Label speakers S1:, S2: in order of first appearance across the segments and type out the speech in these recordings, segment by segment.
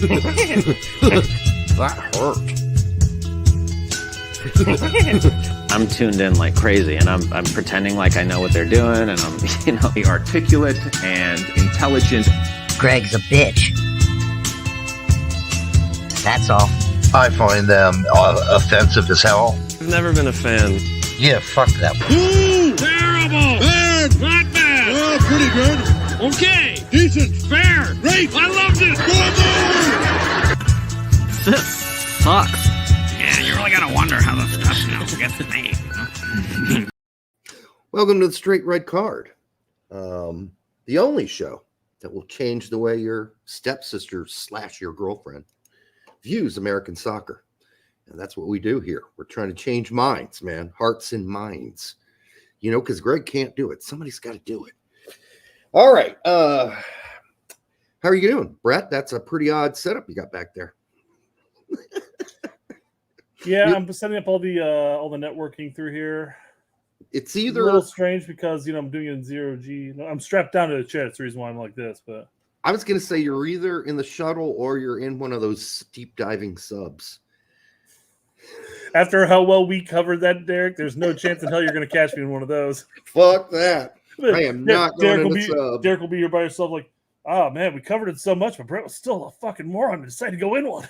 S1: That hurt.
S2: I'm tuned in like crazy, and I'm pretending like I know what they're doing, and I'm,
S1: Be articulate and intelligent.
S3: Greg's a bitch. That's all.
S4: I find them offensive as hell.
S2: I've never been a fan.
S4: Yeah, fuck that.
S5: Ooh, terrible! Bad! Not bad! Oh, pretty good. Okay, decent, fair, great, I loved it!
S2: This sucks.
S5: Yeah, you really gotta wonder how the stuff gets made.
S1: Welcome to the Straight Red Card, the only show that will change the way your stepsister / your girlfriend views American soccer. And that's what we do here. We're trying to change minds, man, hearts and minds. You know, because Greg can't do it. Somebody's got to do it. All right. How are you doing, Brett? That's a pretty odd setup you got back there.
S6: Yeah, I'm setting up all the networking through here.
S1: It's either
S6: a little strange because I'm doing it in 0G. I'm strapped down to the chair. That's the reason why I'm like this. But
S1: I was going to say you're either in the shuttle or you're in one of those deep diving subs.
S6: After how well we covered that, Derek, there's no chance in hell you're going to catch me in one of those.
S1: Fuck that. I am not going
S6: Derek
S1: in the sub.
S6: Derek will be here by yourself like, oh, man, we covered it so much, but Brett was still a fucking moron and decided to go in one.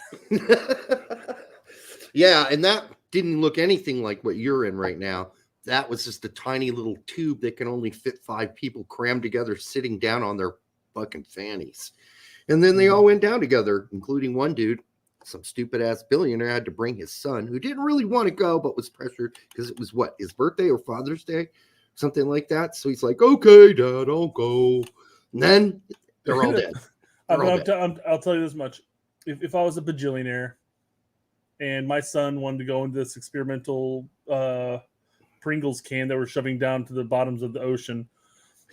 S1: Yeah, and that didn't look anything like what you're in right now. That was just a tiny little tube that can only fit 5 people crammed together sitting down on their fucking fannies. And then they all went down together, including one dude, some stupid-ass billionaire, had to bring his son, who didn't really want to go but was pressured because it was, his birthday or Father's Day? Something like that. So he's like, okay, Dad, I'll go. And then they're all dead.
S6: I'll tell you this much. If I was a bajillionaire and my son wanted to go into this experimental Pringles can that we're shoving down to the bottoms of the ocean,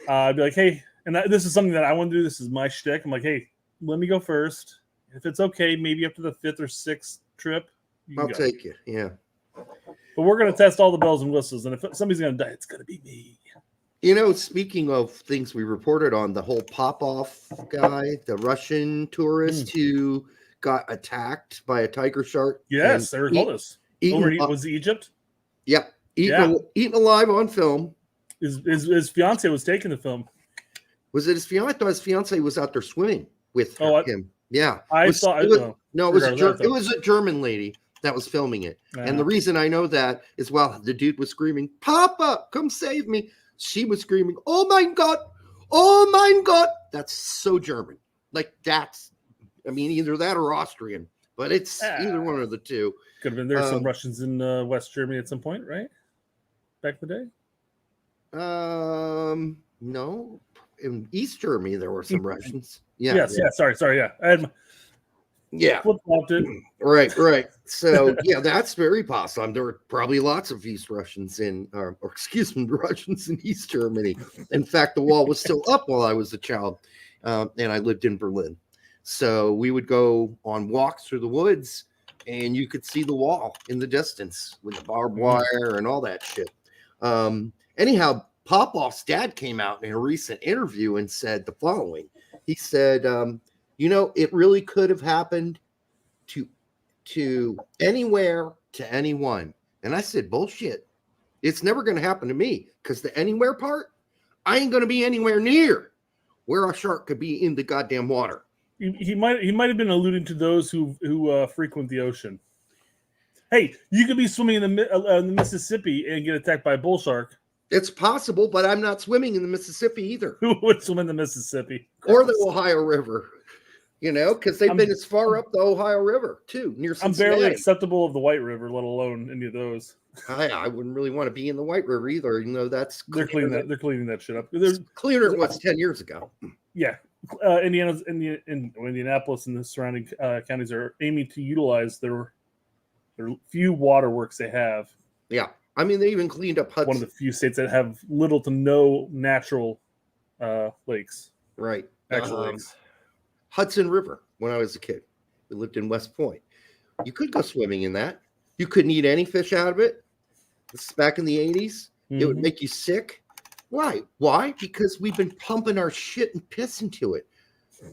S6: I'd be like, hey, and this is something that I want to do. This is my shtick. I'm like, hey, let me go first. If it's okay, maybe up to the 5th or 6th trip,
S1: I'll take you. Yeah.
S6: But we're going to test all the bells and whistles. And if somebody's going to die, it's going to be me.
S1: You know, speaking of things we reported on, the whole Popov guy, the Russian tourist who got attacked by a tiger shark.
S6: Yes, Eric Hollis. Was it Egypt?
S1: Yep. Eaten alive on film.
S6: His fiance was taking the film.
S1: Was it his fiance? I thought his fiance was out there swimming with him. Yeah.
S6: It
S1: was a German lady that was filming it. And the reason I know that is while the dude was screaming, Papa, come save me. She was screaming, oh my God. Oh my God. That's so German. Like either that or Austrian, but it's either one of the two.
S6: Could have been there some Russians in West Germany at some point, right? Back in the day?
S1: No. In East Germany, there were some Russians.
S6: Yeah. Sorry. Yeah. I had flip-flopped it.
S1: Right. So, yeah, that's very possible. There were probably lots of Russians in East Germany. In fact, the wall was still up while I was a child, and I lived in Berlin. So we would go on walks through the woods, and you could see the wall in the distance with the barbed wire and all that shit. Anyhow, Popov's dad came out in a recent interview and said the following. He said, it really could have happened to anywhere, to anyone. And I said, bullshit. It's never going to happen to me because the anywhere part, I ain't going to be anywhere near where a shark could be in the goddamn water.
S6: He might have been alluding to those who frequent the ocean. Hey, you could be swimming in the Mississippi and get attacked by a bull shark.
S1: It's possible, but I'm not swimming in the Mississippi either.
S6: Who would swim in the Mississippi?
S1: Or the Ohio River, because they've been as far up the Ohio River, too, near Cincinnati.
S6: I'm barely acceptable of the White River, let alone any of those.
S1: I wouldn't really want to be in the White River either,
S6: they're cleaning that shit up.
S1: It's cleaner than it was 10 years ago.
S6: Yeah. Indianapolis and the surrounding counties are aiming to utilize their few waterworks they have.
S1: Yeah. They even cleaned up Hudson.
S6: One of the few states that have little to no natural lakes.
S1: Right.
S6: Actual lakes.
S1: Hudson River, when I was a kid. We lived in West Point. You could go swimming in that. You couldn't eat any fish out of it. This is back in the 80s. It would make you sick. Why? Because we've been pumping our shit and piss into it.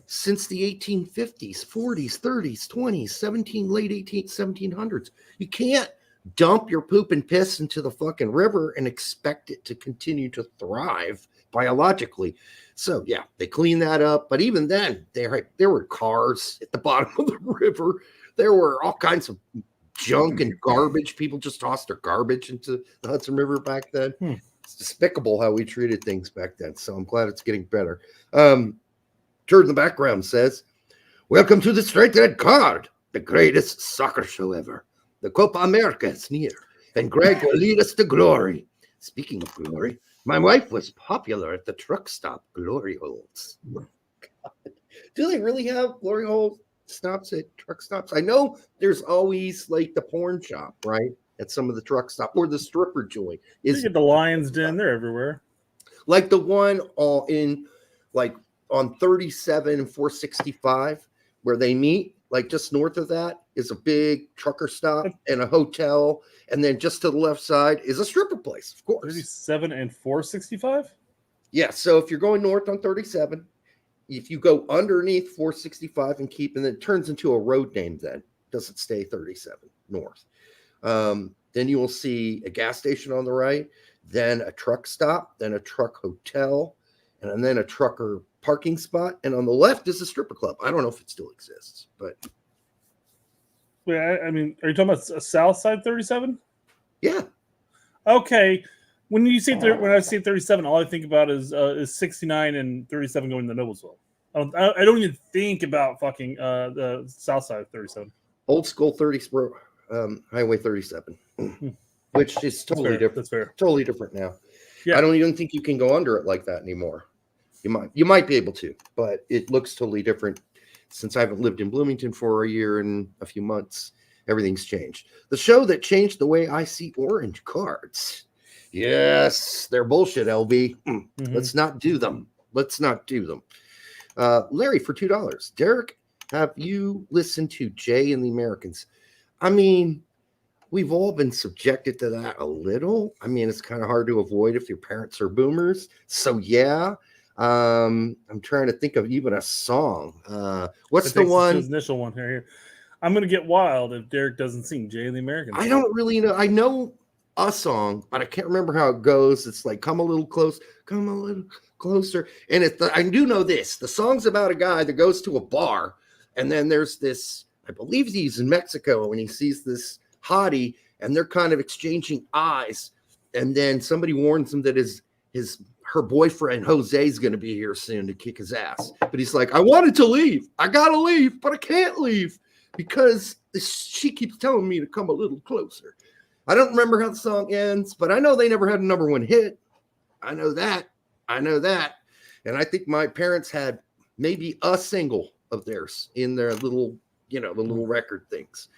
S1: since the 1850s, 40s, 30s, 20s, late 1700s. You can't dump your poop and piss into the fucking river and expect it to continue to thrive biologically. So yeah, they clean that up. But even then, there were cars at the bottom of the river. There were all kinds of junk and garbage. People just tossed their garbage into the Hudson River back then. It's despicable how we treated things back then. So I'm glad it's getting better. Turd in the background says, "Welcome to the Straight Red Card, the greatest soccer show ever. The Copa America is near, and Gregg will lead us to glory. Speaking of glory, my wife was popular at the truck stop glory holes." Oh, God. Do they really have glory hole stops at truck stops? I know there's always like the porn shop, right? At some of the truck stop or the stripper joint.
S6: You get the Lion's Den, they're everywhere.
S1: Like the one in like on 37 and 465 where they meet, like just north of that is a big trucker stop and a hotel. And then just to the left side is a stripper place, of course.
S6: 37 and 465?
S1: Yeah. So if you're going north on 37, if you go underneath 465 and then it turns into a road name, then doesn't stay 37 north. Then you will see a gas station on the right, then a truck stop, then a truck hotel, and then a trucker parking spot. And on the left is a stripper club. I don't know if it still exists, but
S6: Wait, I mean, are you talking about a South Side 37?
S1: yeah.
S6: Okay. When you say when I say 37, all I think about is 69 and 37 going to Noblesville. I don't even think about fucking the South Side 37.
S1: Old school 30 Highway 37, which is totally different.
S6: That's fair.
S1: Totally different now.
S6: Yeah.
S1: I don't even think you can go under it like that anymore. You might be able to, but it looks totally different. Since I haven't lived in Bloomington for a year and a few months, everything's changed. The show that changed the way I see orange cards. Yes, they're bullshit, LB. Let's not do them. Larry, for $2. Derek, have you listened to Jay and the Americans? I mean, we've all been subjected to that a little. I mean, it's kind of hard to avoid if your parents are boomers. So yeah. I'm trying to think of even a song. What's the one?
S6: His initial one here. I'm gonna get wild if Derek doesn't sing Jay and the Americans.
S1: I don't really know. I know a song, but I can't remember how it goes. It's like come a little closer. And I do know this. The song's about a guy that goes to a bar, and then there's this. I believe he's in Mexico, and he sees this hottie, and they're kind of exchanging eyes, and then somebody warns him that her boyfriend Jose is going to be here soon to kick his ass. But he's like, I wanted to leave. I got to leave, but I can't leave because she keeps telling me to come a little closer. I don't remember how the song ends, but I know they never had a #1 hit. I know that. And I think my parents had maybe a single of theirs in their little, the little record things.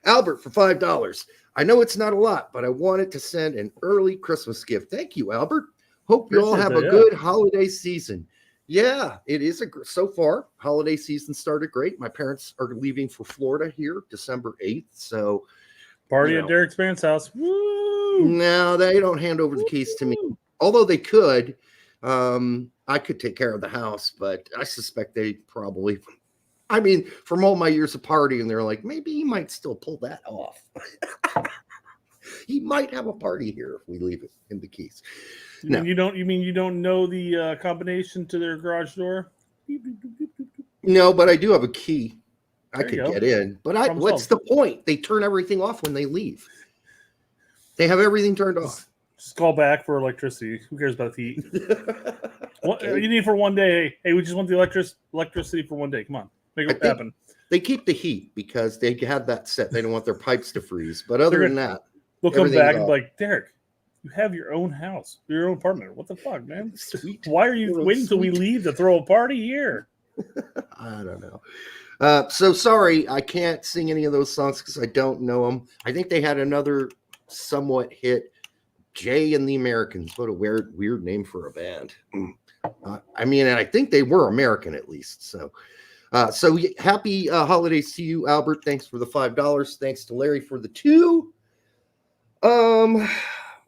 S1: Albert, for $5. I know it's not a lot, but I wanted to send an early Christmas gift. Thank you, Albert. Hope you all have a good holiday season. Yeah, it is so far. Holiday season started great. My parents are leaving for Florida here December 8th. So
S6: party at Derek's parents' house. Woo!
S1: No, they don't hand over the keys to me. Although they could. I could take care of the house, but I suspect they probably, from all my years of partying, they're like, maybe he might still pull that off. He might have a party here if we leave it in the keys. No.
S6: You don't know the combination to their garage door?
S1: No, but I do have a key. I could get in. But what's the point? They turn everything off when they leave. They have everything turned off.
S6: Just call back for electricity. Who cares about the heat? What you need for one day? Hey, we just want the electricity for one day. Come on, make it happen.
S1: They keep the heat because they have that set. They don't want their pipes to freeze. But other than that,
S6: they'll come back and be like, Derek, you have your own house, your own apartment. What the fuck, man?
S1: Sweet.
S6: Why are you waiting until we leave to throw a party here?
S1: I don't know. So sorry, I can't sing any of those songs because I don't know them. I think they had another somewhat hit, Jay and the Americans. What a weird name for a band. And I think they were American at least. So happy holidays to you, Albert. Thanks for the $5. Thanks to Larry for the $2.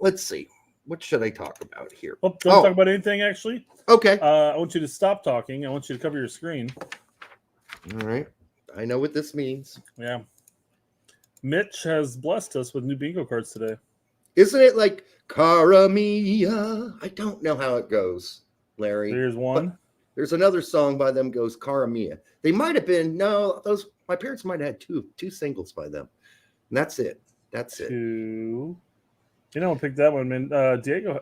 S1: Let's see. what should I talk about here?
S6: Oh, don't talk about anything, actually.
S1: Okay.
S6: I want you to stop talking. I want you to cover your screen.
S1: All right. I know what this means.
S6: Yeah. Mitch has blessed us with new bingo cards today.
S1: Isn't it like Cara Mia? I don't know how it goes, Larry.
S6: There's one.
S1: But there's another song by them goes Cara Mia. They might have been my parents might have had two singles by them. And that's it. That's it.
S6: Two. You know, pick that one, man. Diego.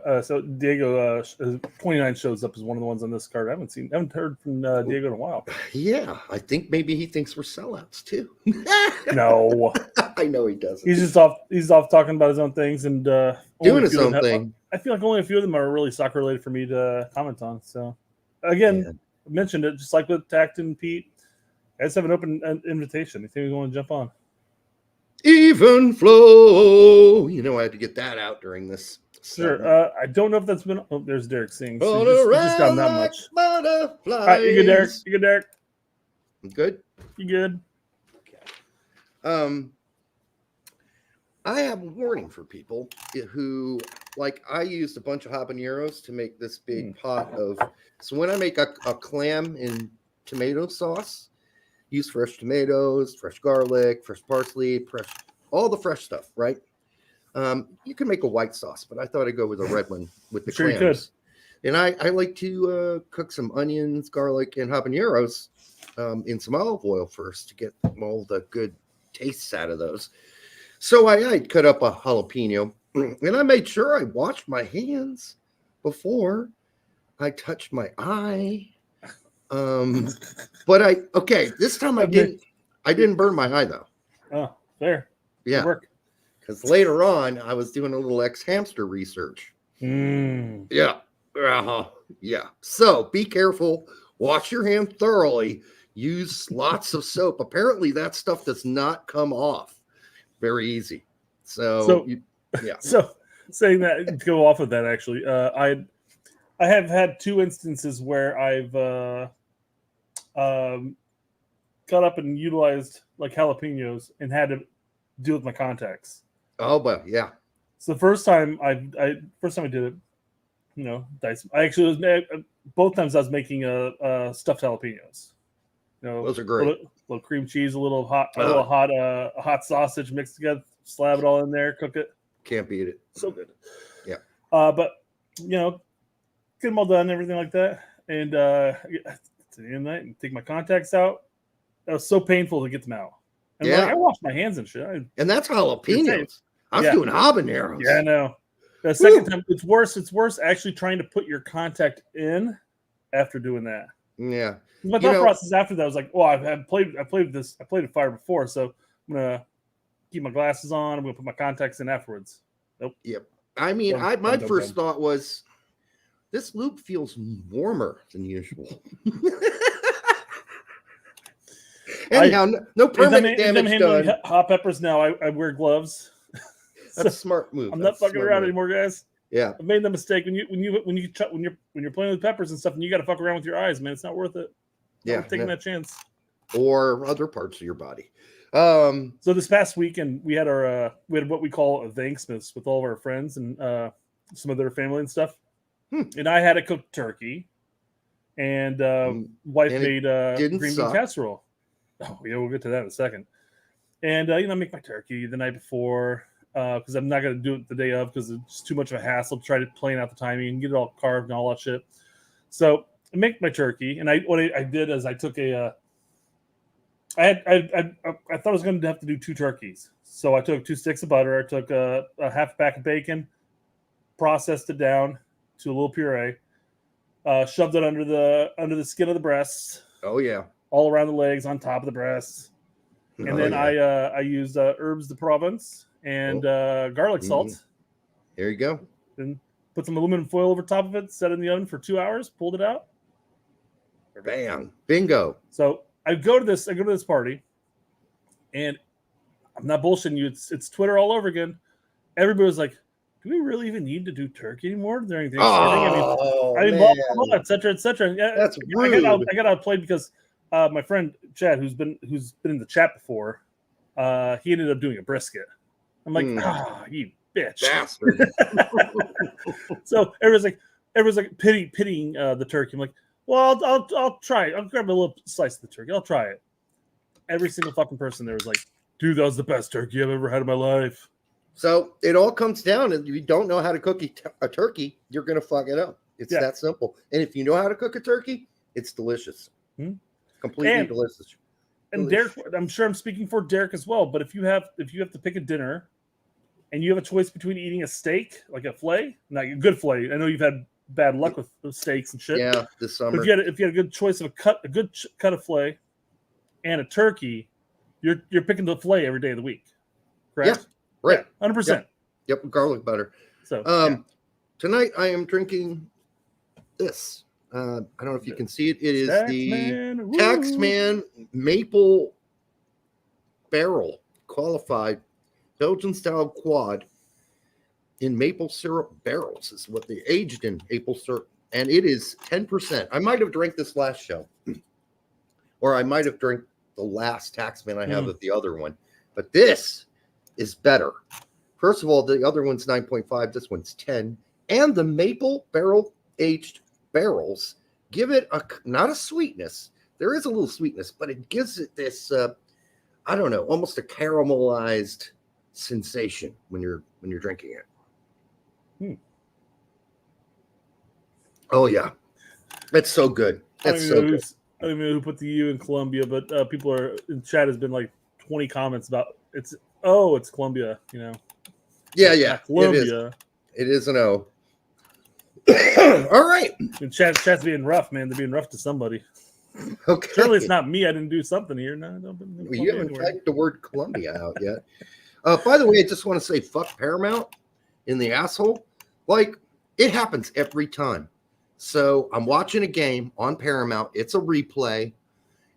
S6: 29 shows up as one of the ones on this card. I haven't heard from Diego in a while.
S1: Yeah, I think maybe he thinks we're sellouts too.
S6: No,
S1: I know he doesn't.
S6: he's just off. He's off talking about his own things and
S1: Doing his own thing.
S6: I feel like only a few of them are really soccer related for me to comment on. So, again, I mentioned it just like with Tact and Pete. I just have an open invitation. You think we want to jump on?
S1: Even flow. You know, I had to get that out during this.
S6: Sure. I don't know if that's been. Oh, there's Derek singing. So
S1: All
S6: you just got that much.
S1: Butterflies.
S6: All right, you good, Derek? You good, Derek?
S1: Good.
S6: You good?
S1: Okay. I have a warning for people who, like, I used a bunch of habaneros to make this big pot of. So when I make a clam in tomato sauce, use fresh tomatoes, fresh garlic, fresh parsley, all the fresh stuff, right? You can make a white sauce, but I thought I'd go with a red one with the
S6: Sure, you
S1: clams. And I like to cook some onions, garlic, and habaneros in some olive oil first to get all the good tastes out of those. So I cut up a jalapeno, and I made sure I washed my hands before I touched my eye. But this time I didn't burn my eye though.
S6: Oh, fair.
S1: Yeah. Because later on I was doing a little ex-hamster research. Yeah. Yeah. So be careful. Wash your hand thoroughly. Use lots of soap. Apparently that stuff does not come off very easy. So
S6: saying that, to go off of that, actually, I have had two instances where I've got up and utilized like jalapenos and had to deal with my contacts.
S1: Oh, but yeah.
S6: So the first time I did it, you know, dice. I actually was both times I was making stuffed jalapenos. You know,
S1: those are great.
S6: Little cream cheese, a little hot sausage mixed together, slab it all in there, cook it.
S1: Can't beat it.
S6: So good.
S1: Yeah.
S6: But you know, get them all done, everything like that, and to the end of the night and take my contacts out. That was so painful to get them out. And I washed my hands and shit.
S1: And that's jalapenos. I was doing habaneros.
S6: Yeah, I know. The second time, it's worse. It's worse actually trying to put your contact in after doing that.
S1: Yeah.
S6: My thought process after that was like, well, I played with fire before, so I'm gonna keep my glasses on. I'm gonna put my contacts in afterwards. Nope.
S1: Yep. I mean, my first thought was, this loop feels warmer than usual. Anyhow, no permanent damage done.
S6: Hot peppers now. I wear gloves.
S1: That's a smart move.
S6: I'm not fucking around anymore, guys.
S1: Yeah,
S6: I've made the mistake when you're playing with peppers and stuff, and you got to fuck around with your eyes, man. It's not worth it. Taking that chance.
S1: Or other parts of your body.
S6: So this past weekend we had what we call a Thanksmas with all of our friends and some of their family and stuff. And I had a cooked turkey, and wife made green bean casserole. Oh yeah, we'll get to that in a second. And I make my turkey the night before because I'm not going to do it the day of because it's too much of a hassle to try to plan out the timing and get it all carved and all that shit. So I make my turkey, and what I did is I took I thought I was going to have to do 2 turkeys. So I took 2 sticks of butter. I took a half pack of bacon, processed it down to a little puree, shoved it under the skin of the breasts.
S1: Oh yeah,
S6: all around the legs, on top of the breasts, and then I used herbs de Provence and garlic salt.
S1: There you go.
S6: Then put some aluminum foil over top of it. Set it in the oven for 2 hours. Pulled it out.
S1: Bam! Bingo.
S6: So I go to this party, and I'm not bullshitting you. It's Twitter all over again. Everybody was like, "Do we really even need to do turkey anymore during Thanksgiving?" I mean, et cetera, et cetera.
S1: That's rude.
S6: I got outplayed because my friend Chad, who's been in the chat before, he ended up doing a brisket. I'm like, you bitch.
S1: Bastard.
S6: So everyone's like pitying the turkey. I'm like, well, I'll try it. I'll grab a little slice of the turkey. I'll try it. Every single fucking person there was like, dude, that was the best turkey I've ever had in my life.
S1: So it all comes down, if you don't know how to cook a turkey, you're going to fuck it up. It's that simple. And if you know how to cook a turkey, it's delicious. Completely delicious.
S6: And Derek, I'm sure I'm speaking for Derek as well, but if you have to pick a dinner and you have a choice between eating a steak, like a fillet, not a good fillet. I know you've had bad luck with steaks and shit.
S1: Yeah, this summer.
S6: But if you had a good choice of a good cut of fillet and a turkey, you're picking the fillet every day of the week. Correct?
S1: Yeah, right.
S6: 100%.
S1: Yep, garlic butter.
S6: So
S1: tonight I am drinking this. I don't know if you can see it. It is the Taxman Maple Barrel Qualified Belgian style quad in maple syrup barrels. Is what they aged in maple syrup, and it is 10%. I might have drank this last show, or I might have drank the last Taxman I have of the other one, but this is better. First of all, the other one's 9.5. This one's 10, and the maple barrel aged barrels give it not a sweetness. There is a little sweetness, but it gives it this I don't know, almost a caramelized sensation when you're drinking it. Oh yeah, that's so good. That's so good.
S6: I don't even know who put the U in Colombia, but people are in chat has been like 20 comments about it's Colombia, you know.
S1: Yeah,
S6: Colombia.
S1: It is an O. All right.
S6: And chat's being rough, man. They're being rough to somebody.
S1: Okay.
S6: Surely it's not me. I didn't do something here. No,
S1: you haven't typed the word Colombia out yet. By the way, I just want to say fuck Paramount in the asshole. Like, it happens every time. So I'm watching a game on Paramount. It's a replay.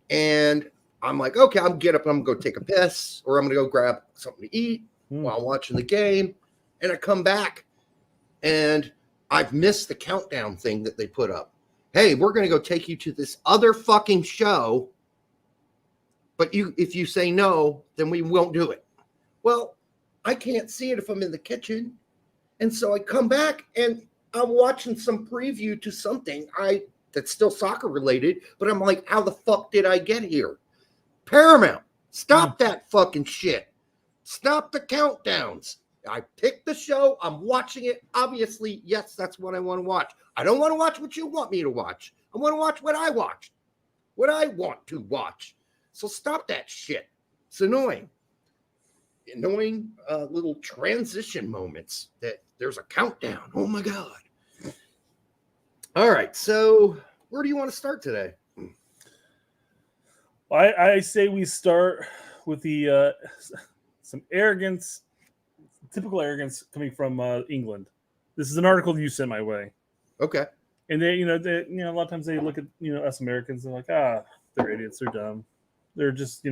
S1: And I'm like, okay, I'm get up. I'm going to go take a piss, or I'm going to go grab something to eat while watching the game. And I come back, and I've missed the countdown thing that they put up. Hey, we're going to go take you to this other fucking show. But if you say no, then we won't do it. Well, I can't see it if I'm in the kitchen. And so I come back and I'm watching some preview to something that's still soccer related, but I'm like, how the fuck did I get here? Paramount, stop that fucking shit. Stop the countdowns. I picked the show. I'm watching it. Obviously, yes, that's what I want to watch. I don't want to watch what you want me to watch. I want to watch what I watch, what I want to watch. So stop that shit. It's annoying. Annoying little transition moments that there's a countdown. Oh, my God. All right. So where do you want to start today?
S6: I say we start with the some arrogance. Typical arrogance coming from England. This is an article you sent my way.
S1: Okay.
S6: And they, a lot of times they look at, us Americans and like, they're idiots, they're dumb. They're just,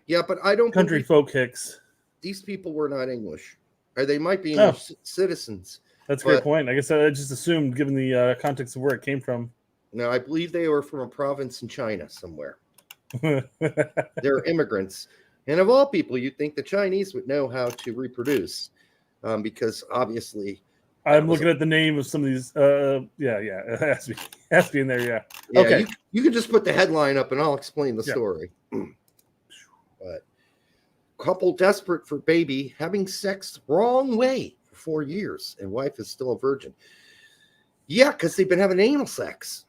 S1: Yeah, but I don't
S6: country folk hicks.
S1: These people were not English. Or they might be English citizens.
S6: That's a great point. I guess I just assumed, given the context of where it came from.
S1: No, I believe they were from a province in China somewhere. They're immigrants. And of all people, you'd think the Chinese would know how to reproduce, because obviously,
S6: I'm looking at the name of some of these. It has to be in there. Yeah. Okay.
S1: You can just put the headline up, and I'll explain the story. But couple desperate for baby having sex wrong way for 4 years, and wife is still a virgin. Yeah, because they've been having anal sex.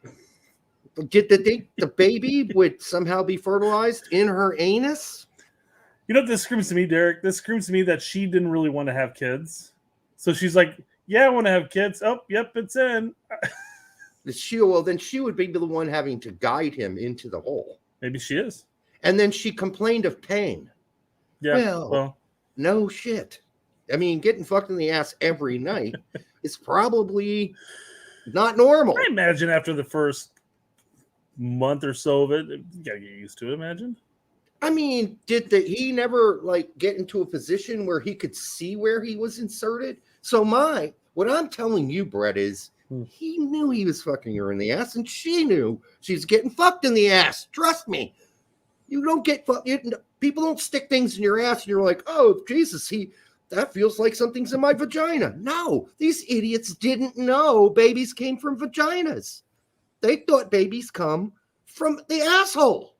S1: Did the baby would somehow be fertilized in her anus?
S6: You know what this screams to me, Derek? This screams to me that she didn't really want to have kids. So she's like, yeah, I want to have kids. Oh, yep, it's in.
S1: Then she would be the one having to guide him into the hole.
S6: Maybe she is.
S1: And then she complained of pain.
S6: Yeah.
S1: Well, no shit. I mean, getting fucked in the ass every night is probably not normal.
S6: I imagine after the first month or so of it, you gotta get used to it, imagine.
S1: I mean, he never get into a position where he could see where he was inserted? So what I'm telling you, Brett, is he knew he was fucking her in the ass, and she knew she was getting fucked in the ass. Trust me. You don't get fucked. People don't stick things in your ass, and you're like, oh, Jesus, that feels like something's in my vagina. No, these idiots didn't know babies came from vaginas. They thought babies come from the asshole.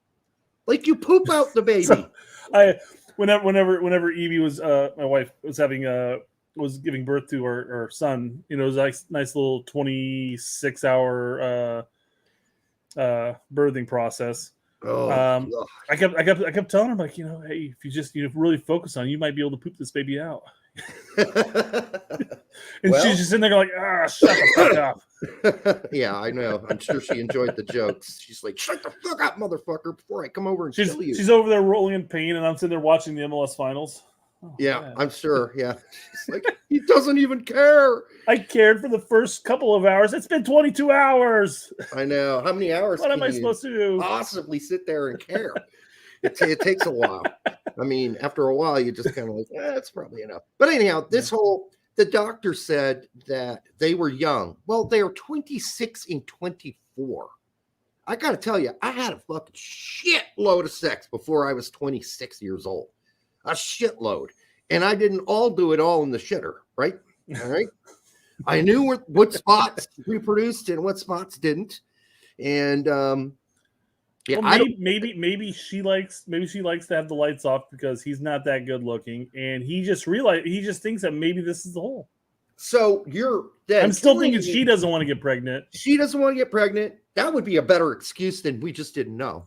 S1: Like you poop out the baby.
S6: So, whenever Evie was my wife was giving birth to her son, it was like nice little 26-hour birthing process. I kept telling her, like, hey, if you just really focus on it, you might be able to poop this baby out. And she's just sitting there like, shut the fuck up.
S1: Yeah, I know. I'm sure she enjoyed the jokes. She's like, shut the fuck up, motherfucker, before I come over and kill you.
S6: She's over there rolling in pain, and I'm sitting there watching the MLS finals. Oh,
S1: yeah,
S6: man.
S1: I'm sure. Yeah. She's like, he doesn't even care.
S6: I cared for the first couple of hours. It's been 22 hours.
S1: I know. How many hours
S6: What am I supposed to do?
S1: Possibly sit there and care? It takes a while. I mean, after a while, you just kind of like, it's probably enough. But anyhow, the doctor said that they were young. Well, they are 26 and 24. I got to tell you, I had a fucking shitload of sex before I was 26 years old. A shitload. And I didn't all do it all in the shitter, right? All right. I knew what spots reproduced and what spots didn't. And yeah,
S6: well, maybe she likes to have the lights off because he's not that good looking, and he just thinks that maybe this is the hole.
S1: So
S6: I'm still thinking she doesn't want to get pregnant.
S1: She doesn't want to get pregnant. That would be a better excuse than we just didn't know.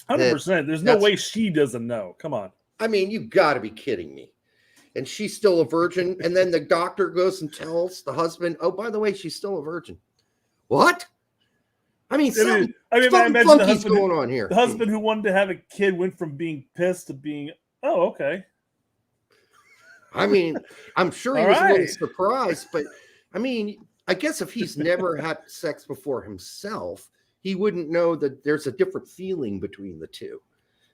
S6: 100%. There's no way she doesn't know. Come on.
S1: I mean, you got to be kidding me. And she's still a virgin. And then the doctor goes and tells the husband, oh, by the way, she's still a virgin. What? I mean, something funky's going on here.
S6: The husband who wanted to have a kid went from being pissed to being, oh, okay.
S1: I mean, I'm sure he was a little surprised, but I mean, I guess if he's never had sex before himself, he wouldn't know that there's a different feeling between the two.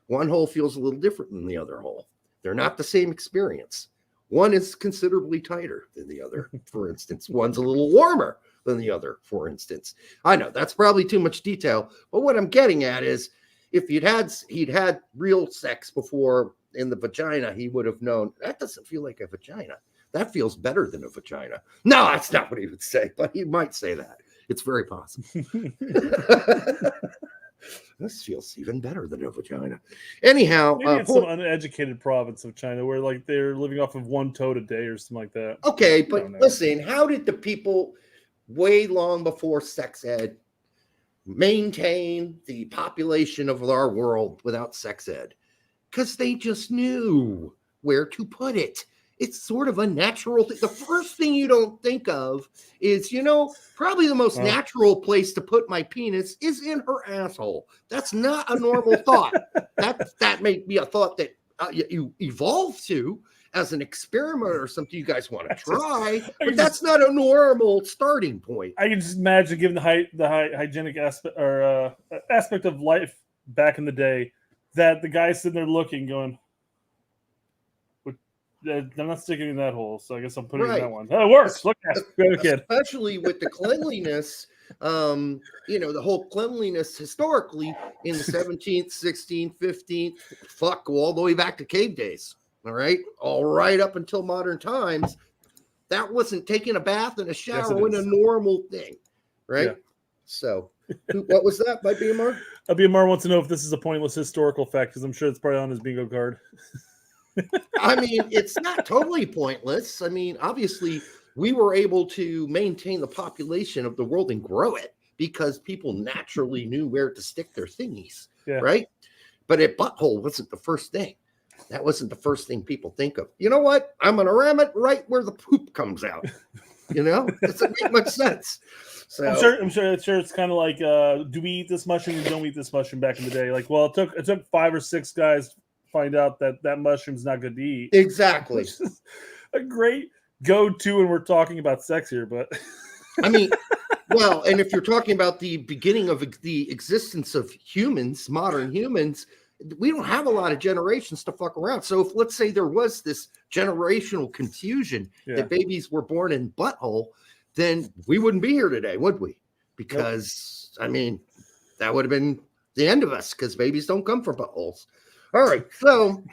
S1: One hole feels a little different than the other hole. They're not the same experience. One is considerably tighter than the other, for instance. One's a little warmer than the other, for instance. I know that's probably too much detail, but what I'm getting at is if he'd had real sex before in the vagina, he would have known that doesn't feel like a vagina. That feels better than a vagina. No, that's not what he would say, but he might say that. It's very possible. This feels even better than a vagina. Anyhow,
S6: maybe it's some uneducated province of China where like they're living off of one toad a day or something like that.
S1: Okay, but listen, how did the people way long before sex ed maintain the population of our world without sex ed? Because they just knew where to put it. It's sort of a natural thing. The first thing you don't think of is, probably the most natural place to put my penis is in her asshole. That's not a normal thought. That may be a thought that you evolve to as an experiment or something you guys want to try, but that's not a normal starting point.
S6: I can just imagine, given the hygienic aspect or aspect of life back in the day, that the guy's sitting there looking, going, I'm not sticking in that hole, so I guess I'm putting in that one. Oh, it works. Look at it.
S1: Especially with the cleanliness, the whole cleanliness historically in the 17th, 16th, 15th, go all the way back to cave days. All right up until modern times, that wasn't taking a bath and a shower a normal thing, right? Yeah. So, what was that by BMR?
S6: BMR wants to know if this is a pointless historical fact, because I'm sure it's probably on his bingo card.
S1: I mean, it's not totally pointless. I mean, obviously, we were able to maintain the population of the world and grow it because people naturally knew where to stick their thingies, right? But a butthole wasn't the first thing. That wasn't the first thing people think of. You know what? I'm going to ram it right where the poop comes out. It doesn't make much sense. So
S6: I'm sure it's kind of like, do we eat this mushroom or don't we eat this mushroom back in the day? Like, well, it took 5 or 6 guys to find out that mushroom's not good to eat.
S1: Exactly.
S6: Which is a great go-to when we're talking about sex here, but
S1: I mean, well, and if you're talking about the beginning of the existence of humans, modern humans, we don't have a lot of generations to fuck around. So if let's say there was this generational confusion that babies were born in butthole, then we wouldn't be here today, would we? Because I mean, that would have been the end of us because babies don't come from buttholes. All right, so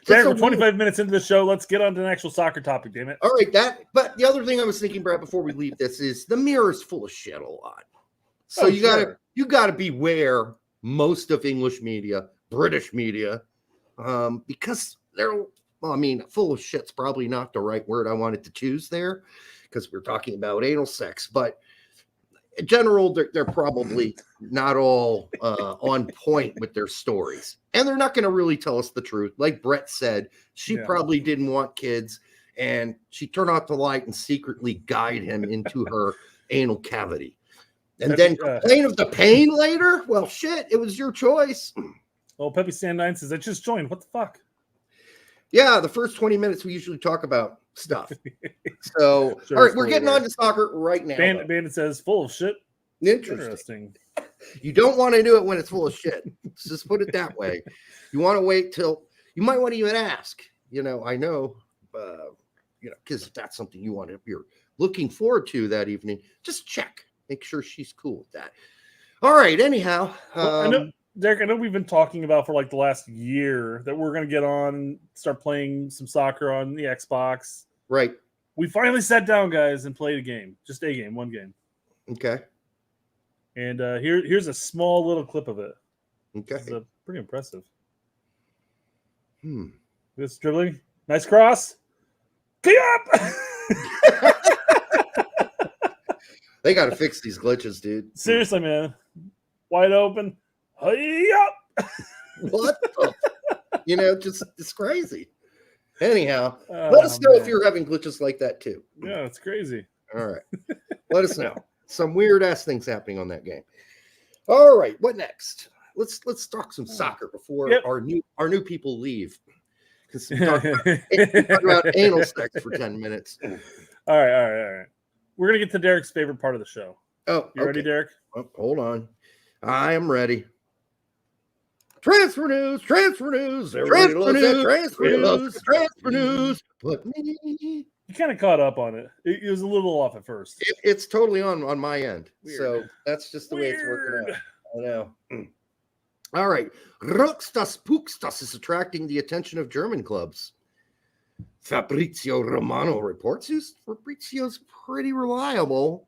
S6: Derek, we're 25 minutes into the show. Let's get on to an actual soccer topic, damn it.
S1: All right, but the other thing I was thinking, Brad, before we leave this is the mirror's full of shit a lot. So you gotta beware most of English media, British media, because full of shit's probably not the right word I wanted to choose there, because we're talking about anal sex, but in general, they're probably not all on point with their stories. And they're not going to really tell us the truth. Like Brett said, she probably didn't want kids, and she turned off the light and secretly guide him into her anal cavity. And then complain of the pain later? Well, shit, it was your choice.
S6: Oh, Peppy Stan 9 says, I just joined. What the fuck?
S1: Yeah, the first 20 minutes we usually talk about stuff. So, all right, we're getting on to soccer right now.
S6: Bandit says, full of shit.
S1: Interesting. You don't want to do it when it's full of shit. Let's just put it that way. You want to wait till you might want to even ask. I know, because if that's something you're looking forward to that evening, just check. Make sure she's cool with that. All right. Anyhow,
S6: I know, Derek, I know we've been talking about for like the last year that we're going to get on and start playing some soccer on the Xbox.
S1: Right.
S6: We finally sat down, guys, and played a game. Just a game, one game.
S1: Okay.
S6: And here's a small little clip of it.
S1: Okay.
S6: It's pretty impressive. This dribbling. Nice cross. Get up!
S1: They got to fix these glitches, dude.
S6: Seriously, man. Wide open. Hey up!
S1: What the? It's crazy. Anyhow, let us know if you're having glitches like that too.
S6: Yeah, it's crazy.
S1: All right. Let us know. Some weird ass things happening on that game. All right, what next? Let's talk some soccer before our new people leave. Because we talked about anal sex for 10 minutes.
S6: All right. We're gonna get to Derek's favorite part of the show.
S1: Oh,
S6: you ready, Derek?
S1: Oh, hold on. I am ready. Transfer news. Transfer news. But me.
S6: You kind of caught up on it. It was a little off at first.
S1: It's totally on my end.
S6: Weird.
S1: So that's just the way it's working out. I know. All right. Ruxtas Puxtas is attracting the attention of German clubs. Fabrizio Romano reports. Fabrizio's pretty reliable.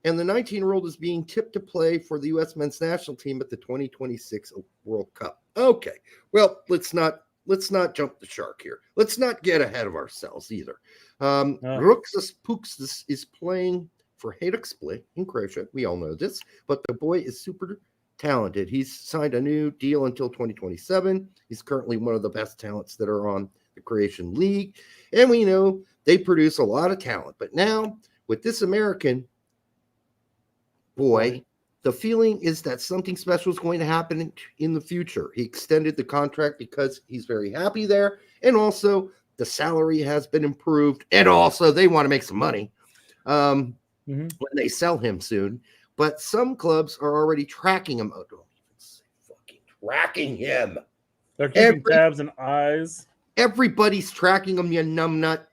S1: And the 19-year-old is being tipped to play for the U.S. men's national team at the 2026 World Cup. Okay. Well, let's not jump the shark here. Let's not get ahead of ourselves either. Ruxtas Puxtas is playing for Hajduk Split in Croatia. We all know this, but the boy is super talented. He's signed a new deal until 2027. He's currently one of the best talents that are on the Croatian league, and we know they produce a lot of talent. But now with this American boy, the feeling is that something special is going to happen in the future. He extended the contract because he's very happy there, and also the salary has been improved, and also they want to make some money when they sell him soon. But some clubs are already tracking him. Oh, don't even say fucking tracking him.
S6: They're keeping tabs and eyes.
S1: Everybody's tracking him, you numbnut,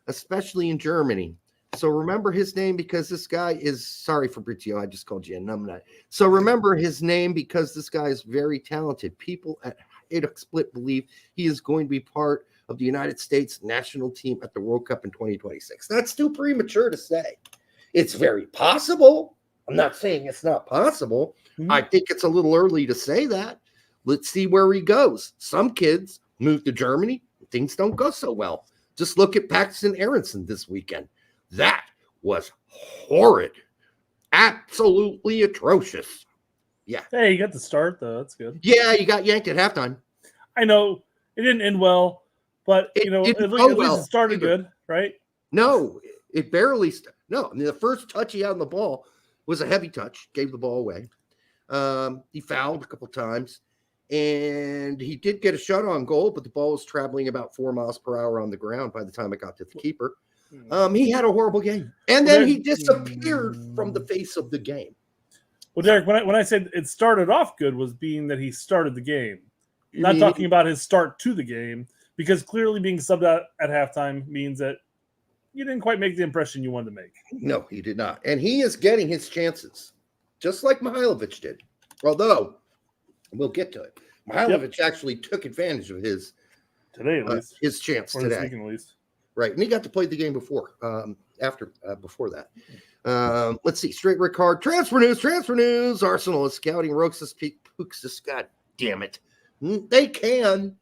S1: especially in Germany. So remember his name because this guy is, sorry, Fabrizio, I just called you a numbnut. So remember his name because this guy is very talented. People at Hajduk Split believe he is going to be part of the United States national team at the World Cup in 2026. That's too premature to say. It's very possible. I'm not saying it's not possible. I think it's a little early to say that. Let's see where he goes. Some kids move to Germany. Things don't go so well. Just look at Paxton Aronson this weekend. That was horrid. Absolutely atrocious. Yeah.
S6: Hey, you got the start, though. That's good.
S1: Yeah, you got yanked at halftime.
S6: I know it didn't end well, but at least it started good, right?
S1: No, it barely. No, I mean, the first touch he had on the ball was a heavy touch, gave the ball away. He fouled a couple times, and he did get a shot on goal, but the ball was traveling about 4 miles per hour on the ground by the time it got to the keeper. He had a horrible game, and then he disappeared from the face of the game.
S6: Well, Derek, when I said it started off good, was being that he started the game, not talking about his start to the game, because clearly being subbed out at halftime means that you didn't quite make the impression you wanted to make.
S1: No, he did not, and he is getting his chances, just like Mihailovic did. Although we'll get to it, Mihailovic actually took advantage of his
S6: today at least.
S1: his chance
S6: Or this
S1: today.
S6: weekend at least.
S1: Right, and he got to play the game before, before that. Let's see, straight red card. Transfer news. Arsenal is scouting Roxas Puxis. God damn it. They can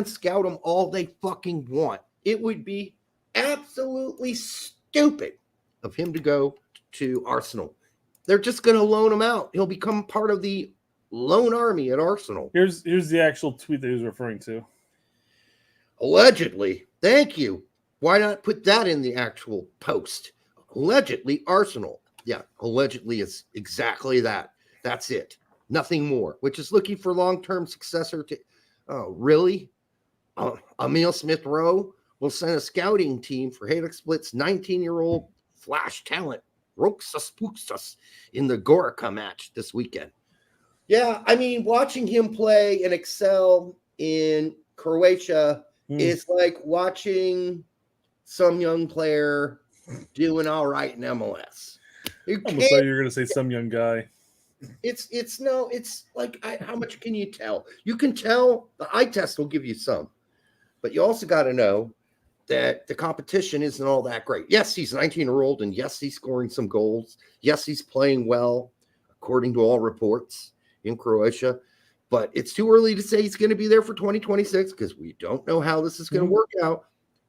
S1: scout him all they fucking want. It would be absolutely stupid of him to go to Arsenal. They're just going to loan him out. He'll become part of the loan army at Arsenal.
S6: Here's the actual tweet that he was referring to.
S1: Allegedly. Thank you. Why not put that in the actual post? Allegedly, Arsenal. Yeah, allegedly is exactly that. That's it. Nothing more. Which is looking for long-term successor to... Oh, really? Emil Smith-Rowe will send a scouting team for Hajduk Split's 19-year-old flash talent, Roxas Puxis, in the Gorica match this weekend. Yeah, I mean, watching him play and excel in Croatia is like watching some young player doing all right in MLS.
S6: I almost thought you were going to say some young guy.
S1: It's like, how much can you tell? You can tell, the eye test will give you some, but you also got to know that the competition isn't all that great. Yes, he's 19-year-old, and yes, he's scoring some goals. Yes, he's playing well, according to all reports in Croatia, but it's too early to say he's going to be there for 2026 because we don't know how this is going to work out.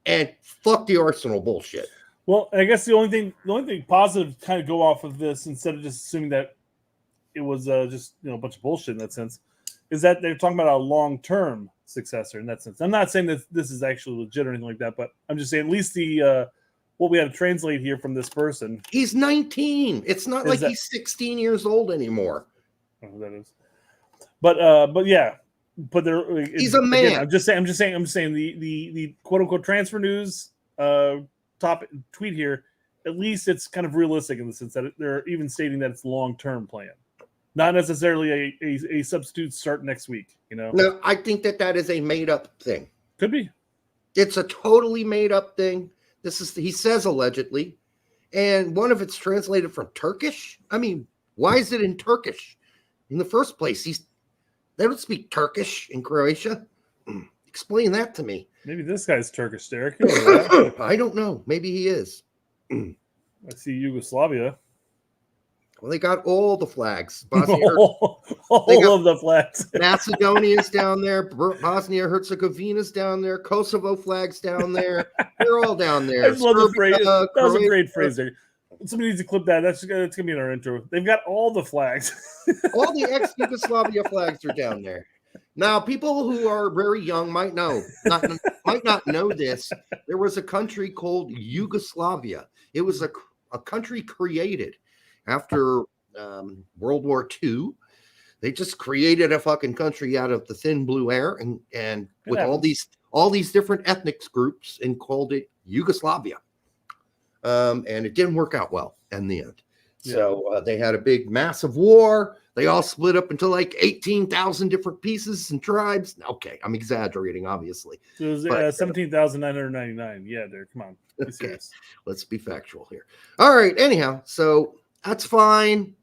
S1: And fuck the Arsenal bullshit.
S6: Well, I guess the only thing positive to kind of go off of this, instead of just assuming that it was just a bunch of bullshit in that sense, is that they're talking about a long-term successor in that sense. I'm not saying that this is actually legit or anything like that, but I'm just saying at least the what we have to translate here from this person.
S1: He's 19. It's not like he's 16 years old anymore.
S6: Oh, that is. But yeah. But
S1: he's a man.
S6: Again, I'm just saying the quote unquote transfer news top tweet here, at least it's kind of realistic in the sense that they're even stating that it's long-term plan. Not necessarily a substitute start next week, No,
S1: I think that is a made-up thing.
S6: Could be.
S1: It's a totally made-up thing. He says allegedly, and one of it's translated from Turkish. I mean, why is it in Turkish in the first place? They don't speak Turkish in Croatia. Explain that to me.
S6: Maybe this guy's Turkish, Derek.
S1: I don't know. Maybe he is.
S6: I see Yugoslavia.
S1: Well, they got all the flags. Of
S6: the flags.
S1: Macedonia's down there. Bosnia-Herzegovina's down there. Kosovo flags down there. They're all down there.
S6: I just love the phrase. That was a great phrase there. Somebody needs to clip that. That's going to be in our intro. They've got all the flags.
S1: All the ex-Yugoslavia flags are down there. Now, people who are very young might not know this. There was a country called Yugoslavia. It was a country created after World War II. They just created a fucking country out of the thin blue air and with all these different ethnic groups and called it Yugoslavia. And it didn't work out well in the end. So they had a big, massive war. They all split up into like 18,000 different pieces and tribes. Okay, I'm exaggerating, obviously.
S6: So it was 17,999. Yeah, there. Come on. Be serious.
S1: Let's be factual here. All right. Anyhow, so that's fine.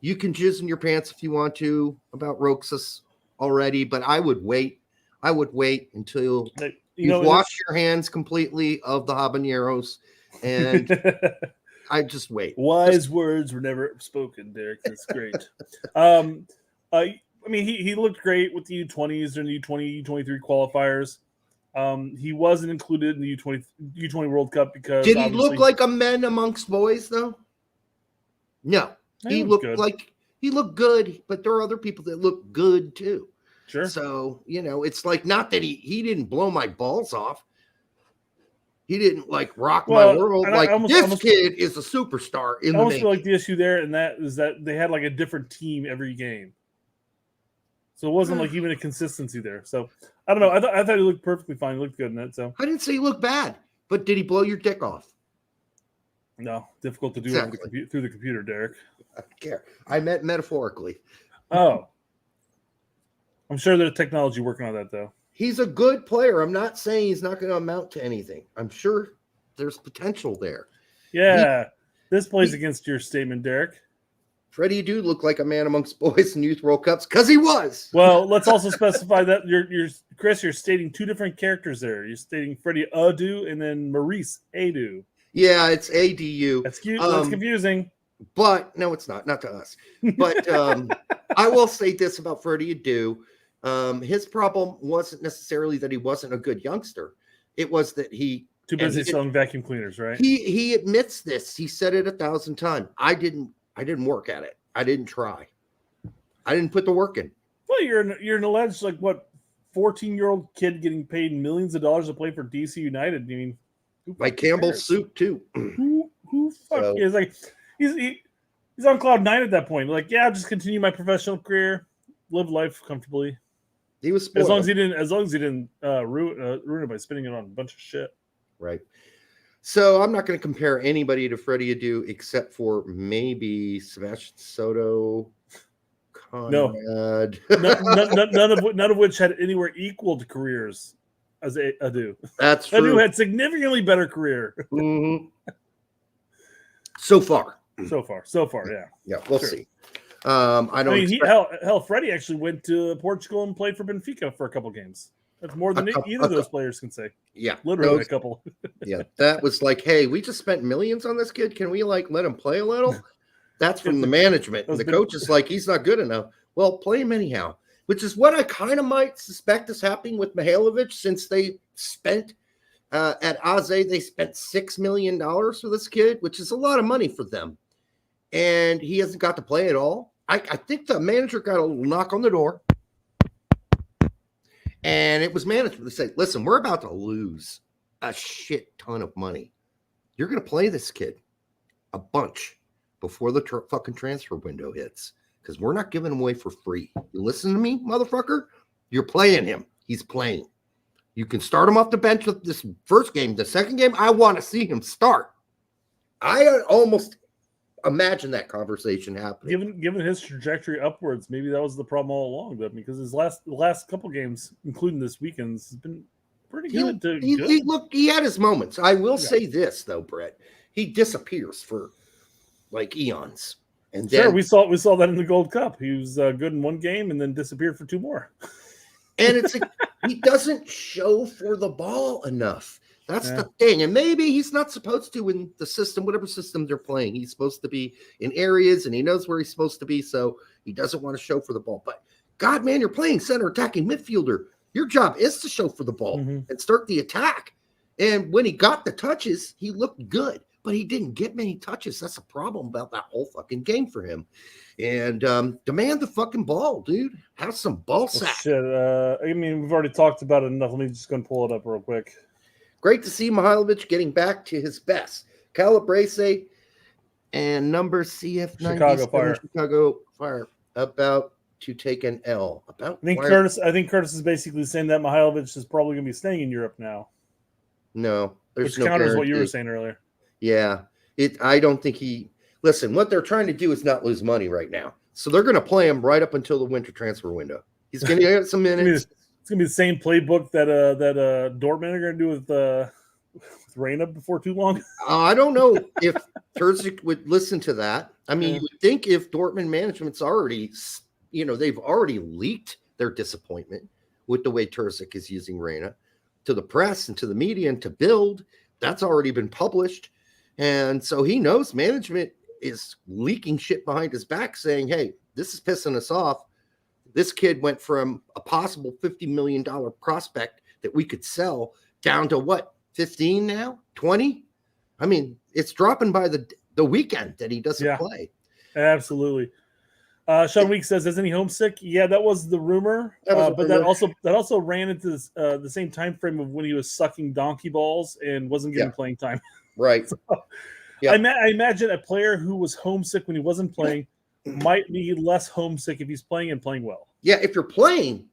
S1: You can jizz in your pants if you want to about Roxas already, but I would wait. I would wait until you've washed your hands completely of the habaneros, and I just wait.
S6: Wise words were never spoken, Derek. That's great. I mean, he looked great with the U20s and the U20, U23 qualifiers. He wasn't included in the U20 World Cup because
S1: did he look like a man amongst boys though? No, he looked good, but there are other people that look good too.
S6: Sure.
S1: So it's like not that he didn't blow my balls off. He didn't rock my world. This kid is a superstar in the making.
S6: I almost feel like the issue there, and that is that they had a different team every game. So it wasn't even a consistency there. So I don't know. I thought he looked perfectly fine. He looked good in that. So
S1: I didn't say he looked bad, but did he blow your dick off?
S6: No, difficult to do through the computer, Derek.
S1: I don't care. I meant metaphorically.
S6: Oh, I'm sure there's technology working on that though.
S1: He's a good player. I'm not saying he's not going to amount to anything. I'm sure there's potential there.
S6: Yeah, this plays against your statement, Derek.
S1: Freddie Adu looked like a man amongst boys in Youth World Cups because he was.
S6: Well, let's also specify that you're Chris, you're stating two different characters there. You're stating Freddie Adu and then Maurice Adu.
S1: Yeah, it's ADU.
S6: That's cute. That's confusing.
S1: But no, it's not to us. But I will say this about Freddie Adu. His problem wasn't necessarily that he wasn't a good youngster. It was that he
S6: too busy selling vacuum cleaners, right?
S1: He admits this. He said it 1,000 times. I didn't work at it. I didn't try. I didn't put the work in.
S6: Well, you're an alleged 14-year-old kid getting paid millions of dollars to play for DC United. I mean,
S1: by Campbell's soup too.
S6: Who is like he's on cloud 9 at that point. Like, yeah, I'll just continue my professional career, live life comfortably.
S1: He was spoiled.
S6: As long as he didn't ruin it by spending it on a bunch of shit.
S1: Right. So I'm not going to compare anybody to Freddie Adu except for maybe Sebastian Soto, Conrad.
S6: None of which had anywhere equal to careers as Adu.
S1: That's true.
S6: Adu had significantly better career.
S1: Mm-hmm. So far,
S6: yeah.
S1: Yeah, we'll see.
S6: Freddie actually went to Portugal and played for Benfica for a couple games. That's more than either of those players can say.
S1: Yeah,
S6: literally a couple.
S1: Yeah, that was like, hey, we just spent millions on this kid. Can we let him play a little? That's from the management. And the coach is like, he's not good enough. Well, play him anyhow, which is what I kind of might suspect is happening with Mihailovic, since they spent at AZ, they spent $6 million for this kid, which is a lot of money for them. And he hasn't got to play at all. I think the manager got a little knock on the door. And it was management. They said, listen, we're about to lose a shit ton of money. You're going to play this kid a bunch before the fucking transfer window hits, because we're not giving him away for free. You listen to me, motherfucker? You're playing him. He's playing. You can start him off the bench with this first game. The second game, I want to see him start. I almost imagine that conversation happening.
S6: Given his trajectory upwards, maybe that was the problem all along, though, because his last couple games, including this weekend's, has been pretty good.
S1: He had his moments. I will say this though, Brett. He disappears for eons. And then,
S6: we saw that in the Gold Cup. He was good in one game and then disappeared for 2 more.
S1: And it's he doesn't show for the ball enough. That's the thing. And maybe he's not supposed to in the system, whatever system they're playing. He's supposed to be in areas and he knows where he's supposed to be. So he doesn't want to show for the ball. But God, man, you're playing center attacking midfielder. Your job is to show for the ball and start the attack. And when he got the touches, he looked good, but he didn't get many touches. That's a problem about that whole fucking game for him. And demand the fucking ball, dude. Have some ball sack.
S6: Shit. We've already talked about it enough. Let me just go and pull it up real quick.
S1: Great to see Mihailovic getting back to his best. Calabrese and number CF97 Chicago Fire about to take an L. I think
S6: Curtis is basically saying that Mihailovic is probably going to be staying in Europe now.
S1: No, there's
S6: which counters what you were saying earlier.
S1: Yeah, I don't think he. Listen, what they're trying to do is not lose money right now, so they're going to play him right up until the winter transfer window. He's going to get some minutes.
S6: It's gonna be the same playbook that Dortmund are gonna do with Reyna before too long.
S1: I don't know if Terzic would listen to that. I mean, you would think if Dortmund management's already, they've already leaked their disappointment with the way Terzic is using Reyna to the press and to the media and to Build. That's already been published, and so he knows management is leaking shit behind his back, saying, "Hey, this is pissing us off. This kid went from a possible $50 million prospect that we could sell down to what, 15 now, 20? I mean, it's dropping by the weekend that he doesn't play."
S6: Absolutely. Sean Week says, "Isn't he homesick?" Yeah, that was the rumor. That also ran into the same time frame of when he was sucking donkey balls and wasn't getting playing time.
S1: Right.
S6: So, I imagine a player who was homesick when he wasn't playing might be less homesick if he's playing and playing well.
S1: Yeah, if you're playing,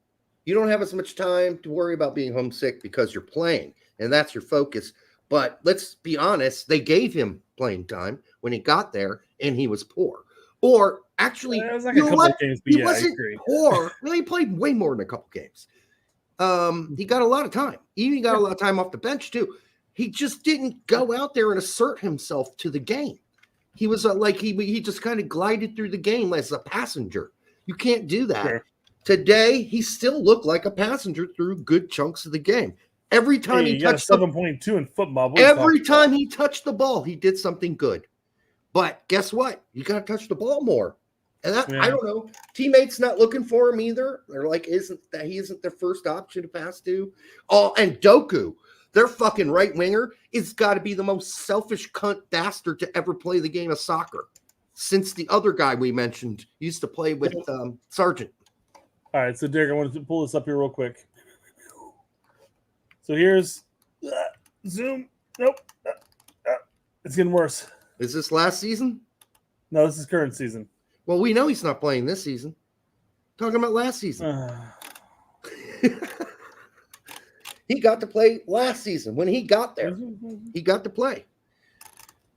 S1: you don't have as much time to worry about being homesick because you're playing, and that's your focus. But let's be honest, they gave him playing time when he got there, and he was poor. Or actually,
S6: it was like a couple of games, but
S1: he wasn't poor. Well, he played way more than a couple games. He got a lot of time. He even got a lot of time off the bench too. He just didn't go out there and assert himself to the game. He was like he just kind of glided through the game as a passenger. You can't do that.
S6: Sure.
S1: Today, he still looked like a passenger through good chunks of the game. Every time
S6: Hey,
S1: he
S6: you got a
S1: touched the
S6: 7.2 in football. What are you
S1: every
S6: talking
S1: time he touched the ball, he did something good. But guess what? You got to touch the ball more. And that,
S6: Yeah.
S1: I don't know. Teammates not looking for him either. They're like, he isn't their first option to pass to? Oh, and Doku, their fucking right winger, is got to be the most selfish cunt bastard to ever play the game of soccer. Since the other guy we mentioned used to play with Sargent.
S6: All right, so Derek, I wanted to pull this up here real quick. So here's zoom. Nope, it's getting worse.
S1: Is this last season?
S6: No, this is current season.
S1: Well, we know he's not playing this season. Talking about last season. He got to play last season when he got there. He got to play.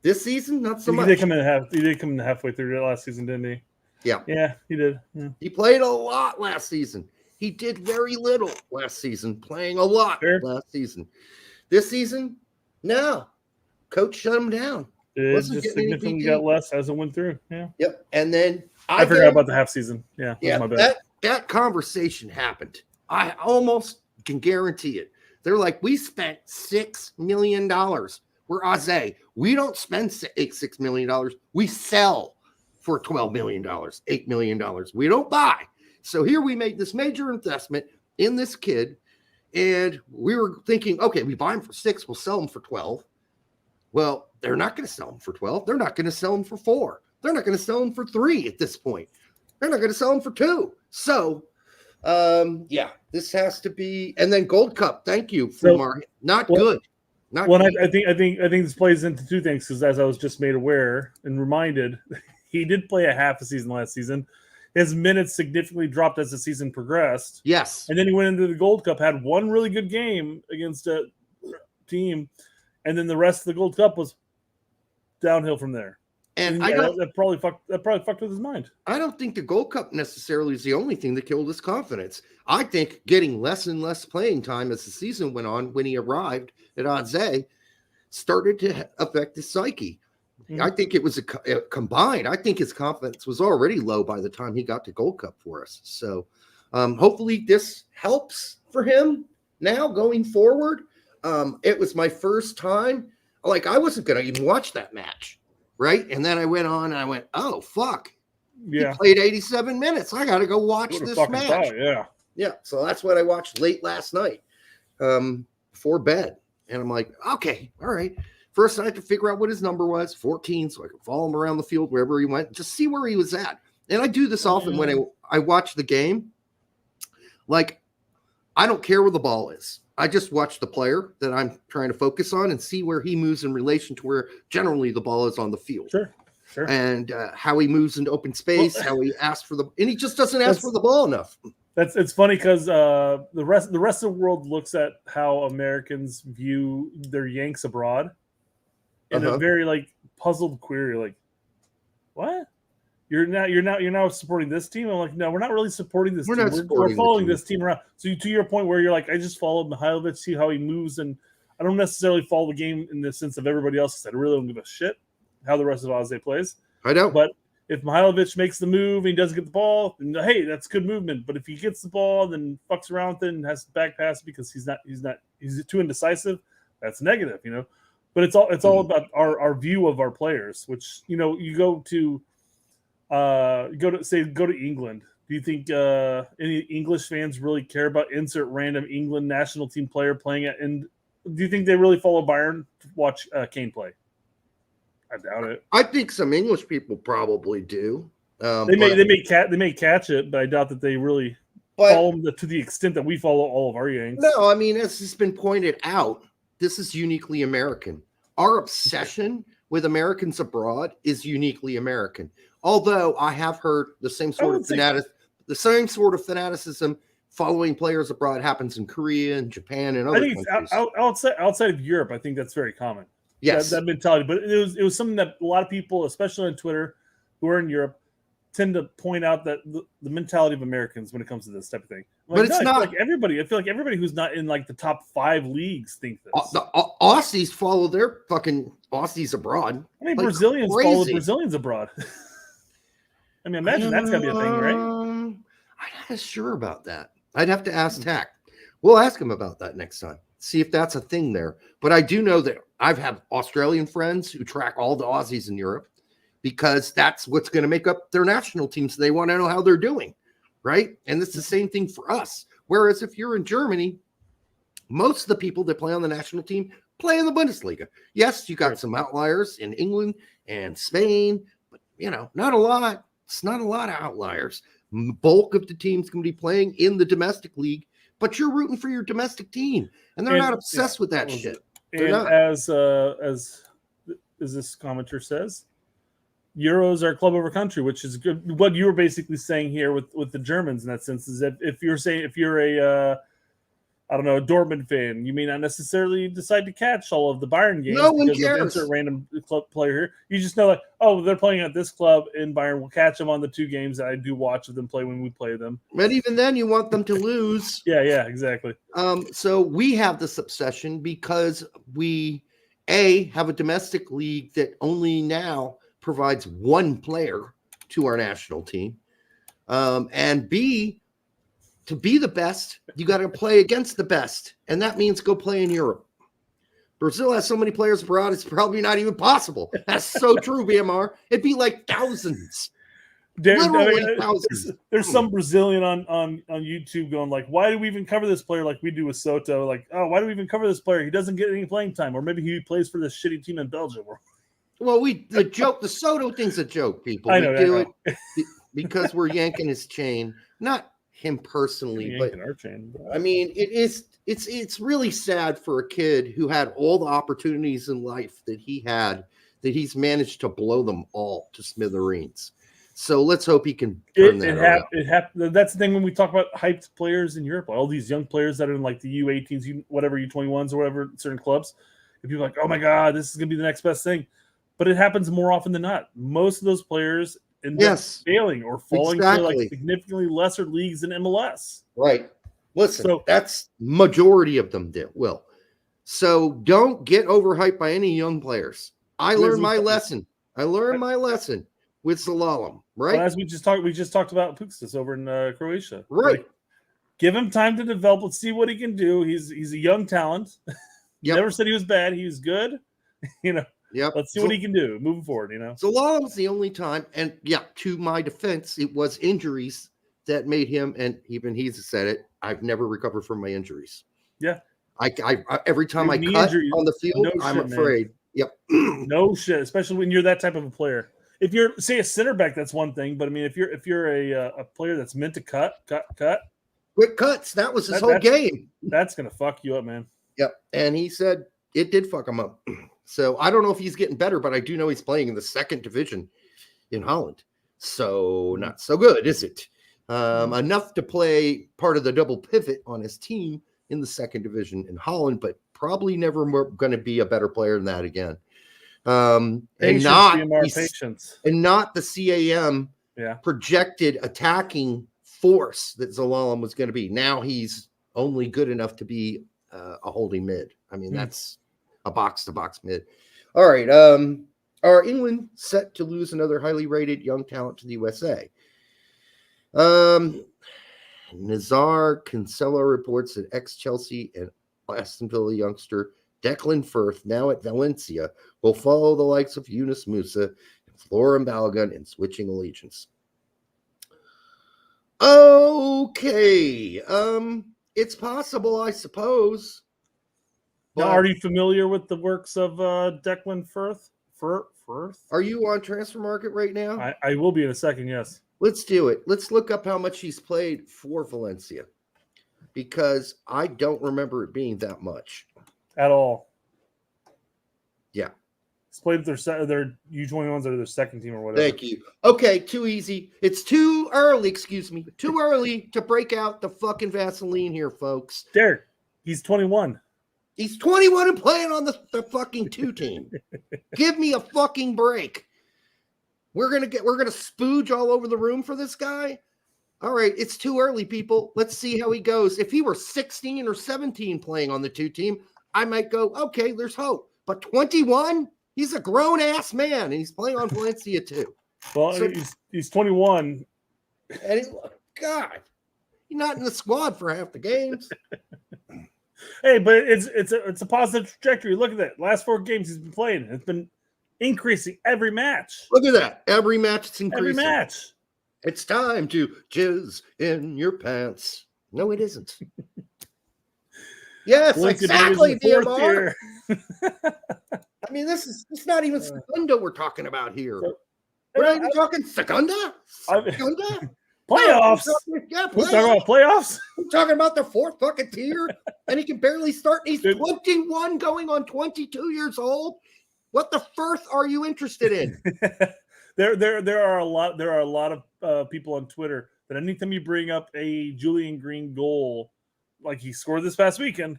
S1: This season, not so much.
S6: He did come in halfway through last season, didn't he?
S1: Yeah.
S6: Yeah, he did. Yeah.
S1: He played a lot last season. He did very little last season, playing a lot last season. This season, no. Coach shut him down.
S6: It
S1: Wasn't
S6: just
S1: getting any
S6: significantly
S1: PT.
S6: got less as it went through. Yeah.
S1: Yep. And then
S6: I forgot about the half season. Yeah.
S1: Yeah,
S6: My bad.
S1: that conversation happened. I almost can guarantee it. They're like, we spent $6 million. We're Aze. We don't spend $6 million. We sell for $12 million, $8 million. We don't buy. So here we made this major investment in this kid, and we were thinking, okay, we buy him for 6, we'll sell him for 12. Well, they're not going to sell him for 12. They're not going to sell him for 4. They're not going to sell him for 3 at this point. They're not going to sell him for 2. So, yeah, this has to be. And then Gold Cup. Thank you, Fumar. Not good. Not
S6: well,
S1: good.
S6: I think this plays into 2 things because as I was just made aware and reminded, he did play a half a season last season. His minutes significantly dropped as the season progressed.
S1: Yes.
S6: And then he went into the Gold Cup, had one really good game against a team, and then the rest of the Gold Cup was downhill from there.
S1: And
S6: that probably fucked with his mind.
S1: I don't think the Gold Cup necessarily is the only thing that killed his confidence. I think getting less and less playing time as the season went on when he arrived at Adze started to affect his psyche. Mm-hmm. I think it was a combined. I think his confidence was already low by the time he got to Gold Cup for us. So hopefully this helps for him now going forward. It was my first time. Like, I wasn't going to even watch that match. Right. And then I went on and I went, oh, fuck.
S6: Yeah.
S1: He played 87 minutes. I got to go watch this match.
S6: Thought, yeah.
S1: Yeah. So that's what I watched late last night before bed. And I'm like, okay, all right. First, I had to figure out what his number was, 14, so I could follow him around the field wherever he went, just see where he was at. And I do this often when I watch the game. Like, I don't care where the ball is. I just watch the player that I'm trying to focus on and see where he moves in relation to where generally the ball is on the field.
S6: Sure.
S1: And how he moves into open space, how he asks for and he just doesn't ask for the ball enough.
S6: It's funny because the rest of the world looks at how Americans view their Yanks abroad in a very like puzzled query, like, what? You're now supporting this team? I'm like, no, we're not really supporting this team. We're following this team around. So to your point where you're like, I just follow Mihailovic, see how he moves, and I don't necessarily follow the game in the sense of everybody else because I really don't give a shit how the rest of Aze plays.
S1: I know.
S6: But if Mihailovic makes the move and he doesn't get the ball, then hey, that's good movement. But if he gets the ball, then fucks around with it and has to back pass because he's too indecisive, that's negative, you know. But it's all about our view of our players, which, you know, you go to England. Do you think any English fans really care about insert random England national team player playing it? And do you think they really follow Bayern to watch Kane play? I doubt it.
S1: I think some English people probably do.
S6: They may catch it, but I doubt that they really follow them to the extent that we follow all of our Yanks.
S1: No, I mean, as has been pointed out, this is uniquely American. Our obsession with Americans abroad is uniquely American. Although I have heard the same sort of fanaticism following players abroad happens in Korea and Japan and other countries.
S6: outside of Europe, I think that's very common.
S1: Yes,
S6: that mentality. But it was something that a lot of people, especially on Twitter, who are in Europe, tend to point out that the mentality of Americans when it comes to this type of thing. Like,
S1: But it's not
S6: like everybody. I feel like everybody who's not in like the top 5 leagues think this.
S1: the Aussies follow their fucking Aussies abroad.
S6: I mean,
S1: like
S6: Brazilians
S1: crazy.
S6: follow Brazilians abroad. I mean, imagine that's gotta be a thing, right?
S1: I'm not as sure about that. I'd have to ask Tack. We'll ask him about that next time. See if that's a thing there. But I do know that I've had Australian friends who track all the Aussies in Europe because that's what's going to make up their national teams. They want to know how they're doing, right? And it's the same thing for us. Whereas if you're in Germany, most of the people that play on the national team play in the Bundesliga. Yes, you got some outliers in England and Spain, but not a lot. It's not a lot of outliers. The bulk of the team's going to be playing in the domestic league, but you're rooting for your domestic team, and they're not obsessed with that shit. They're
S6: And
S1: not.
S6: as this commenter says, Euros are club over country, which is good. What you were basically saying here with the Germans in that sense is that if you're a I don't know, a Dortmund fan, you may not necessarily decide to catch all of the Bayern games.
S1: No one
S6: because of
S1: cares.
S6: insert random club player here. You just know, like, oh, they're playing at this club in Bayern. We'll catch them on the 2 games that I do watch of them play when we play them.
S1: But even then, you want them to lose.
S6: Yeah, exactly.
S1: So we have this obsession because we have a domestic league that only now provides 1 player to our national team, and B, to be the best, you got to play against the best, and that means go play in Europe. Brazil has so many players abroad, it's probably not even possible. That's so true, BMR. It'd be like thousands. Literally thousands.
S6: There's some Brazilian on YouTube going like, why do we even cover this player like we do with Soto? Like, oh, why do we even cover this player? He doesn't get any playing time, or maybe he plays for this shitty team in Belgium.
S1: Well, the Soto thing's a joke, people.
S6: I know,
S1: we do it because we're yanking his chain, not him personally, but I mean, it's really sad for a kid who had all the opportunities in life that he had, that he's managed to blow them all to smithereens. So let's hope he can turn that around.
S6: That's the thing when we talk about hyped players in Europe, all these young players that are in like the U18s, whatever, U21s or whatever, certain clubs, and people are like, oh my God, this is going to be the next best thing. But it happens more often than not. Most of those players end up failing or falling to like significantly lesser leagues than MLS.
S1: Right. Listen, that's majority of them will. So don't get overhyped by any young players. I learned my lesson. With Slalom, right?
S6: Well, as we just talked about Pukstis over in Croatia.
S1: Right.
S6: Like, give him time to develop. Let's see what he can do. He's a young talent. Never said he was bad. He was good. Let's see what he can do moving forward.
S1: Slalom's the only time, and to my defense, it was injuries that made him, and even he's said it, I've never recovered from my injuries.
S6: Yeah.
S1: I every time I cut on the field, I'm afraid.
S6: Man. Yep. No shit, especially when you're that type of a player. If you're, say, a center back, that's one thing. But I mean, if you're a player that's meant to cut,
S1: quick cuts. That was his whole game.
S6: That's gonna fuck you up, man.
S1: Yep. And he said it did fuck him up. So I don't know if he's getting better, but I do know he's playing in the 2nd division in Holland. So not so good, is it? Enough to play part of the double pivot on his team in the 2nd division in Holland, but probably never going to be a better player than that again. And not the CAM projected attacking force that Slalom was going to be. Now he's only good enough to be a holding mid. I mean, that's a box-to-box mid. All right. Are England set to lose another highly rated young talent to the USA? Nazar Kinsella reports that ex-Chelsea and Aston Villa youngster Declan Firth, now at Valencia, will follow the likes of Yunus Musa and Florin Balogun in switching allegiance. Okay. It's possible, I suppose.
S6: Now, are you familiar with the works of Declan Firth? Firth?
S1: Are you on Transfer Market right now?
S6: I will be in a second, yes.
S1: Let's do it. Let's look up how much he's played for Valencia, because I don't remember it being that much.
S6: At all.
S1: Yeah.
S6: He's played with their U21s or their 2nd team or whatever.
S1: Thank you. Okay, too easy. It's too early, too early to break out the fucking Vaseline here, folks.
S6: Derek, he's 21.
S1: He's 21 and playing on the fucking 2 team. Give me a fucking break. We're gonna spooge all over the room for this guy. All right, it's too early, people. Let's see how he goes. If he were 16 or 17 playing on the 2 team, I might go, okay, there's hope. But 21, he's a grown ass man, and he's playing on Valencia too.
S6: Well,
S1: So-
S6: he's 21.
S1: And God, he's not in the squad for half the games.
S6: Hey, but it's a positive trajectory. Look at that. Last 4 games he's been playing. It's been increasing every match.
S1: Look at that. Every match it's increasing.
S6: Every match.
S1: It's time to jizz in your pants. No, it isn't. Yes,
S6: Lincoln
S1: exactly,
S6: News in the 4th
S1: DMR.
S6: year.
S1: I mean, it's not even Segunda we're talking about here.
S6: So-
S1: We're not even talking Segunda? Segunda?
S6: Playoffs.
S1: Yeah,
S6: We're
S1: playoffs.
S6: talking about playoffs.
S1: We're talking about the 4th fucking tier, and he can barely start. He's
S6: Dude.
S1: 21 going on 22 years old. What the first are you interested in?
S6: There are a lot of people on Twitter that anytime you bring up a Julian Green goal, like he scored this past weekend,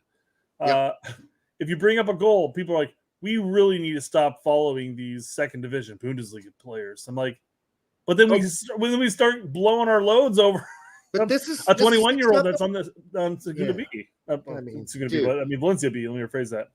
S6: if you bring up a goal, people are like, we really need to stop following these second division Bundesliga players. I'm like, but then when we start blowing our loads over
S1: But this is
S6: a 21-year-old that's
S1: on.
S6: on Segunda B. Valencia B. Let me rephrase that.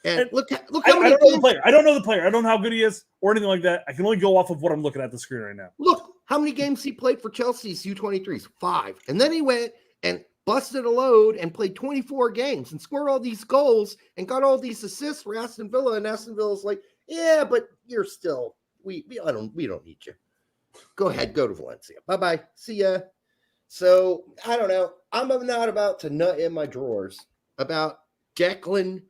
S1: And look
S6: I
S1: how many
S6: don't know the
S1: games,
S6: player. I don't know the player. I don't know how good he is or anything like that. I can only go off of what I'm looking at the screen right now.
S1: look how many games he played for Chelsea's U23s. 5. And then he went and busted a load and played 24 games and scored all these goals and got all these assists for Aston Villa. And Aston Villa's like, yeah, but you're still we don't need you. Go ahead, go to Valencia. Bye-bye. See ya. So I don't know. I'm not about to nut in my drawers about Declan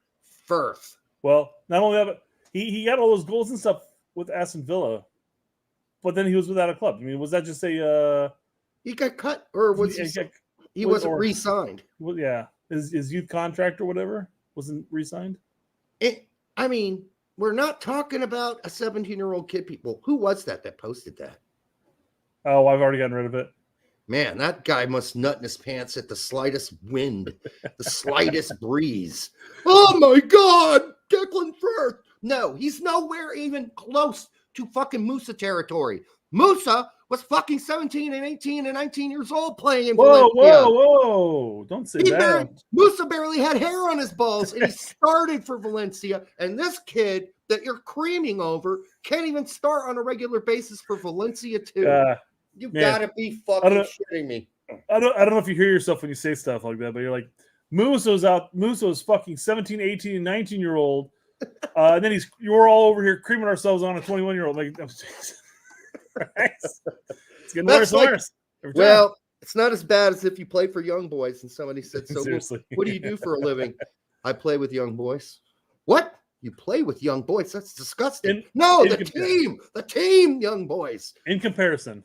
S1: Firth.
S6: Well, not only that, but he got all those goals and stuff with Aston Villa, but then he was without a club. I mean, was that just a
S1: He got cut, or was he wasn't re-signed?
S6: Well, yeah, his youth contract or whatever wasn't re-signed?
S1: I mean, we're not talking about a 17-year-old kid, people. Who was that posted that?
S6: Oh, I've already gotten rid of it.
S1: Man, that guy must nut in his pants at the slightest wind, the slightest breeze. Oh my God, Declan Firth. No, he's nowhere even close to fucking Musa territory. Musa was fucking 17 and 18 and 19 years old playing in Valencia.
S6: Whoa. Don't say that.
S1: Musa barely had hair on his balls, and he started for Valencia. And this kid that you're creaming over can't even start on a regular basis for Valencia too. You gotta be fucking shitting me.
S6: I don't know if you hear yourself when you say stuff like that, but you're like, Musa's out. Musa's fucking 17, 18, and 19-year-old. And then you're all over here creaming ourselves on a 21-year-old. Like, oh, it's getting worse and worse.
S1: Well, it's not as bad as if you play for young boys and somebody said, so
S6: Seriously.
S1: what do you do for a living? I play with young boys. What? You play with young boys? That's disgusting. The team, young boys.
S6: In comparison,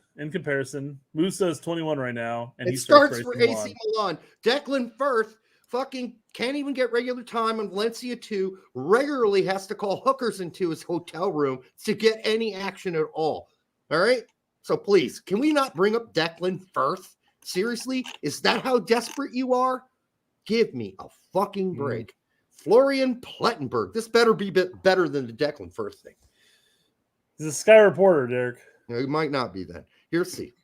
S6: Musa is 21 right now, and
S1: he starts for AC Milan. Declan Firth fucking can't even get regular time on Valencia 2. Regularly has to call hookers into his hotel room to get any action at all. All right? So please, can we not bring up Declan Firth? Seriously? Is that how desperate you are? Give me a fucking break. Florian Plettenberg. This better be better than the Declan Firth thing.
S6: He's a Sky reporter, Derek.
S1: It might not be that. Here's see.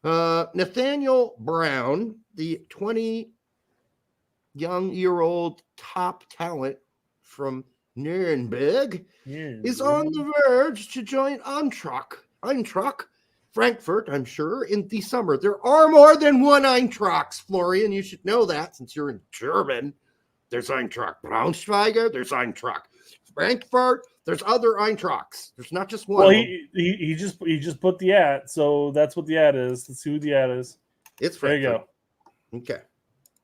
S1: Nathaniel Brown, the 20-year-old top talent from Nuremberg, is on the verge to join Eintracht Frankfurt, I'm sure, in the summer. There are more than one Eintrachts, Florian. You should know that since you're in German. There's Eintracht Braunschweiger. There's Eintracht Frankfurt. There's other Eintrachts. There's not just one.
S6: Well, he just put the ad, so that's what the ad is. Let's see who the ad is.
S1: It's
S6: Frankfurt. There you
S1: go. Okay.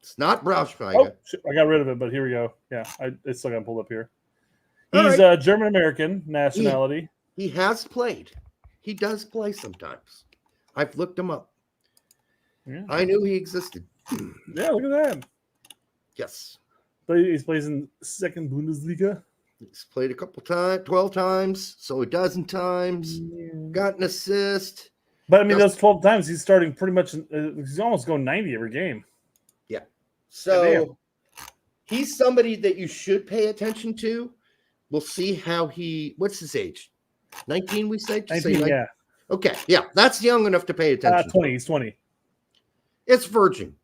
S1: It's not Braunschweiger.
S6: Oh, shit, I got rid of it, but here we go. Yeah, I still got him pulled up here. He's German-American nationality.
S1: He has played. He does play sometimes. I've looked him up.
S6: Yeah.
S1: I knew he existed.
S6: Yeah, look at that.
S1: Yes.
S6: He plays in second Bundesliga.
S1: He's played a couple times, 12 times, so a dozen times. Got an assist.
S6: But I mean, those 12 times he's starting pretty much. He's almost going 90 every game.
S1: Yeah. So he's somebody that you should pay attention to. We'll see how what's his age? 19, we say?
S6: 19, yeah.
S1: Okay, yeah, that's young enough to pay attention.
S6: 20. He's 20.
S1: It's virgin.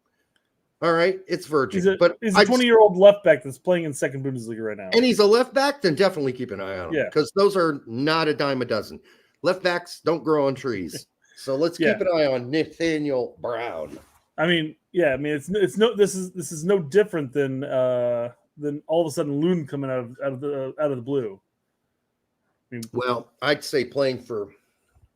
S1: All right, it's virgin.
S6: He's a 20-year-old left back that's playing in second Bundesliga right now.
S1: And he's a left back, then definitely keep an eye on him.
S6: Yeah.
S1: Because those are not a dime a dozen. Left backs don't grow on trees. So let's keep an eye on Nathaniel Brown.
S6: I mean, this is no different than all of a sudden Loon coming out of the blue. I mean,
S1: well, I'd say playing for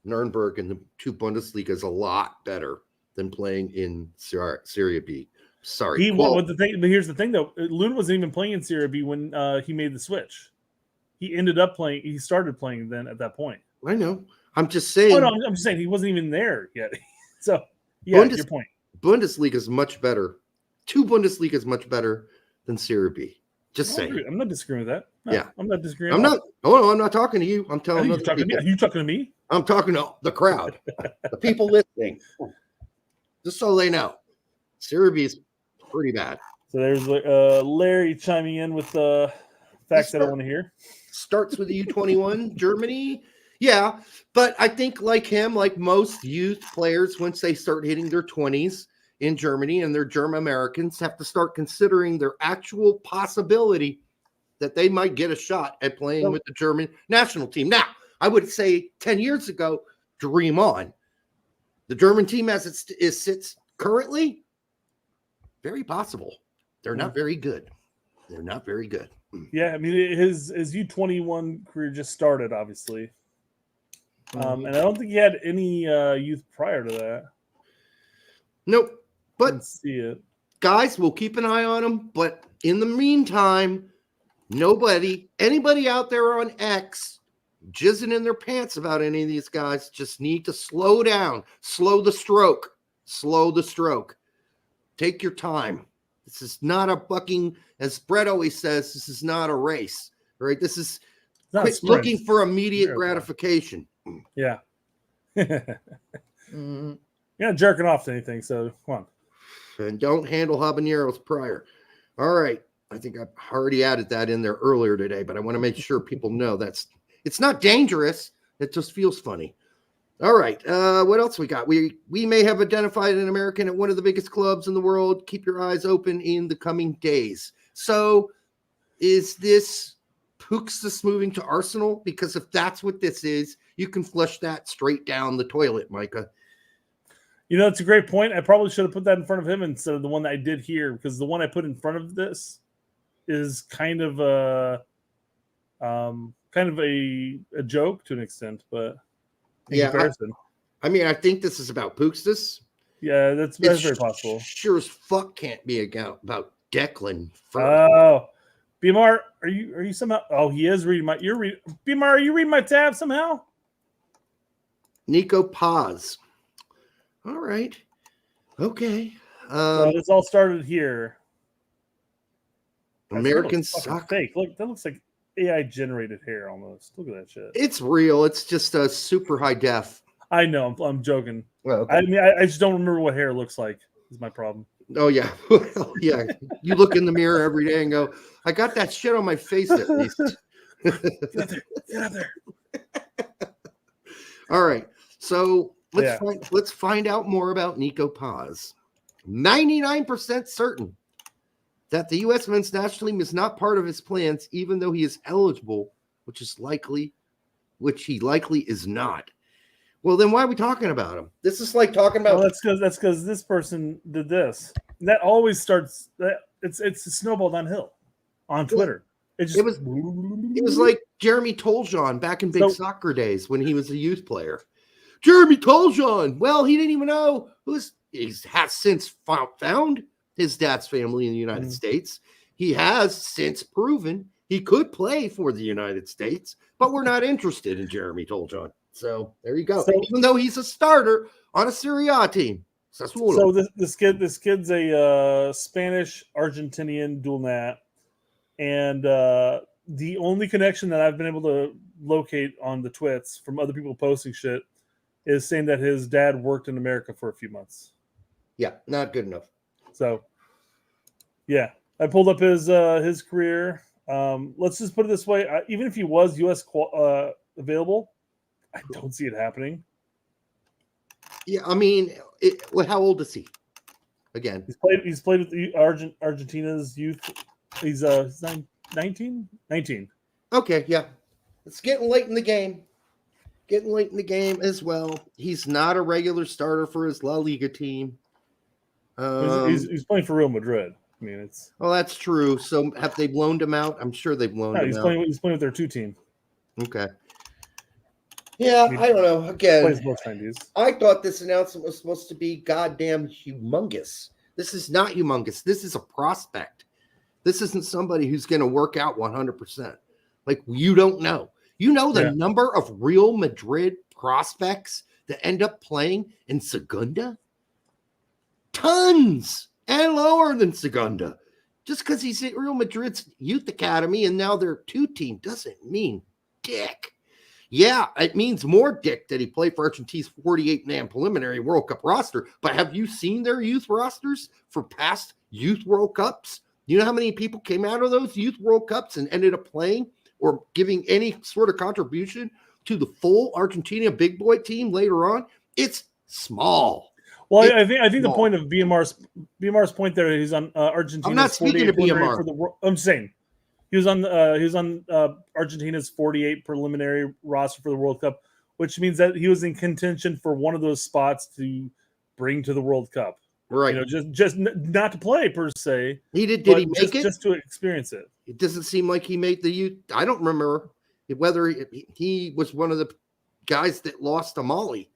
S1: Nuremberg in the 2 Bundesliga is a lot better than playing in Serie B. Sorry.
S6: But here's the thing, though. Loon wasn't even playing in Serie B when he made the switch. He ended up playing. He started playing then at that point.
S1: I know. I'm just saying.
S6: Oh, no, I'm just saying he wasn't even there yet. So, yeah, your point.
S1: Bundesliga is much better. 2 Bundesliga is much better than Serie B. Just saying.
S6: I'm not disagreeing with that. No,
S1: yeah.
S6: I'm not disagreeing.
S1: I'm not talking to you. I'm telling
S6: you. Are you talking to me?
S1: I'm talking to the crowd, the people listening. Just so they know, Serie B is pretty bad.
S6: So there's Larry chiming in with facts I don't want to hear.
S1: Starts with the U21 Germany. Yeah, but I think like him, like most youth players, once they start hitting their 20s in Germany and they're German Americans, have to start considering their actual possibility that they might get a shot at playing with the German national team. Now, I would say 10 years ago, dream on. The German team as it sits currently, very possible. They're not very good. They're not very good.
S6: Yeah, I mean, his U21 career just started, obviously. And I don't think he had any youth prior to that.
S1: Nope. But
S6: see it.
S1: Guys, we'll keep an eye on him. But in the meantime, anybody out there on X jizzing in their pants about any of these guys just need to slow down. Slow the stroke. Take your time. This is not a bucking, as Brett always says, this is not a race, right? This is looking for immediate gratification.
S6: Yeah. You're not jerking off to anything, so come on.
S1: And don't handle habaneros prior. All right. I think I've already added that in there earlier today, but I want to make sure people know it's not dangerous. It just feels funny. All right. What else we got? We may have identified an American at one of the biggest clubs in the world. Keep your eyes open in the coming days. So is this Puxis moving to Arsenal? Because if that's what this is, you can flush that straight down the toilet, Micah.
S6: It's a great point. I probably should have put that in front of him instead of the one that I did here, because the one I put in front of this is kind of a joke to an extent, but comparison.
S1: I mean, I think this is about Puxis.
S6: Yeah, that's very possible.
S1: Sure as fuck can't be about Declan.
S6: Oh, BMR, are you somehow? Oh, he is reading my. You're reading BMR. Are you reading my tab somehow?
S1: Nico Paz. All right. Okay.
S6: So this all started here.
S1: American soccer.
S6: Fake. Look, that looks like AI generated hair almost. Look at that shit.
S1: It's real. It's just a super high def.
S6: I know. I'm joking.
S1: Well, okay.
S6: I mean, I just don't remember what hair looks like. Is my problem.
S1: Oh yeah, yeah. You look in the mirror every day and go, "I got that shit on my face at least."
S6: Get out there.
S1: All right. So let's find out more about Nico Paz. 99% certain that the U.S. men's national team is not part of his plans, even though he is eligible, which he likely is not. Well, then why are we talking about him? This is like talking about.
S6: Well, that's because this person did this. That always starts. It's a snowball downhill on Twitter. It
S1: was like Jeremy Toljan back in big soccer days when he was a youth player. Jeremy Toljan. Well, he didn't even know he has since found his dad's family in the United States. He has since proven he could play for the United States, but we're not interested in Jeremy Toljan. So there you go. Even though he's a starter on a Serie A team.
S6: So this kid's a Spanish Argentinian dual nat, and the only connection that I've been able to locate on the twits from other people posting shit is saying that his dad worked in America for a few months.
S1: Yeah, not good enough.
S6: So, yeah, I pulled up his career. Let's just put it this way: even if he was U.S. available, I don't see it happening.
S1: Yeah, I mean, how old is he? Again,
S6: He's played with the Argentina's youth. He's 19? 19.
S1: okay, yeah. It's getting late in the game. Getting late in the game as well. He's not a regular starter for his La Liga team.
S6: He's playing for Real Madrid. I mean, it's
S1: Well, that's true. So have they loaned him out? I'm sure they've loaned him
S6: he's
S1: out.
S6: He's playing with their 2 team.
S1: Okay. Yeah, I don't know. Again,
S6: Plays both 90s.
S1: I thought this announcement was supposed to be goddamn humongous. This is not humongous. This is a prospect. This isn't somebody who's going to work out 100%. Like, you don't know. You know the number of Real Madrid prospects that end up playing in Segunda? Tons, and lower than Segunda. Just because he's at Real Madrid's youth academy and now they're 2 team doesn't mean dick. Yeah, it means more dick that he played for Argentina's 48-man preliminary World Cup roster. But have you seen their youth rosters for past youth World Cups? You know how many people came out of those youth World Cups and ended up playing or giving any sort of contribution to the full Argentina big boy team later on? It's small.
S6: Well, I think the point of BMR's point there, he's on Argentina's.
S1: I'm not speaking to BMR.
S6: For the, I'm saying he was on Argentina's 48 preliminary roster for the World Cup, which means that he was in contention for one of those spots to bring to the World Cup.
S1: Right.
S6: You know, just not to play per se.
S1: Did he make it?
S6: Just to experience it.
S1: It doesn't seem like he made the youth. I don't remember whether he was one of the guys that lost to Mali.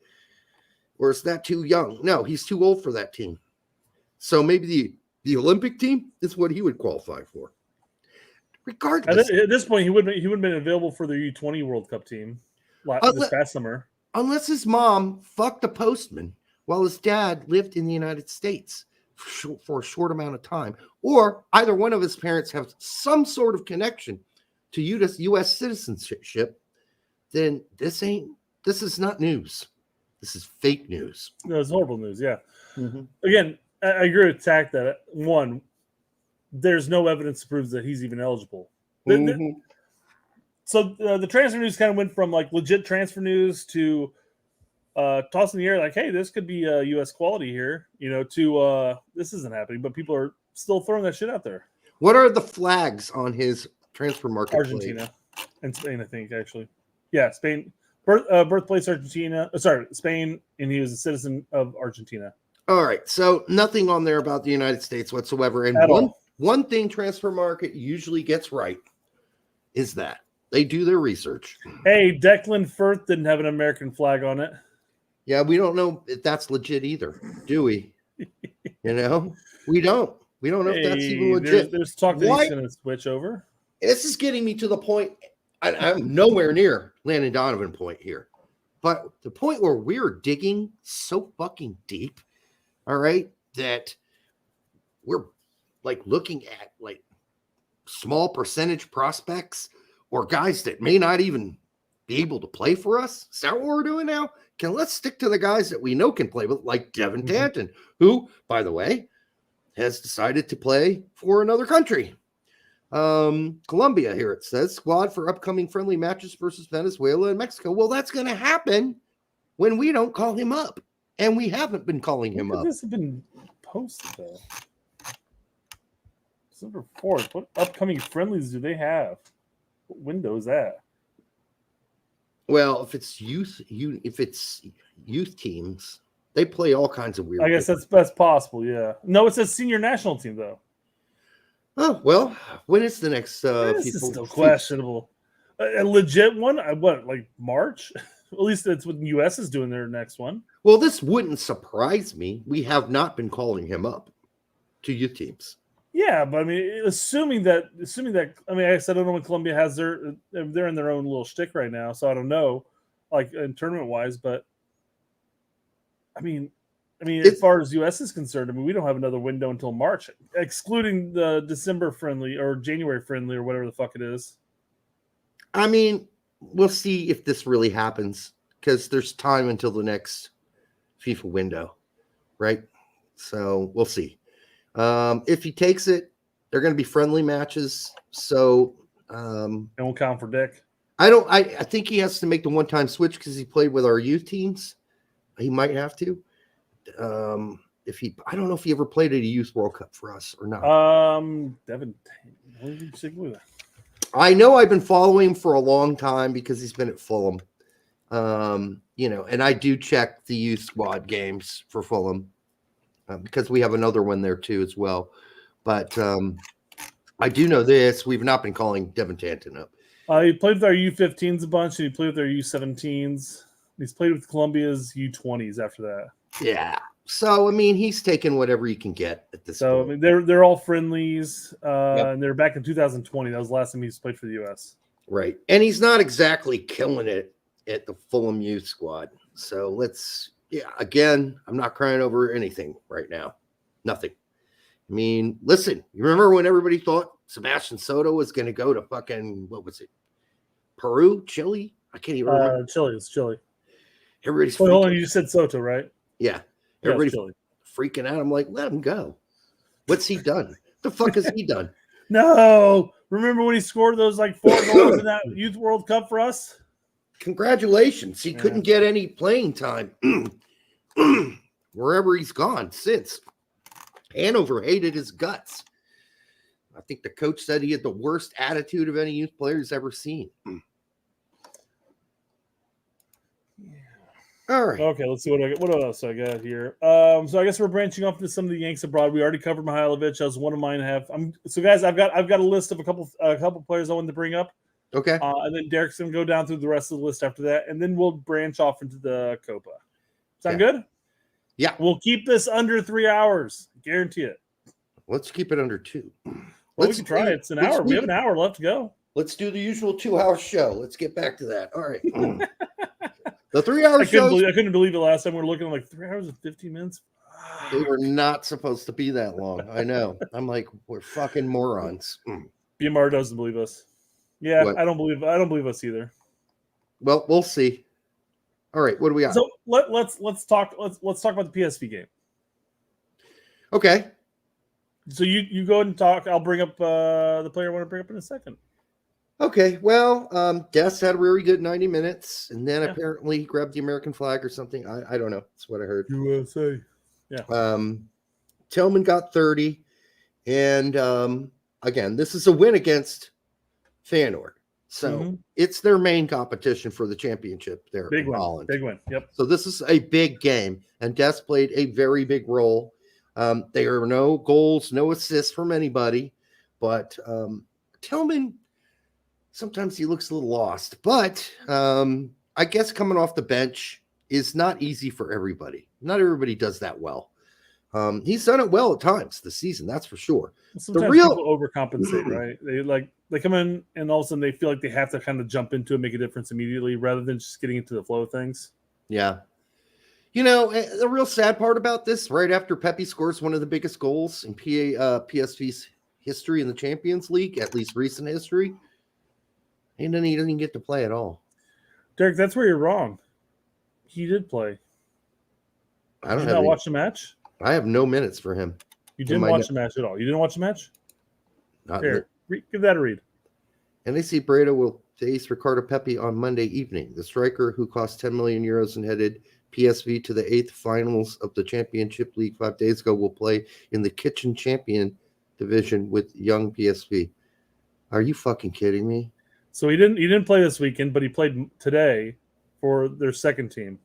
S1: Or is that too young? No, he's too old for that team. So maybe the Olympic team is what he would qualify for. Regardless,
S6: at this point, he would have been available for the U20 World Cup team this past summer.
S1: Unless his mom fucked a postman while his dad lived in the United States for a short amount of time, or either one of his parents have some sort of connection to U.S. citizenship, then this is not news. This is fake news.
S6: No, it's horrible news. Yeah. Mm-hmm. Again, I agree with Tack that one, there's no evidence to prove that he's even eligible.
S1: Mm-hmm.
S6: So the transfer news kind of went from like legit transfer news to tossing the air like, hey, this could be U.S. quality here, to this isn't happening, but people are still throwing that shit out there.
S1: What are the flags on his transfer market?
S6: Argentina and Spain, I think, actually. Yeah, Spain. Birthplace Argentina. Spain, and he was a citizen of Argentina.
S1: All right, so nothing on there about the United States whatsoever. And one thing transfer market usually gets right is that they do their research.
S6: Hey, Declan Firth didn't have an American flag on it.
S1: Yeah, we don't know if that's legit either, do we? We don't. We don't know if that's even legit.
S6: There's talk that he's going to switch over.
S1: This is getting me to the point. I'm nowhere near Landon Donovan point here, but the point where we're digging so fucking deep, all right, that we're like looking at like small percentage prospects or guys that may not even be able to play for us. Is that what we're doing now? Let's stick to the guys that we know can play with, like Devin Tanton, who, by the way, has decided to play for another country. Colombia, here it says, squad for upcoming friendly matches versus Venezuela and Mexico. Well, that's going to happen when we don't call him up, and we haven't been calling him up.
S6: This has been posted though. December 4th. What upcoming friendlies do they have? What window is that?
S1: Well, if it's youth teams, they play all kinds of weird.
S6: I guess that's possible. Yeah. No, it says senior national team though.
S1: Oh, well, when is the next
S6: this is still questionable. A legit one? What, like March? At least that's what the U.S. is doing their next one.
S1: Well, this wouldn't surprise me. We have not been calling him up to youth teams.
S6: Yeah, but I mean, assuming that, I mean, I guess I don't know when Colombia has they're in their own little shtick right now, so I don't know, like in tournament wise, but I mean, as far as U.S. is concerned, I mean, we don't have another window until March, excluding the December friendly or January friendly or whatever the fuck it is.
S1: I mean, we'll see if this really happens because there's time until the next FIFA window, right? So we'll see. If he takes it, they're going to be friendly matches. So
S6: it won't count for Dick.
S1: I think he has to make the one-time switch because he played with our youth teams. He might have to. I don't know if he ever played at a Youth World Cup for us or not.
S6: Devin, what did you say with that?
S1: I know I've been following him for a long time because he's been at Fulham. And I do check the youth squad games for Fulham because we have another one there too as well. But I do know this: we've not been calling Devin Tanton up.
S6: He played with our U15s a bunch, and he played with our U17s. He's played with Colombia's U20s after that.
S1: Yeah. So, I mean, he's taken whatever he can get at this point.
S6: I mean, they're all friendlies, and they're back in 2020. That was the last time he's played for the U.S.
S1: Right. And he's not exactly killing it at the Fulham youth squad. So again, I'm not crying over anything right now. Nothing. I mean, listen, you remember when everybody thought Sebastian Soto was going to go to fucking, what was it? Peru? Chile? I can't even remember.
S6: Chile. It's Chile.
S1: Everybody's
S6: Wait, hold on. You just said Soto, right?
S1: Yeah.
S6: Yeah,
S1: Everybody's freaking out. I'm like, let him go. What's he done? The fuck has he done?
S6: No. Remember when he scored those like 4 goals in that Youth World Cup for us?
S1: Congratulations. He couldn't get any playing time wherever he's gone since. Hanover hated his guts. I think the coach said he had the worst attitude of any youth player he's ever seen. All right.
S6: Okay, let's see what else I got here. So I guess we're branching off into some of the Yanks abroad. We already covered Mihailovic. That was one of mine. Guys, I've got a list of a couple players I wanted to bring up.
S1: Okay.
S6: And then Derek's gonna go down through the rest of the list after that, and then we'll branch off into the Copa. Sound good?
S1: Yeah.
S6: We'll keep this under 3 hours. Guarantee it.
S1: Let's keep it under 2.
S6: Well, we can try it. It's an hour. We have an hour left to go.
S1: Let's do the usual 2-hour show. Let's get back to that. All right. The 3-hour show.
S6: I couldn't believe it last time we were looking at like 3 hours and 15 minutes.
S1: They were not supposed to be that long. I know. I'm like, we're fucking morons.
S6: BMR doesn't believe us. Yeah,
S1: What?
S6: I don't believe us either.
S1: Well, we'll see. All right, what do we got?
S6: So let's talk about the PSV game.
S1: Okay.
S6: So you go ahead and talk. I'll bring up the player I want to bring up in a second.
S1: Okay. Well, Des had a really good 90 minutes, and then apparently he grabbed the American flag or something. I don't know. That's what I heard.
S6: USA. Yeah.
S1: Tillman got 30, and again, this is a win against Feyenoord. So it's their main competition for the championship there in Holland.
S6: Big win. Yep.
S1: So this is a big game, and Des played a very big role. There are no goals, no assists from anybody, but Tillman, sometimes he looks a little lost. But I guess coming off the bench is not easy for everybody. Not everybody does that well. He's done it well at times this season, that's for sure.
S6: Sometimes people overcompensate, right? They come in and all of a sudden they feel like they have to kind of jump into and make a difference immediately rather than just getting into the flow of things.
S1: Yeah. You know, the real sad part about this, right after Pepe scores one of the biggest goals in PSV's history in the Champions League, at least recent history, and then he doesn't get to play at all.
S6: Derek, that's where you're wrong. He did play.
S1: I don't
S6: Did you not watch the match?
S1: I have no minutes for him.
S6: You didn't watch the match at all. You didn't watch the match? Here, give that a read.
S1: NAC Breda will face Ricardo Pepi on Monday evening. The striker, who cost 10 million euros and headed PSV to the 8th finals of the Championship League 5 days ago, will play in the Kitchen Champion division with young PSV. Are you fucking kidding me?
S6: So he didn't play this weekend, but he played today for their second team.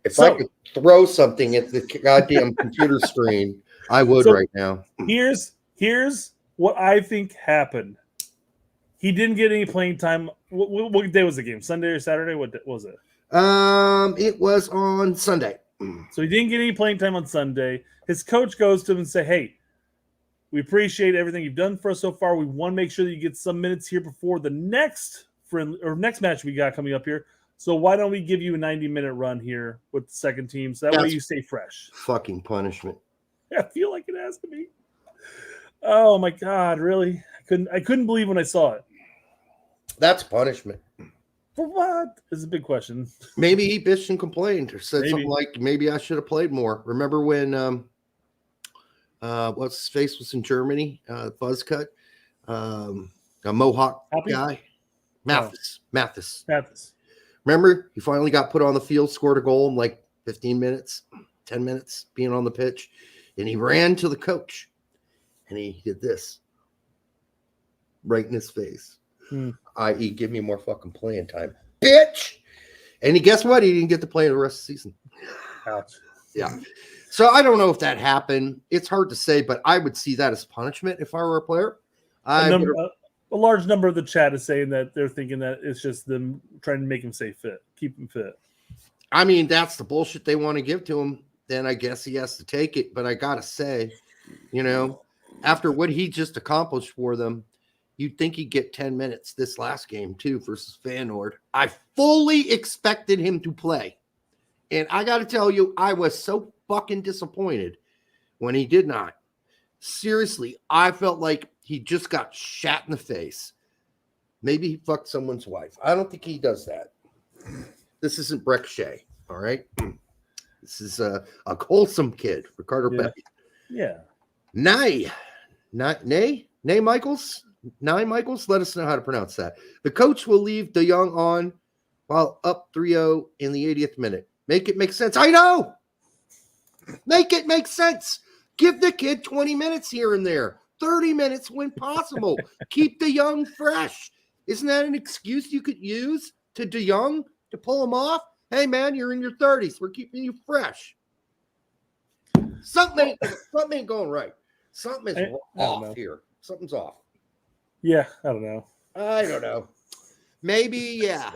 S1: If I could throw something at the goddamn computer screen, I would right now.
S6: Here's what I think happened. He didn't get any playing time. What day was the game? Sunday or Saturday? What was it?
S1: It was on Sunday.
S6: So he didn't get any playing time on Sunday. His coach goes to him and say, "Hey, we appreciate everything you've done for us so far. We want to make sure that you get some minutes here before the next next match we got coming up here. So why don't we give you a 90-minute run here with the second team so that way you stay fresh?"
S1: Fucking punishment.
S6: I feel like it has to be. Oh my God, really? I couldn't believe when I saw it.
S1: That's punishment.
S6: For what? It's a big question.
S1: Maybe he bitched and complained or said something like, maybe I should have played more. Remember when what's his face was in Germany, Buzzcut, a Mohawk guy? Mathis. Remember, he finally got put on the field, scored a goal in like 15 minutes, 10 minutes being on the pitch. And he ran to the coach and he did this right in his face, i.e., give me more fucking playing time, bitch. And guess what? He didn't get to play the rest of the season.
S6: Ouch.
S1: Yeah. So I don't know if that happened. It's hard to say, but I would see that as punishment if I were a player.
S6: A large number of the chat is saying that they're thinking that it's just them trying to make him stay fit, keep him fit.
S1: I mean, that's the bullshit they want to give to him. Then I guess he has to take it. But I got to say, after what he just accomplished for them, you'd think he'd get 10 minutes this last game too versus Feyenoord. I fully expected him to play. And I got to tell you, I was so fucking disappointed when he did not. Seriously, I felt like he just got shat in the face. Maybe he fucked someone's wife. I don't think he does that. This isn't Breck Shea, all right? This is a wholesome kid, Ricardo Pepe.
S6: Yeah.
S1: Nay Michaels? Nye Michaels? Let us know how to pronounce that. The coach will leave De Jong on while up 3-0 in the 80th minute. Make it make sense. I know. Make it make sense. Give the kid 20 minutes here and there. 30 minutes when possible. Keep De Jong fresh. Isn't that an excuse you could use to De Jong to pull him off? Hey, man, you're in your 30s. We're keeping you fresh. Something ain't going right. Something is off here. Something's off.
S6: Yeah, I don't know.
S1: Maybe, yeah.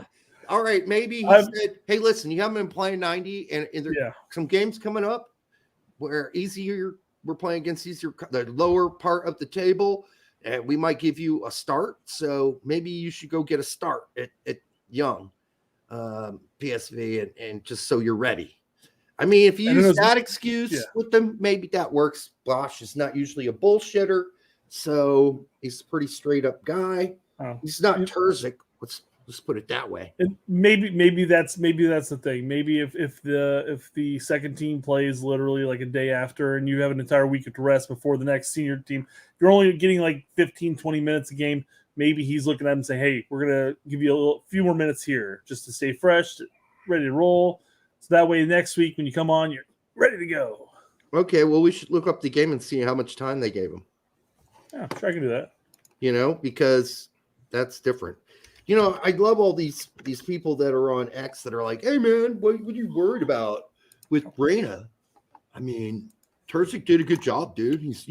S1: All right, maybe he said, hey, listen, you haven't been playing 90, and there some games coming up where we're playing against the lower part of the table, and we might give you a start. So maybe you should go get a start at Young PSV and just so you're ready. I mean, if you use that excuse with them, maybe that works. Bosch is not usually a bullshitter, so he's a pretty straight up guy. He's not Terzic. Let's put it that way.
S6: And maybe that's the thing. Maybe if the second team plays literally like a day after and you have an entire week to rest before the next senior team, you're only getting like 15, 20 minutes a game. Maybe he's looking at him and saying, hey, we're going to give you a few more minutes here just to stay fresh, ready to roll. So that way next week when you come on, you're ready to go. Okay,
S1: well, we should look up the game and see how much time they gave him.
S6: Yeah, sure, I can do that.
S1: Because that's different. I love all these people that are on X that are like, hey, man, what are you worried about with Reyna? I mean, Terzic did a good job, dude. He's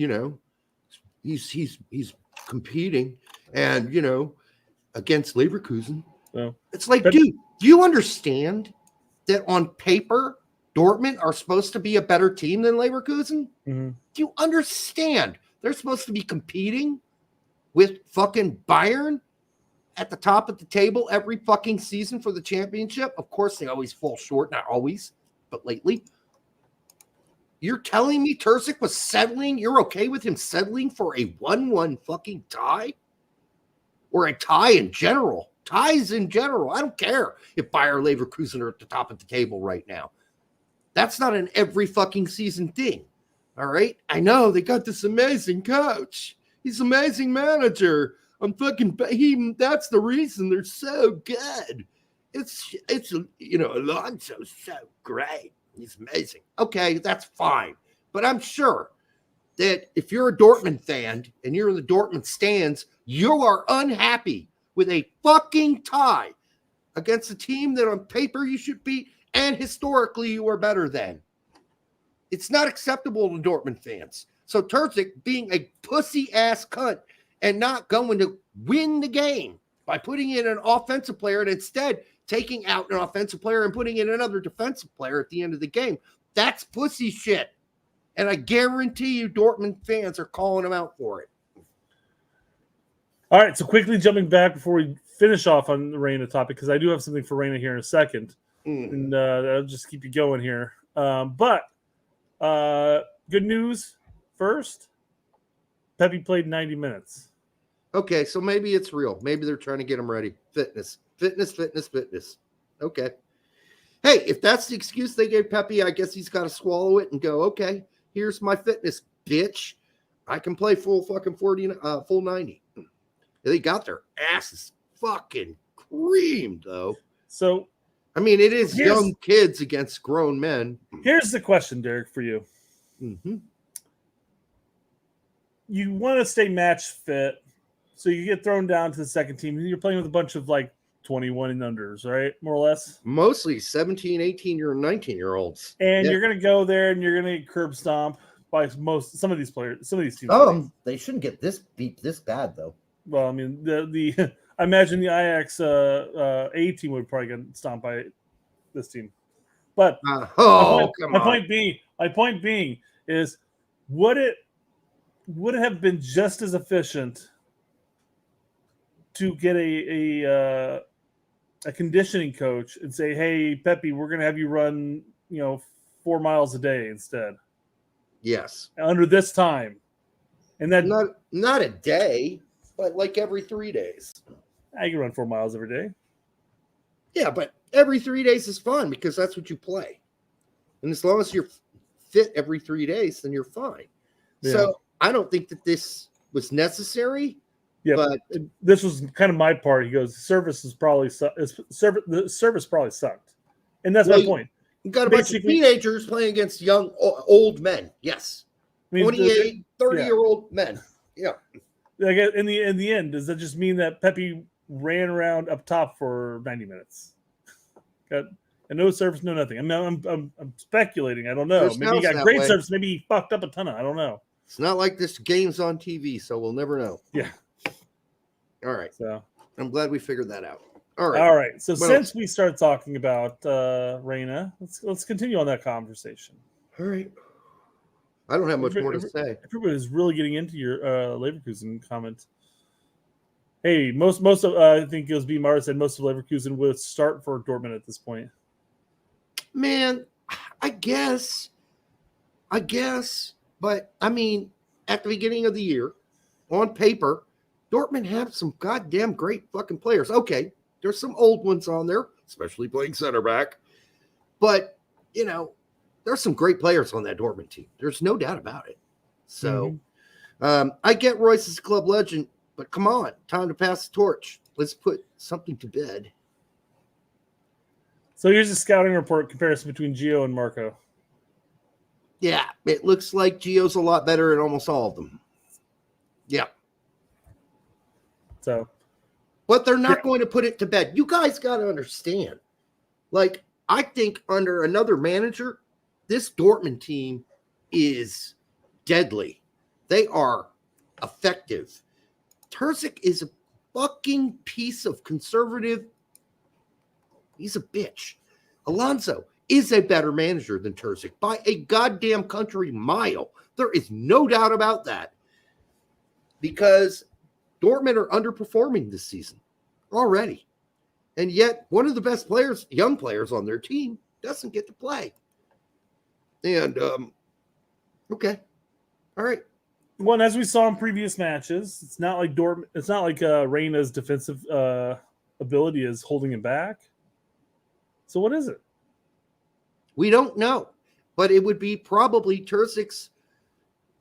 S1: competing and, against Leverkusen.
S6: Well,
S1: it's like, dude, do you understand that on paper, Dortmund are supposed to be a better team than Leverkusen?
S6: Mm-hmm.
S1: Do you understand? They're supposed to be competing with fucking Bayern at the top of the table every fucking season for the championship. Of course, they always fall short. Not always, but lately. You're telling me Terzic was settling? You're okay with him settling for a 1-1 fucking tie? Or a tie in general? Ties in general. I don't care if Bayer Leverkusen are at the top of the table right now. That's not an every fucking season thing. All right? I know they got this amazing coach. He's an amazing manager. That's the reason they're so good. It's Alonso's so great. He's amazing. Okay, that's fine. But I'm sure that if you're a Dortmund fan and you're in the Dortmund stands, you are unhappy with a fucking tie against a team that on paper you should beat and historically you are better than. It's not acceptable to Dortmund fans. So Terzic being a pussy-ass cunt and not going to win the game by putting in an offensive player and instead taking out an offensive player and putting in another defensive player at the end of the game. That's pussy shit. And I guarantee you Dortmund fans are calling him out for it.
S6: All right, so quickly jumping back before we finish off on the Reyna topic, because I do have something for Reyna here in a second. And I'll just keep you going here. But good news first. Pepe played 90 minutes.
S1: Okay, so maybe it's real. Maybe they're trying to get him ready. Fitness. Okay. Hey, if that's the excuse they gave Pepe, I guess he's got to swallow it and go, okay, here's my fitness, bitch. I can play full 90. They got their asses fucking creamed, though.
S6: So
S1: I mean, it is
S6: Here's-
S1: young kids against grown men.
S6: Here's the question, Derek, for you.
S1: Mm-hmm.
S6: You want to stay match fit, so you get thrown down to the second team. You're playing with a bunch of like 21 and unders, right? More or less.
S1: Mostly 17, 18-year, and 19-year-olds.
S6: And
S1: Yeah.
S6: you're going to go there and you're going to get curb stomp by some of these players, some of these teams.
S7: They shouldn't get this beat this bad though.
S6: Well, I mean, the I imagine the Ajax A team would probably get stomped by this team. But
S1: Come
S6: my
S1: on.
S6: point being is, would it have been just as efficient to get a conditioning coach and say, "Hey, Pepe, we're going to have you run, 4 miles a day instead
S1: Yes.
S6: under this time," and then
S1: Not a day, but like every 3 days.
S6: I can run 4 miles every day.
S1: Yeah, but every 3 days is fun because that's what you play. And as long as you're fit every 3 days, then you're fine.
S6: Yeah.
S1: So I don't think that this was necessary.
S6: Yeah,
S1: But
S6: this was kind of my part. He goes, the service probably sucked, and that's my
S1: Well,
S6: point.
S1: you got a bunch of
S6: Basically-
S1: teenagers playing against young, old men. Yes.
S6: I mean,
S1: 28, 30-year-old men. Yeah.
S6: like in the end, does that just mean that Pepe ran around up top for 90 minutes? And no service, no nothing. I'm speculating. I don't know.
S1: Sure
S6: Maybe he
S1: sounds
S6: got
S1: that
S6: great
S1: way.
S6: service. Maybe he fucked up a ton of. I don't know.
S1: It's not like this game's on TV, so we'll never know.
S6: Yeah.
S1: All right.
S6: So
S1: I'm glad we figured that out. All right.
S6: all right. So
S1: What
S6: since we started talking about Reyna, let's continue on that conversation.
S1: All right. I don't have much more to say.
S6: Everybody's really getting into your Leverkusen comment. Hey, most of I think it was B. Mara said most of Leverkusen would start for Dortmund at this point.
S1: Man, I guess. But, I mean, at the beginning of the year, on paper, Dortmund have some goddamn great fucking players. Okay, there's some old ones on there, especially playing center back. But, there's some great players on that Dortmund team. There's no doubt about it. So, I get Royce is a club legend, but come on, time to pass the torch. Let's put something to bed.
S6: So here's a scouting report comparison between Gio and Marco.
S1: Yeah, it looks like Gio's a lot better in almost all of them. Yeah.
S6: So,
S1: But they're not going to put it to bed. You guys got to understand. Like, I think under another manager, this Dortmund team is deadly. They are effective. Terzic is a fucking piece of conservative. He's a bitch. Alonso is a better manager than Terzic by a goddamn country mile. There is no doubt about that. Because Dortmund are underperforming this season already. And yet, one of the best players, young players on their team, doesn't get to play. And, okay. All right.
S6: well, and as we saw in previous matches, it's not like Reyna's defensive ability is holding him back. So what is it?
S1: We don't know. But it would be probably Terzic's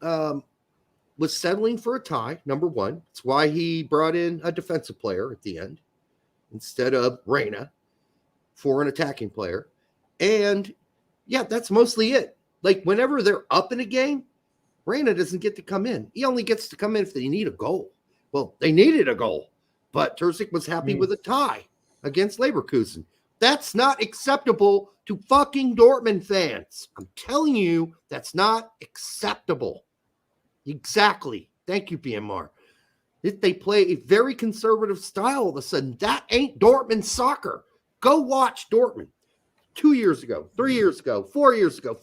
S1: was settling for a tie, number one. It's why he brought in a defensive player at the end instead of Reyna for an attacking player. And, yeah, that's mostly it. Like, whenever they're up in a game, Reyna doesn't get to come in. He only gets to come in if they need a goal. Well, they needed a goal, but Terzic was happy with a tie against Leverkusen. That's not acceptable to fucking Dortmund fans. I'm telling you, that's not acceptable. Exactly. Thank you, BMR. If they play a very conservative style, all of a sudden, that ain't Dortmund soccer. Go watch Dortmund 2 years ago, 3 years ago, 4 years ago.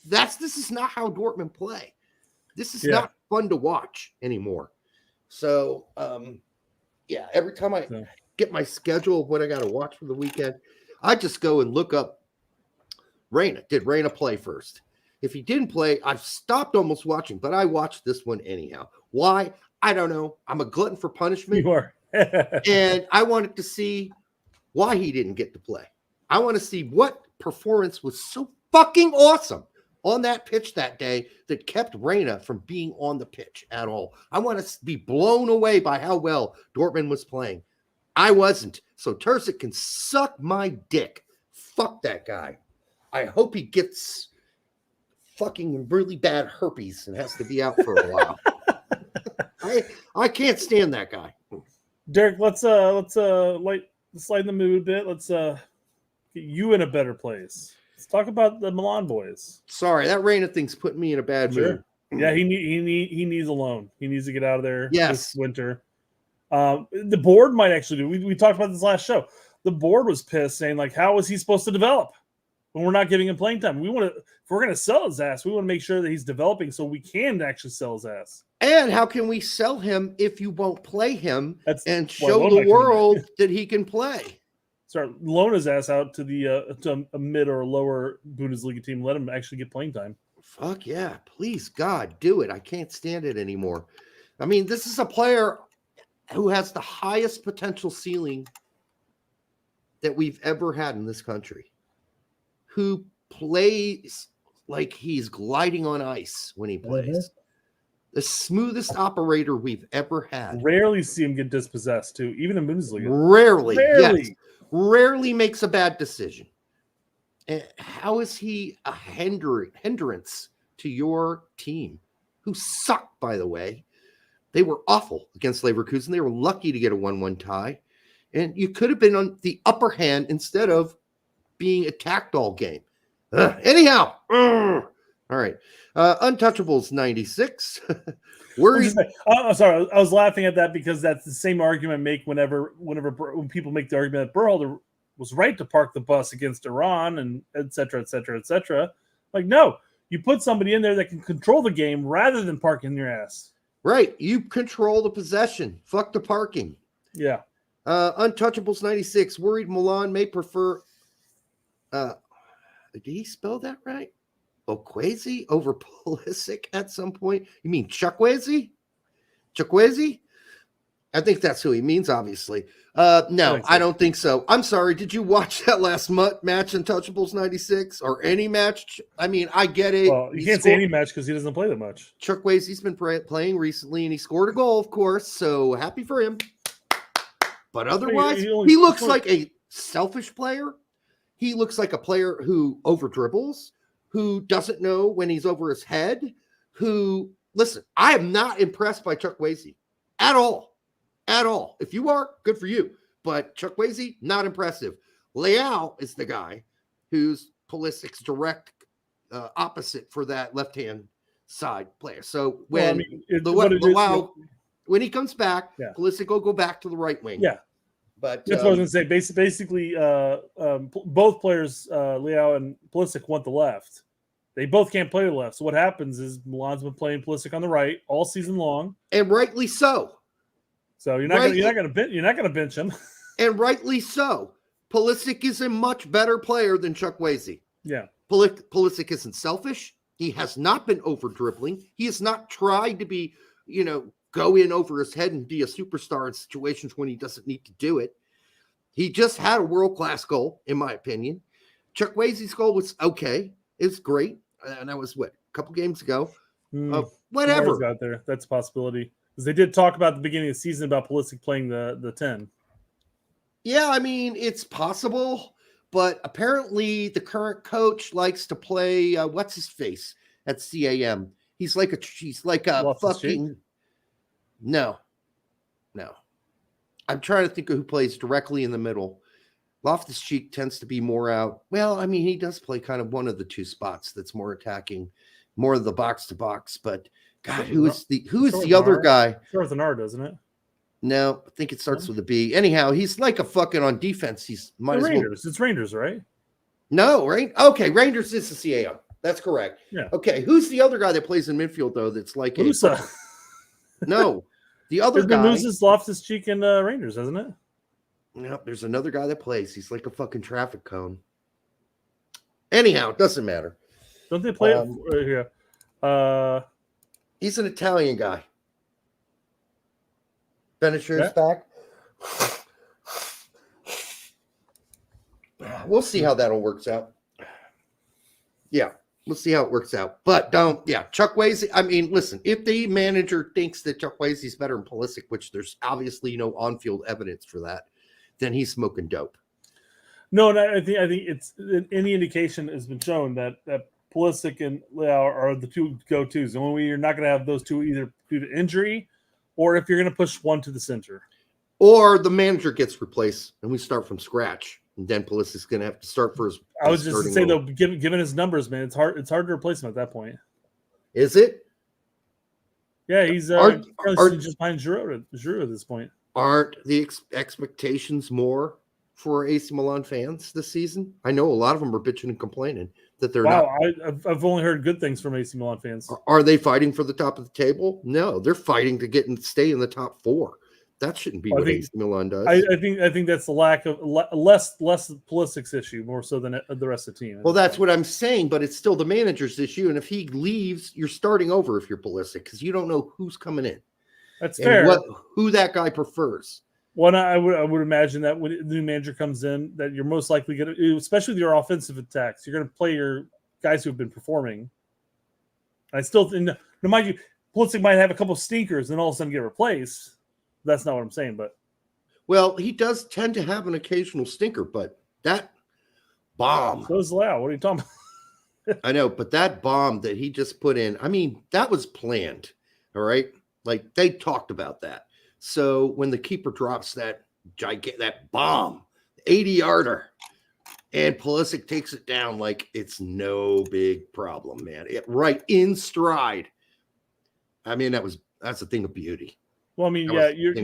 S1: This is not how Dortmund play. This is not fun to watch anymore. So, every time I get my schedule of what I got to watch for the weekend, I just go and look up Reyna. Did Reyna play first? If he didn't play, I've stopped almost watching, but I watched this one anyhow. Why? I don't know. I'm a glutton for punishment.
S6: You are.
S1: And I wanted to see why he didn't get to play. I want to see what performance was so fucking awesome on that pitch that day that kept Reyna from being on the pitch at all. I want to be blown away by how well Dortmund was playing. I wasn't. So Terzic can suck my dick. Fuck that guy. I hope he gets fucking really bad herpes and has to be out for a while. I can't stand that guy.
S6: Derek, let's lighten the mood a bit. Let's get you in a better place. Let's talk about the Milan boys.
S1: Sorry, that Reyna thing's putting me in a bad mood.
S6: Yeah, he needs a loan. He needs to get out of there
S1: Yes.
S6: this winter. The board might actually do. We talked about this last show. The board was pissed, saying like, how is he supposed to develop when we're not giving him playing time? We want to, if we're going to sell his ass, we want to make sure that he's developing so we can actually sell his ass.
S1: And how can we sell him if you won't play him and
S6: why
S1: show
S6: loan
S1: the
S6: my
S1: world that he can play?
S6: Start loan his ass out to to a mid or lower Bundesliga team. Let him actually get playing time.
S1: Fuck yeah. Please, God, do it. I can't stand it anymore. I mean, this is a player who has the highest potential ceiling that we've ever had in this country, who plays like he's gliding on ice when he plays. The smoothest operator we've ever had.
S6: Rarely see him get dispossessed, too, even in Bundesliga.
S1: Rarely. Yes. Rarely makes a bad decision. And how is he a hindrance to your team, who sucked, by the way? They were awful against Leverkusen. They were lucky to get a 1-1 tie. And you could have been on the upper hand instead of being attacked all game. Anyhow. All right. Untouchables 96.
S6: I'm sorry. I was laughing at that because that's the same argument I make when people make the argument that Berhalter was right to park the bus against Iran and et cetera, et cetera, et cetera. Like, no, you put somebody in there that can control the game rather than parking your ass.
S1: Right. You control the possession. Fuck the parking.
S6: Yeah.
S1: Untouchables 96. Worried Milan may prefer. Did he spell that right? Okwesi over Pulisic at some point? You mean Chukwueze? Chukwueze? I think that's who he means, obviously. No, I don't think so. I'm sorry. Did you watch that last match, Untouchables 96? Or any match? I mean, I get it.
S6: Well, you can't say any match because he doesn't play that much.
S1: Chukwueze's been playing recently, and he scored a goal, of course, so happy for him. But otherwise, he looks like a selfish player. He looks like a player who over-dribbles, who doesn't know when he's over his head, listen, I am not impressed by Chukwueze at all. At all. If you are, good for you. But Chukwueze, not impressive. Leao is the guy who's Pulisic's direct opposite for that left-hand side player. So when when he comes back, Pulisic will go back to the right wing.
S6: Yeah.
S1: But
S6: that's what I was going to say. Basically, both players, Leao and Pulisic, want the left. They both can't play the left. So what happens is Milan's been playing Pulisic on the right all season long,
S1: and rightly so.
S6: So you're not going to bench him,
S1: and rightly so. Pulisic is a much better player than Chukwueze.
S6: Yeah,
S1: Pulisic isn't selfish. He has not been over dribbling. He has not tried to be, go in over his head and be a superstar in situations when he doesn't need to do it. He just had a world-class goal, in my opinion. Chukwueze's goal was okay. It's great. And that was a couple games ago. Whatever.
S6: Got there. That's a possibility. Because they did talk about at the beginning of the season about Pulisic playing the 10.
S1: Yeah, I mean, it's possible. But apparently the current coach likes to play, what's his face at CAM? He's like a fucking... No. I'm trying to think of who plays directly in the middle. Loftus-Cheek tends to be more out. Well, I mean, he does play kind of one of the two spots that's more attacking, more of the box to box. But God, who is the other guy?
S6: Starts with an R, doesn't it?
S1: No, I think it starts with a B. Anyhow, he's like a fucking on defense. He's
S6: Rangers. It's Rangers, right?
S1: No, right? Okay, Rangers is the CAM. That's correct.
S6: Yeah.
S1: Okay, who's the other guy that plays in midfield though? That's like
S6: Musa.
S1: No, the other guy.
S6: Musa's Loftus-Cheek and Rangers, hasn't it?
S1: No, there's another guy that plays. He's like a fucking traffic cone. Anyhow, it doesn't matter.
S6: Don't they play it here?
S1: He's an Italian guy. Benisher's back. We'll see how that all works out. Yeah, we'll see how it works out. But Chukwueze, I mean, listen, if the manager thinks that Chukwueze's better than Pulisic, which there's obviously no on-field evidence for that, then he's smoking dope.
S6: No, I think it's any indication has been shown that Pulisic and Leao are the two go-tos. And when you're not going to have those two either due to injury or if you're going to push one to the center.
S1: Or the manager gets replaced and we start from scratch. And then Pulisic's going to have to start for his
S6: I was just to say,
S1: role.
S6: though, given his numbers, man, it's hard to replace him at that point.
S1: Is it?
S6: Yeah, he's probably just behind Giroud at this point.
S1: Aren't the expectations more for AC Milan fans this season? I know a lot of them are bitching and complaining that they're not.
S6: I've only heard good things from AC Milan fans.
S1: Are they fighting for the top of the table? No, they're fighting to stay in the top 4. That shouldn't be what AC Milan does.
S6: I think that's the lack of less Pulisic's issue more so than the rest of the team.
S1: Well, that's what I'm saying, but it's still the manager's issue. And if he leaves, you're starting over if you're Pulisic because you don't know who's coming in.
S6: That's fair.
S1: Who that guy prefers.
S6: Well, I would imagine that when the new manager comes in, that you're most likely going to, especially with your offensive attacks, you're going to play your guys who have been performing. I still think, no, mind you, Pulisic might have a couple of stinkers and all of a sudden get replaced. That's not what I'm saying, but.
S1: Well, he does tend to have an occasional stinker, but that bomb.
S6: So is Leao. What are you talking about?
S1: I know, but that bomb that he just put in, I mean, that was planned. All right. Like they talked about that. So when the keeper drops that bomb, 80-yarder, and Pulisic takes it down like it's no big problem, man. Right in stride. I mean, that's a thing of beauty.
S6: Well, I mean, yeah, you're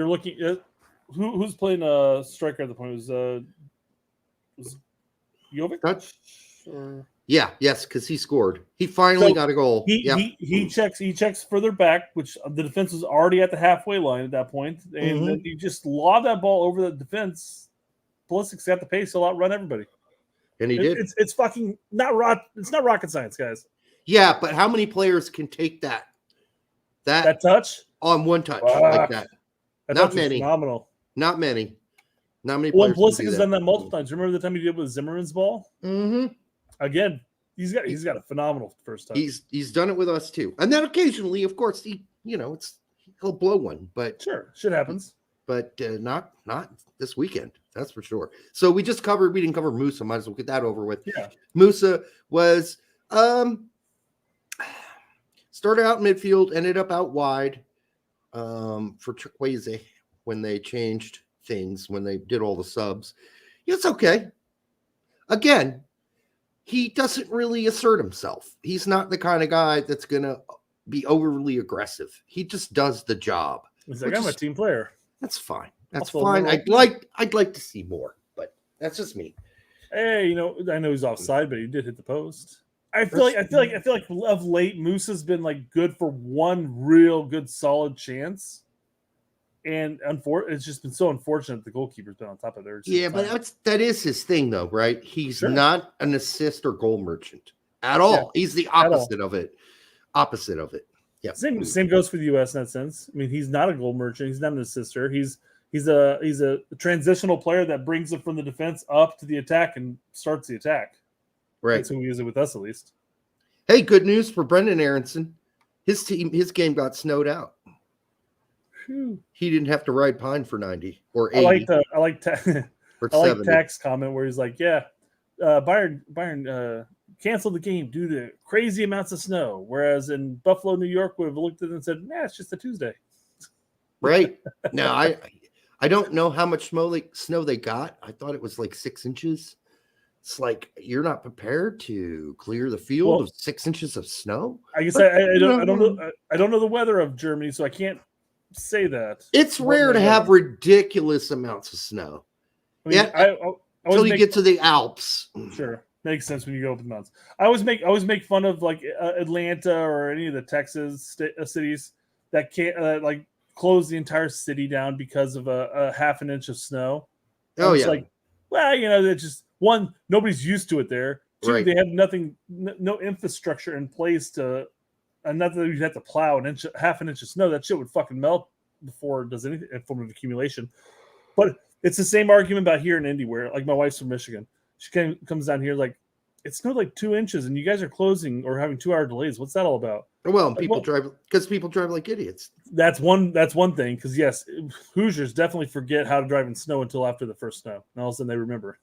S6: looking at who's playing striker at the point. Was Jovic?
S1: Yes, because he scored. He finally got a goal.
S6: He checks further back, which the defense was already at the halfway line at that point, and then you just lob that ball over the defense. Pulisic's got the pace to outrun everybody,
S1: and he did.
S6: It's fucking not It's not rocket science, guys.
S1: Yeah, but how many players can take that
S6: touch
S1: on one touch like that? Not many.
S6: Phenomenal.
S1: Not many. Not many.
S6: Well, Pulisic has done that multiple times. Remember the time he did with Zimmerman's ball?
S1: Mm-hmm.
S6: Again, he's got a phenomenal first time.
S1: He's done it with us too, and then occasionally, of course, he'll blow one, but
S6: sure, shit happens.
S1: But not this weekend, that's for sure. So we didn't cover Musa. Might as well get that over with.
S6: Yeah,
S1: Musa was started out in midfield, ended up out wide for Chukwueze when they changed things, when they did all the subs. It's okay. Again, he doesn't really assert himself. He's not the kind of guy that's going to be overly aggressive. He just does the job.
S6: He's like, I'm a team player.
S1: That's fine. That's fine. I'd like to see more, but that's just me.
S6: Hey, I know he's offside, but he did hit the post. I feel like of late Musa's been like good for one real good solid chance. And it's just been so unfortunate the goalkeeper's been on top of there.
S1: Yeah, but that is his thing, though, right? He's not an assist or goal merchant at all. Yeah, he's the opposite of it. Yeah.
S6: Same goes for the U.S. in that sense. I mean, he's not a goal merchant. He's not an assister. He's a transitional player that brings it from the defense up to the attack and starts the attack.
S1: Right.
S6: That's who he is with us, at least.
S1: Hey, good news for Brendan Aronson. His game got snowed out. He didn't have to ride Pine for 90 or 80.
S6: I like Tack's comment where he's like, "Yeah, Bayern canceled the game due to crazy amounts of snow, whereas in Buffalo, New York, would have looked at it and said, nah, it's just a Tuesday."
S1: Right. Now, I don't know how much snow they got. I thought it was like 6 inches. It's like you're not prepared to clear the field of 6 inches of snow.
S6: I guess I don't know the weather of Germany, so I can't say that.
S1: It's rare to have ridiculous amounts of snow.
S6: I mean,
S1: until you get to the Alps.
S6: Sure. Makes sense when you go up the mountains. I always make fun of like Atlanta or any of the Texas cities that can't like close the entire city down because of a half an inch of snow. It's like, well, it's just one, nobody's used to it there. Two, they have no infrastructure in place to. And not that you'd have to plow half an inch of snow. That shit would fucking melt before it does anything form of accumulation. But it's the same argument about here in Indy, where like my wife's from Michigan. She comes down here like it snowed like 2 inches, and you guys are closing or having 2-hour delays. What's that all about?
S1: Well, people drive like idiots.
S6: That's one thing. Because yes, Hoosiers definitely forget how to drive in snow until after the first snow, and all of a sudden they remember.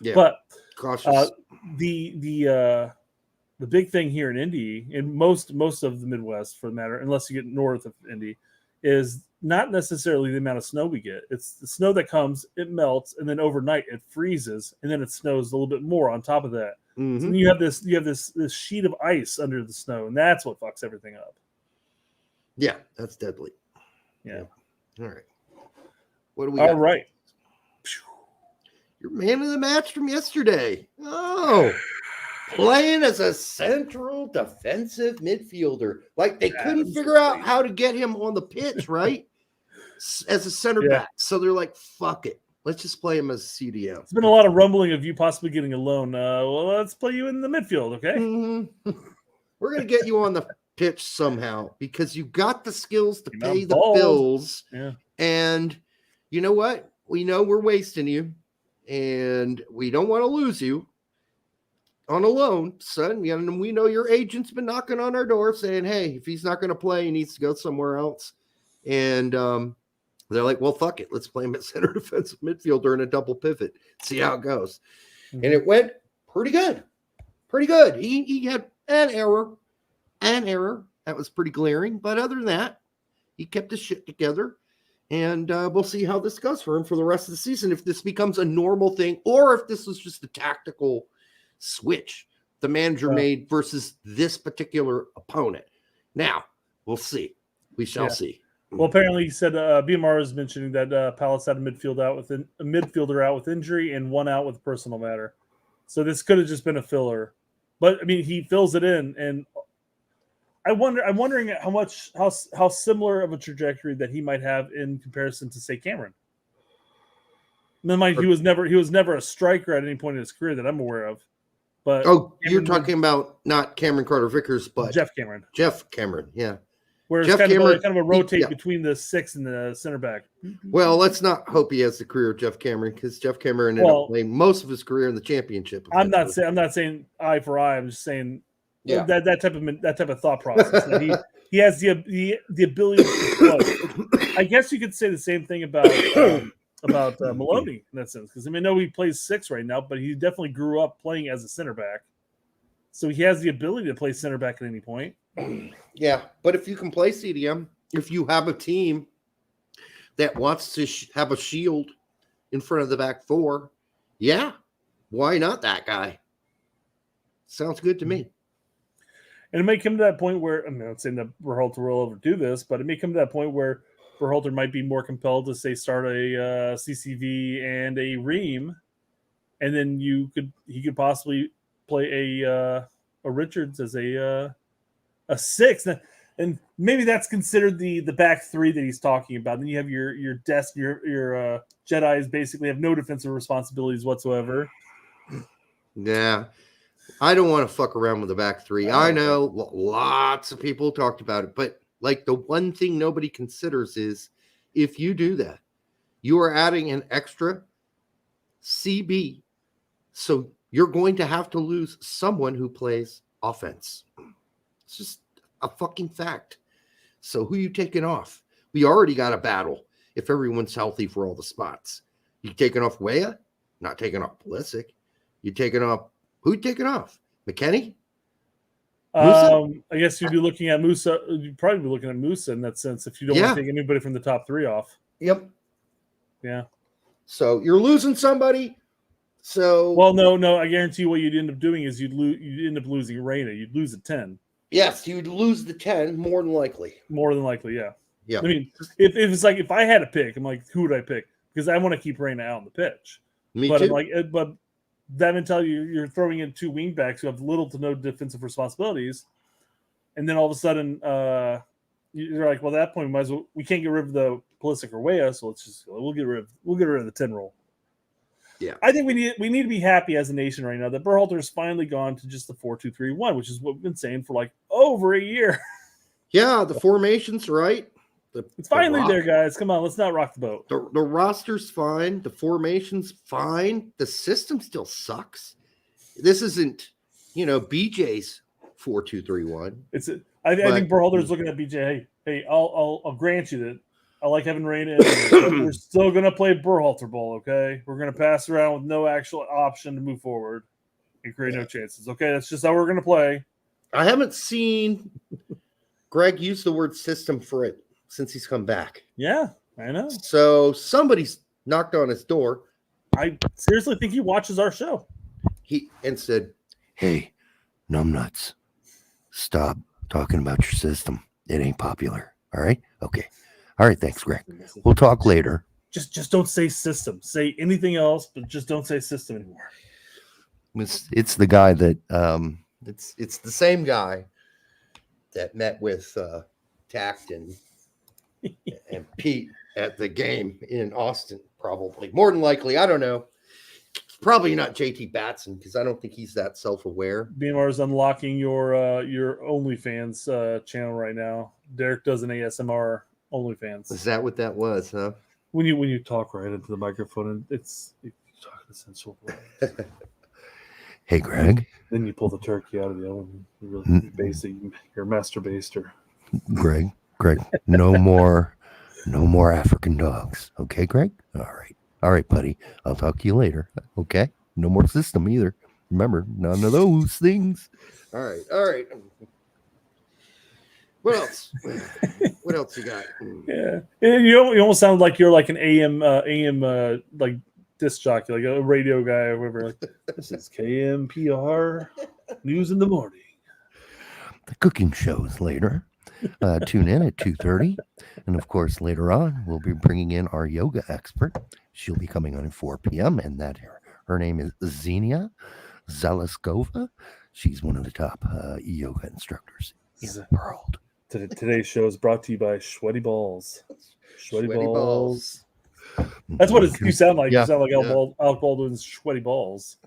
S1: Yeah,
S6: but
S1: cautious.
S6: The big thing here in Indy, and most of the Midwest, for the matter, unless you get north of Indy, is not necessarily the amount of snow we get. It's the snow that comes, it melts, and then overnight it freezes, and then it snows a little bit more on top of that.
S1: Mm-hmm.
S6: So then you have this sheet of ice under the snow, and that's what fucks everything up.
S1: Yeah, that's deadly.
S6: Yeah.
S1: All right. What do we
S6: All
S1: got?
S6: right.
S1: Your man of the match from yesterday. Oh, playing as a central defensive midfielder. Like they couldn't figure out how to get him on the pitch, right? As a center back. So they're like, fuck it. Let's just play him as a CDM.
S6: There's been a lot of rumbling of you possibly getting a loan. Well, let's play you in the midfield, okay?
S1: Mm-hmm. We're going to get you on the pitch somehow because you got the skills to pay the bills.
S6: Yeah.
S1: And you know what? We know we're wasting you, and we don't want to lose you on a loan, son. And we know your agent's been knocking on our door saying, hey, if he's not going to play, he needs to go somewhere else. And they're like, well, fuck it. Let's play him at center defensive midfielder in a double pivot. See how it goes. Mm-hmm. And it went pretty good. Pretty good. He had an error. That was pretty glaring. But other than that, he kept his shit together. And we'll see how this goes for him for the rest of the season. If this becomes a normal thing or if this was just a tactical switch the manager made versus this particular opponent. Now, we'll see. We shall see.
S6: Well, apparently he said BMR is mentioning that Palace had a midfielder out with injury and one out with a personal matter. So this could have just been a filler. But I mean, he fills it in, and I'm wondering how similar of a trajectory that he might have in comparison to, say, Cameron. And then, he was never a striker at any point in his career that I'm aware of. But
S1: you're talking about not Cameron Carter-Vickers, but
S6: Jeff Cameron.
S1: Jeff Cameron, yeah.
S6: Where it's kind of a rotate between the 6 and the center back.
S1: Well, let's not hope he has the career of Jeff Cameron because Jeff Cameron ended up playing most of his carear in the championship.
S6: I'm not saying eye for eye. I'm just saying that type of thought process. That he has the ability to flow. I guess you could say the same thing about Maloney in that sense because I know he plays 6 right now, but he definitely grew up playing as a center back, so he has the ability to play center back at any point.
S1: Yeah, but if you can play CDM, if you have a team that wants to have a shield in front of the back 4, why not that guy? Sounds good to me.
S6: And it may come to that point where I'm not saying that Berhalter will overdo this, but it may come to that point where Berhalter might be more compelled to say start a CCV and a Ream, and then he could possibly play a Richards as a 6, and maybe that's considered the back 3 that he's talking about. Then you have your Jedis basically have no defensive responsibilities whatsoever.
S1: Yeah, I don't want to fuck around with the back 3. I know lots of people talked about it, but like the one thing nobody considers is if you do that, you are adding an extra CB, so you're going to have to lose someone who plays offense. It's just a fucking fact. So who you taking off? We already got a battle if everyone's healthy for all the spots. You taking off Weah? Not taking off Pulisic. You taking off who? You taking off McKennie?
S6: I guess you'd be looking at Musa. You'd probably be looking at Musa in that sense if you don't want to take anybody from the top 3 off.
S1: Yep.
S6: Yeah.
S1: So you're losing somebody. So
S6: no. I guarantee you what you'd end up doing is you'd end up losing Reyna. You'd lose a 10.
S1: Yes, you'd lose the 10 more than likely.
S6: More than likely, yeah.
S1: Yeah.
S6: I mean, if it's like if I had to pick, I'm like, who would I pick? Because I want to keep Reyna out on the pitch.
S1: Me
S6: but
S1: too.
S6: But that mentality, you're throwing in 2 wing backs who have little to no defensive responsibilities, and then all of a sudden, you're like, well, at that point, we can't get rid of the Pulisic or Weah, so we'll get rid of the 10 role.
S1: Yeah,
S6: I think we need to be happy as a nation right now that Berhalter has finally gone to just the 4-2-3-1, which is what we've been saying for like over a year.
S1: Yeah, the formation's right.
S6: It's finally there, guys. Come on, let's not rock the boat.
S1: The roster's fine. The formation's fine. The system still sucks. this isn't, BJ's 4-2-3-1.
S6: I think Berhalter's looking at BJ. Hey, I'll grant you that I like having Reyna. We're still gonna play Berhalter ball, okay? We're gonna pass around with no actual option to move forward and create no chances. Okay, that's just how we're gonna play.
S1: I haven't seen Gregg use the word system for it since he's come back.
S6: Yeah, I know.
S1: So somebody's knocked on his door.
S6: I seriously think he watches our show.
S1: And said, "Hey, numbnuts, stop talking about your system. It ain't popular. All right? Okay. All right, thanks, Gregg. We'll talk later."
S6: Just don't say system. Say anything else, but just don't say system anymore.
S1: It's the guy that it's the same guy that met with Tact and Pete at the game in Austin, probably. More than likely, I don't know. Probably not JT Batson, because I don't think he's that self-aware.
S6: BMR is unlocking your OnlyFans channel right now. Derek does an ASMR OnlyFans.
S1: Is that what that was, huh?
S6: When you talk right into the microphone and you talk in a sensual way.
S1: Hey, Gregg.
S6: Then you pull the turkey out of the oven. You really basic. You're master baster.
S1: Gregg, no more African dogs. Okay, Gregg? All right, buddy. I'll talk to you later. Okay? No more system either. Remember, none of those things. All right. What else? What else you got?
S6: Yeah. And you almost sound like you're like an AM like disc jockey, like a radio guy or whatever. Like, this is KMPR News in the Morning.
S1: The cooking shows later. Tune in at 2:30. And of course, later on, we'll be bringing in our yoga expert. She'll be coming on at 4 p.m. And her name is Xenia Zalaskova. She's one of the top yoga instructors in the world.
S6: Today's show is brought to you by Sweaty Balls. Sweaty Balls. That's what you sound like.
S1: Yeah,
S6: you sound like Alec Baldwin's Sweaty Balls.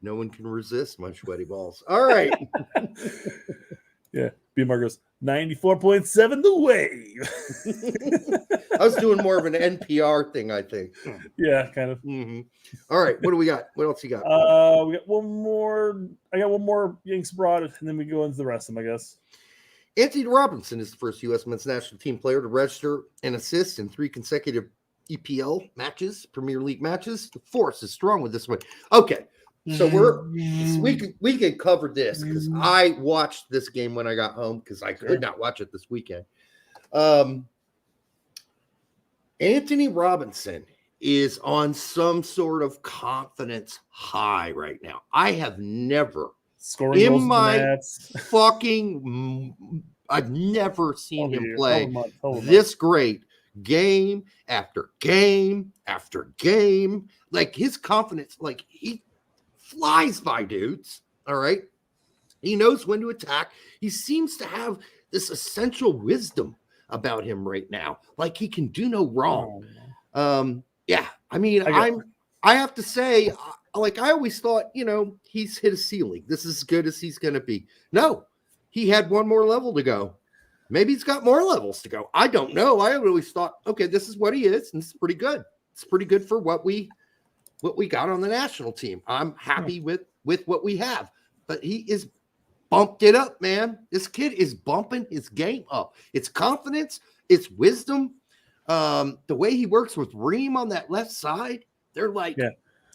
S1: No one can resist my sweaty balls. All right.
S6: Yeah. BMR goes 94.7 the wave.
S1: I was doing more of an NPR thing, I think.
S6: Yeah, kind of.
S1: Mm-hmm. All right. What do we got? What else you got?
S6: We got one more. I got one more Yanks abroad, and then we go into the rest of them, I guess.
S1: Anthony Robinson is the first U.S. men's national team player to register and assist in 3 consecutive EPL matches, Premier League matches. The force is strong with this one. Okay. So we can cover this because I watched this game when I got home because I could not watch it this weekend. Anthony Robinson is on some sort of confidence high right now. I have never
S6: Scoring
S1: I've never seen him play this great game after game after game. Like his confidence, like he flies by dudes. All right. He knows when to attack. He seems to have this essential wisdom about him right now. Like he can do no wrong. Yeah. I mean, I have to say, like I always thought, he's hit a ceiling. This is as good as he's going to be. No, he had one more level to go. Maybe he's got more levels to go. I don't know. I always thought, okay, this is what he is, and it's pretty good. It's pretty good for what we got on the national team. I'm happy with what we have. But he is bumped it up, man. This kid is bumping his game up. It's confidence, it's wisdom. The way he works with Reem on that left side, they're like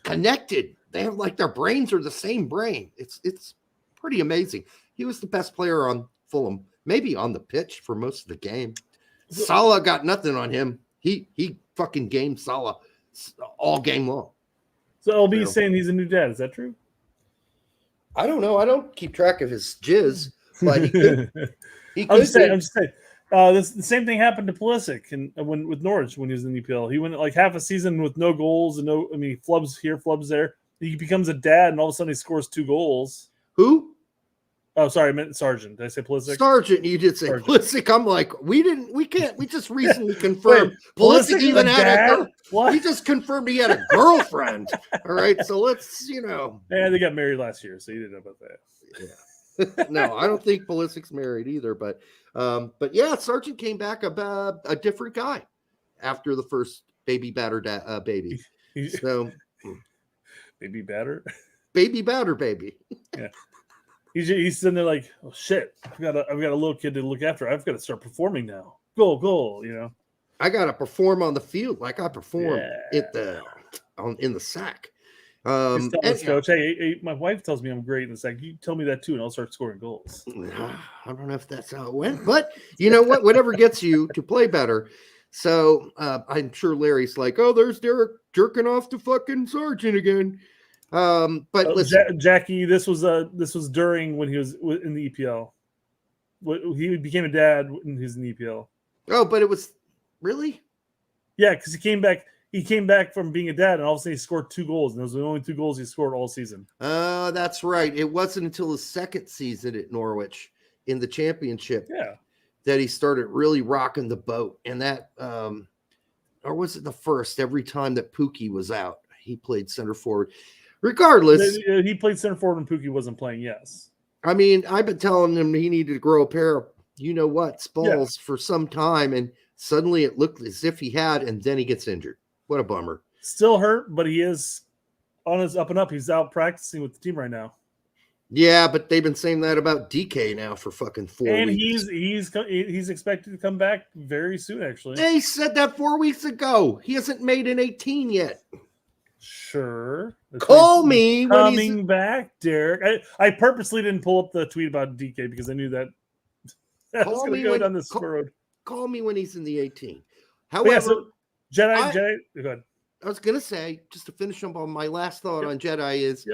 S1: connected. They have like their brains are the same brain. It's pretty amazing. He was the best player on Fulham, maybe on the pitch for most of the game. Salah got nothing on him. He fucking gamed Salah all game long.
S6: So LB is saying he's a new dad. Is that true?
S1: I don't know. I don't keep track of his jizz, but he could.
S6: I'm just saying. The same thing happened to Pulisic with Norwich when he was in the EPL. He went like half a season with no goals and flubs here, flubs there. He becomes a dad, and all of a sudden he scores 2 goals.
S1: Who?
S6: Oh, sorry, I meant Sargent. Did I say Pulisic?
S1: Sargent, you did say Pulisic. I'm like, we can't. We just recently confirmed Pulisic even had we just confirmed he had a girlfriend. All right, so let's,
S6: Yeah, they got married last year, so you didn't know about that.
S1: Yeah. No, I don't think Pulisic's married either, but yeah, Sargent came back a different guy after the first baby batter baby. So
S6: baby batter.
S1: baby batter baby.
S6: He's sitting there like, oh shit, I've got a little kid to look after. I've got to start performing now. Goal, you know.
S1: I gotta perform on the field like I perform
S6: Yeah.
S1: in the sack.
S6: Just tell this coach, hey, my wife tells me I'm great in the sack. You tell me that too, and I'll start scoring goals.
S1: I don't know if that's how it went, but you know what? Whatever gets you to play better. So I'm sure Larry's like, oh, there's Derek jerking off to fucking Sergeant again. But listen,
S6: Jackie, this was during when he was in the EPL. He became a dad when he was in the EPL.
S1: Oh, but it was really?
S6: Yeah, because he came back from being a dad, and all of a sudden he scored 2 goals, and those were the only 2 goals he scored all season.
S1: That's right. It wasn't until his second season at Norwich in the championship that he started really rocking the boat. And that, or was it the first? Every time that Pookie was out, he played center forward. Regardless,
S6: he played center forward when Pookie wasn't playing. Yes,
S1: I mean, I've been telling him he needed to grow a pair of balls for some time, and suddenly it looked as if he had, and then he gets injured. What a bummer.
S6: Still hurt, but he is on his up and up. He's out practicing with the team right now.
S1: Yeah, but they've been saying that about DK now for fucking 4 weeks.
S6: And he's expected to come back very soon, actually.
S1: They said that 4 weeks ago. He hasn't made an 18 yet.
S6: Sure.
S1: Call me when he's
S6: coming back, Derek. I purposely didn't pull up the tweet about DK because I knew that I was going to go down this road.
S1: Call me when he's in the 18. However,
S6: Jedi, go ahead.
S1: I was going to say, just to finish up on my last thought on Jedi is,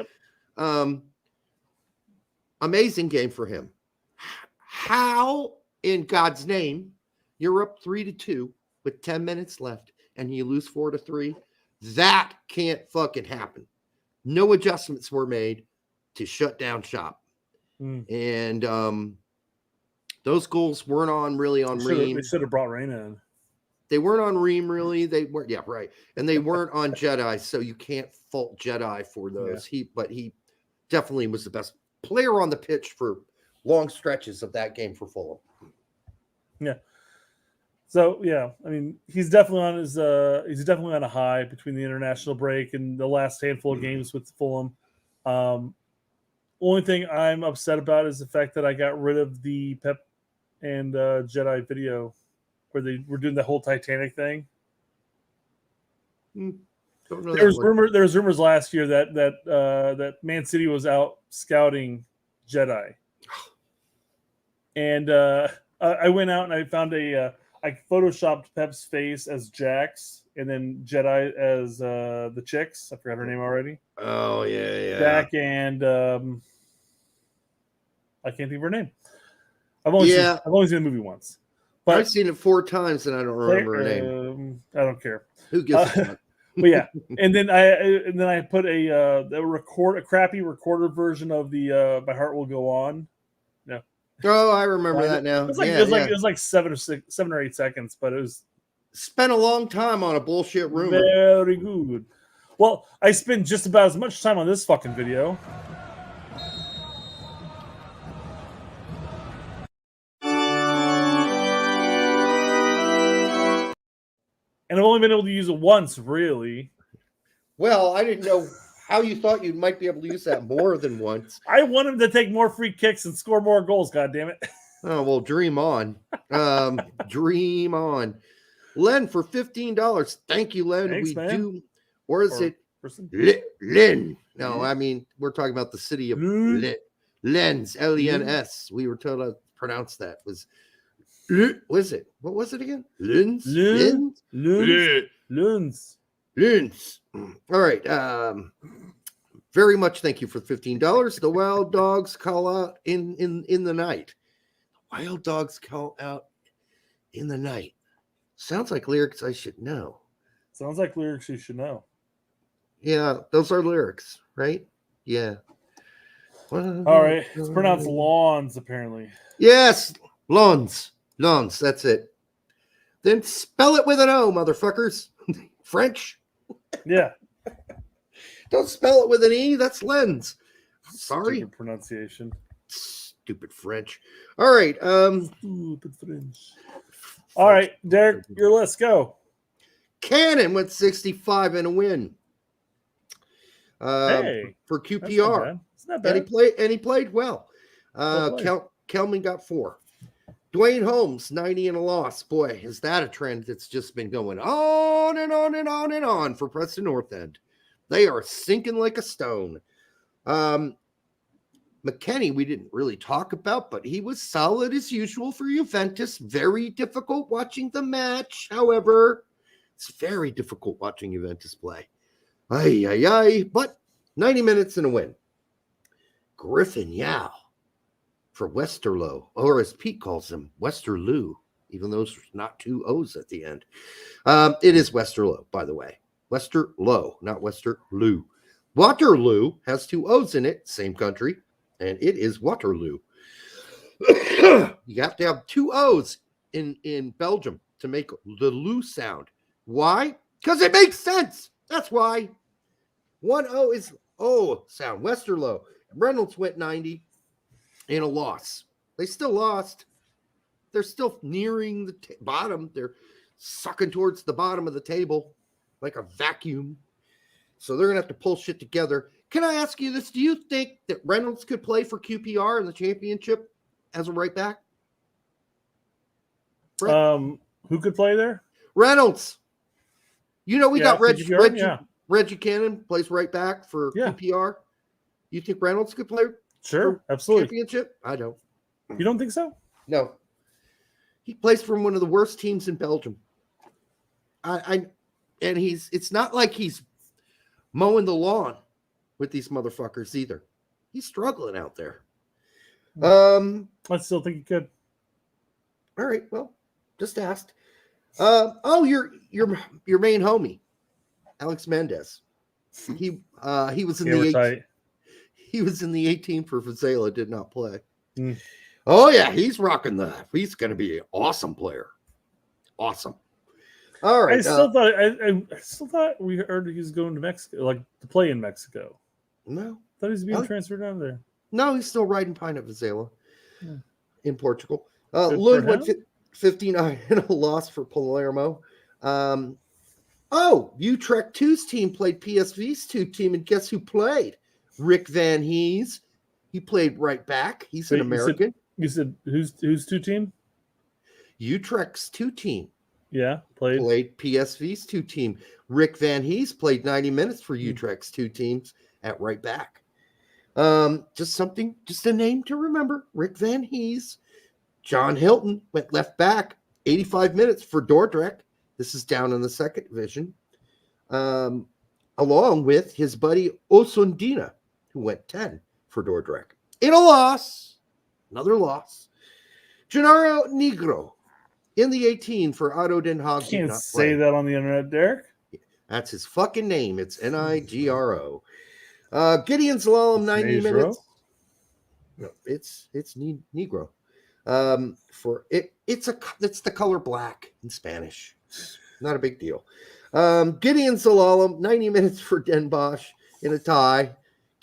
S1: amazing game for him. How, in God's name, you're up 3-2 with 10 minutes left and you lose 4-3? That can't fucking happen. No adjustments were made to shut down shop. And those goals weren't really on Ream.
S6: They should have brought Reyna in.
S1: They weren't on Ream, really. They weren't, right. And they weren't on Jedi, so you can't fault Jedi for those.
S6: Yeah.
S1: But he definitely was the best player on the pitch for long stretches of that game for Fulham.
S6: Yeah. So I mean, he's definitely on a high between the international break and the last handful of games with Fulham. Only thing I'm upset about is the fact that I got rid of the Pep and Jedi video where they were doing the whole Titanic thing. There was rumors last year that Man City was out scouting Jedi, and I went out and I found I photoshopped Pep's face as Jax and then Jedi as the chicks. I forgot her name already.
S1: Oh yeah.
S6: Jack and I can't think of her name. I've only seen the movie once, but
S1: I've seen it 4 times and I don't remember her name.
S6: I don't care.
S1: Who gives a fuck?
S6: But yeah, and then I put a crappy recorder version of the My Heart Will Go On. No.
S1: Oh, I remember that now.
S6: It was like 7 or 8 seconds, but it was
S1: spent a long time on a bullshit rumor.
S6: Very good. Well, I spent just about as much time on this fucking video. And I've only been able to use it once, really.
S1: Well, I didn't know how you thought you might be able to use that more than once.
S6: I want him to take more free kicks and score more goals, goddammit.
S1: Oh, well, dream on. Dream on. Len for $15. Thank you, Len.
S6: Thanks, man.
S1: Or is it Len? No, I mean, we're talking about the city of Lens, Lens. We were told to pronounce that. What was it? What was it again? Lens. All right. Very much thank you for $15. The Wild Dogs call out in the night. Wild Dogs call out in the night. Sounds like lyrics I should know.
S6: Sounds like lyrics you should know.
S1: Yeah, those are lyrics, right? Yeah.
S6: All right. It's pronounced lawns, apparently.
S1: Yes, lawns. Lawns, that's it. Then spell it with an O, motherfuckers. French.
S6: Yeah.
S1: Don't spell it with an E. That's lens. Sorry.
S6: Stupid pronunciation.
S1: Stupid French. All right.
S6: Stupid French. All right, Derek, your list, go.
S1: Cannon went 65 and a win.
S6: Hey,
S1: for
S6: that's not
S1: QPR.
S6: bad. It's not
S1: And
S6: bad.
S1: he played well.
S6: Well played.
S1: Kelman got 4. Dwayne Holmes, 90 and a loss. Boy, is that a trend that's just been going on and on and on and on for Preston North End. They are sinking like a stone. McKennie, we didn't really talk about, but he was solid as usual for Juventus. Very difficult watching the match. However, it's very difficult watching Juventus play. But 90 minutes and a win. Griffin Yao for Westerlo, or as Pete calls him, Westerloo, even though there's not 2 O's at the end. It is Westerlo, by the way. Westerlo, not Westerloo. Waterloo has 2 O's in it, same country, and it is Waterloo. You have to have 2 O's in Belgium to make the Loo sound. Why? Because it makes sense. That's why. 1 O is O sound. Westerlo. Reynolds went 90 in a loss. They still lost. They're still nearing the bottom. They're sucking towards the bottom of the table like a vacuum. So they're going to have to pull shit together. Can I ask you this? Do you think that Reynolds could play for QPR in the championship as a right back?
S6: Who could play there?
S1: Reynolds. You know, we got
S6: QPR,
S1: Reggie Cannon plays right back for QPR. You think Reynolds could play?
S6: Sure, absolutely.
S1: Championship? I don't.
S6: You don't think so?
S1: No. He plays for one of the worst teams in Belgium. And it's not like he's mowing the lawn with these motherfuckers either. He's struggling out there.
S6: I still think he could.
S1: All right, well, just asked. Your main homie, Alex Mendez. He was in he was in the 18 for Vizela, did not play. Oh yeah, he's rocking he's going to be an awesome player. Awesome. All right.
S6: I still thought we heard he was going to Mexico, like to play in Mexico.
S1: No.
S6: I thought he was being transferred down there.
S1: No, he's still riding pine at Vizela in Portugal. Lund went 59 and a loss for Palermo. Utrecht 2's team played PSV's 2 team, and guess who played? Rick Van Hees. He played right back. He's an American.
S6: You said who's 2 team?
S1: Utrecht's 2 team.
S6: Yeah, played
S1: PSV's 2 team. Rick Van Hees played 90 minutes for Utrecht's 2 teams at right back. Just a name to remember. Rick Van Hees. John Hilton went left back, 85 minutes for Dordrecht. This is down in the 2nd division. Along with his buddy Osundina, who went 10 for Dordrecht. In a loss, another loss. Gennaro Negro in the 18 for Otto Den Haag.
S6: Can't say that on the internet, Derek.
S1: That's his fucking name. It's Nigro. Gideon Slalom, 90 minutes. No, it's Negro. It's the color black in Spanish. Not a big deal. Gideon Slalom, 90 minutes for Den Bosch in a tie.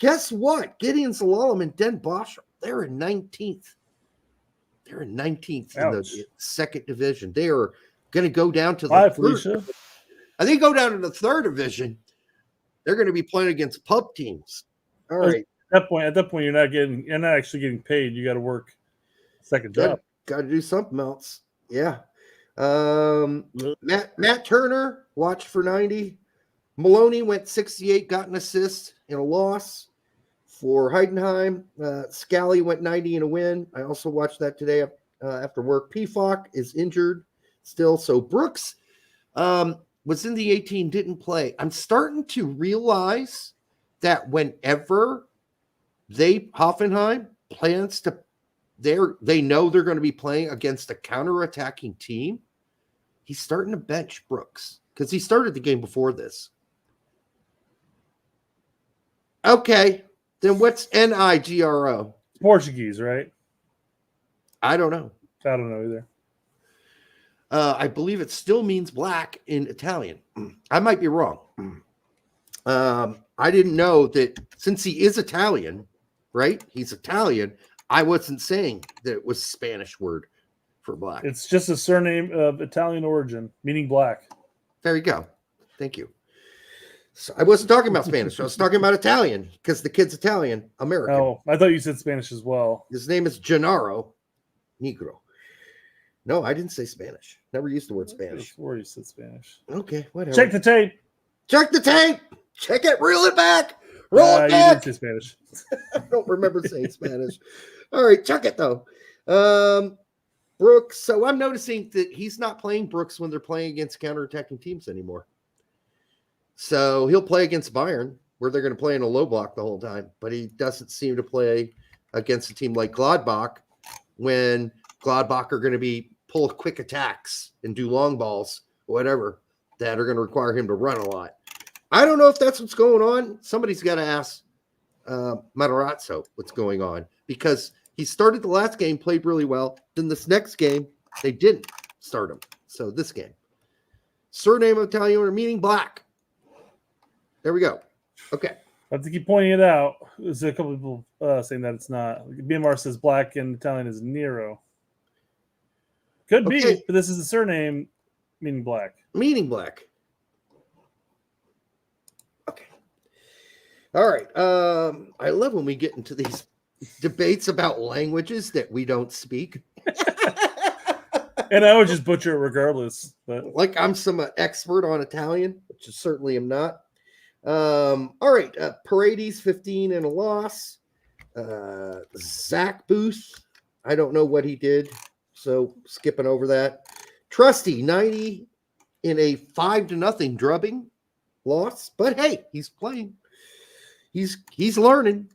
S1: Guess what? Gideon Slalom and Den Bosch, they're in 19th. They're in 19th in the 2nd division. They are going to go down to the 3rd. I think go down to the 3rd division. They're going to be playing against pub teams. All right.
S6: At that point, you're not actually getting paid. You got to work second job.
S1: Got to do something else. Yeah. Matt Turner watched for 90. Maloney went 68, got an assist in a loss for Heidenheim. Scally went 90 in a win. I also watched that today after work. Pfock is injured still. So Brooks was in the 18, didn't play. I'm starting to realize that whenever Hoffenheim plans to, they know they're going to be playing against a counter-attacking team, he's starting to bench Brooks because he started the game before this. Okay, then what's Nigro?
S6: Portuguese, right?
S1: I don't know.
S6: I don't know either.
S1: I believe it still means black in Italian. I might be wrong. I didn't know that since he is Italian, right? He's Italian. I wasn't saying that it was a Spanish word for black.
S6: It's just a surname of Italian origin, meaning black.
S1: There you go. Thank you. So I wasn't talking about Spanish. I was talking about Italian because the kid's Italian American.
S6: Oh, I thought you said Spanish as well.
S1: His name is Gennaro Negro. No, I didn't say Spanish. Never used the word Spanish.
S6: Or you said Spanish.
S1: Okay, whatever.
S6: Check the tape.
S1: Check the tape. Check it. Reel it back. Roll it
S6: You
S1: back.
S6: didn't say Spanish.
S1: I don't remember saying Spanish. All right, check it though. Brooks. So I'm noticing that he's not playing Brooks when they're playing against counterattacking teams anymore. So he'll play against Bayern, where they're going to play in a low block the whole time, but he doesn't seem to play against a team like Gladbach when Gladbach are going to be pull quick attacks and do long balls, whatever, that are going to require him to run a lot. I don't know if that's what's going on. Somebody's got to ask Matarazzo what's going on, because he started the last game, played really well. Then this next game, they didn't start him. So this game. Surname of Italian meaning black. There we go. Okay.
S6: I have to keep pointing it out. There's a couple people saying that it's not. BMR says black in Italian is Nero. Could be,
S1: Okay.
S6: but this is the surname meaning black.
S1: Meaning black. Okay. All right. I love when we get into these debates about languages that we don't speak.
S6: And I would just butcher it regardless. But
S1: Like I'm some expert on Italian, which I certainly am not. All right. Paredes, 15 and a loss. Zach Booth, I don't know what he did, so skipping over that. Trusty, 90 in a 5-0 drubbing loss, but hey, he's playing. He's learning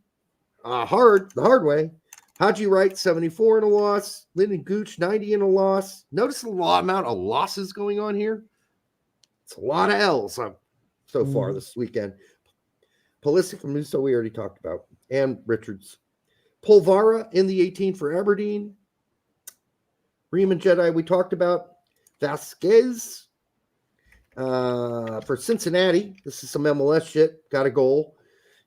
S1: the hard way. Haji Wright, 74 in a loss. Lyndon Gooch, 90 in a loss. Notice the amount of losses going on here. It's a lot of L's so far this weekend. Pulisic and Musso, we already talked about, and Richards. Polvara in the 18 for Aberdeen. Riemann Jedi, we talked about. Vasquez for Cincinnati. This is some MLS shit. Got a goal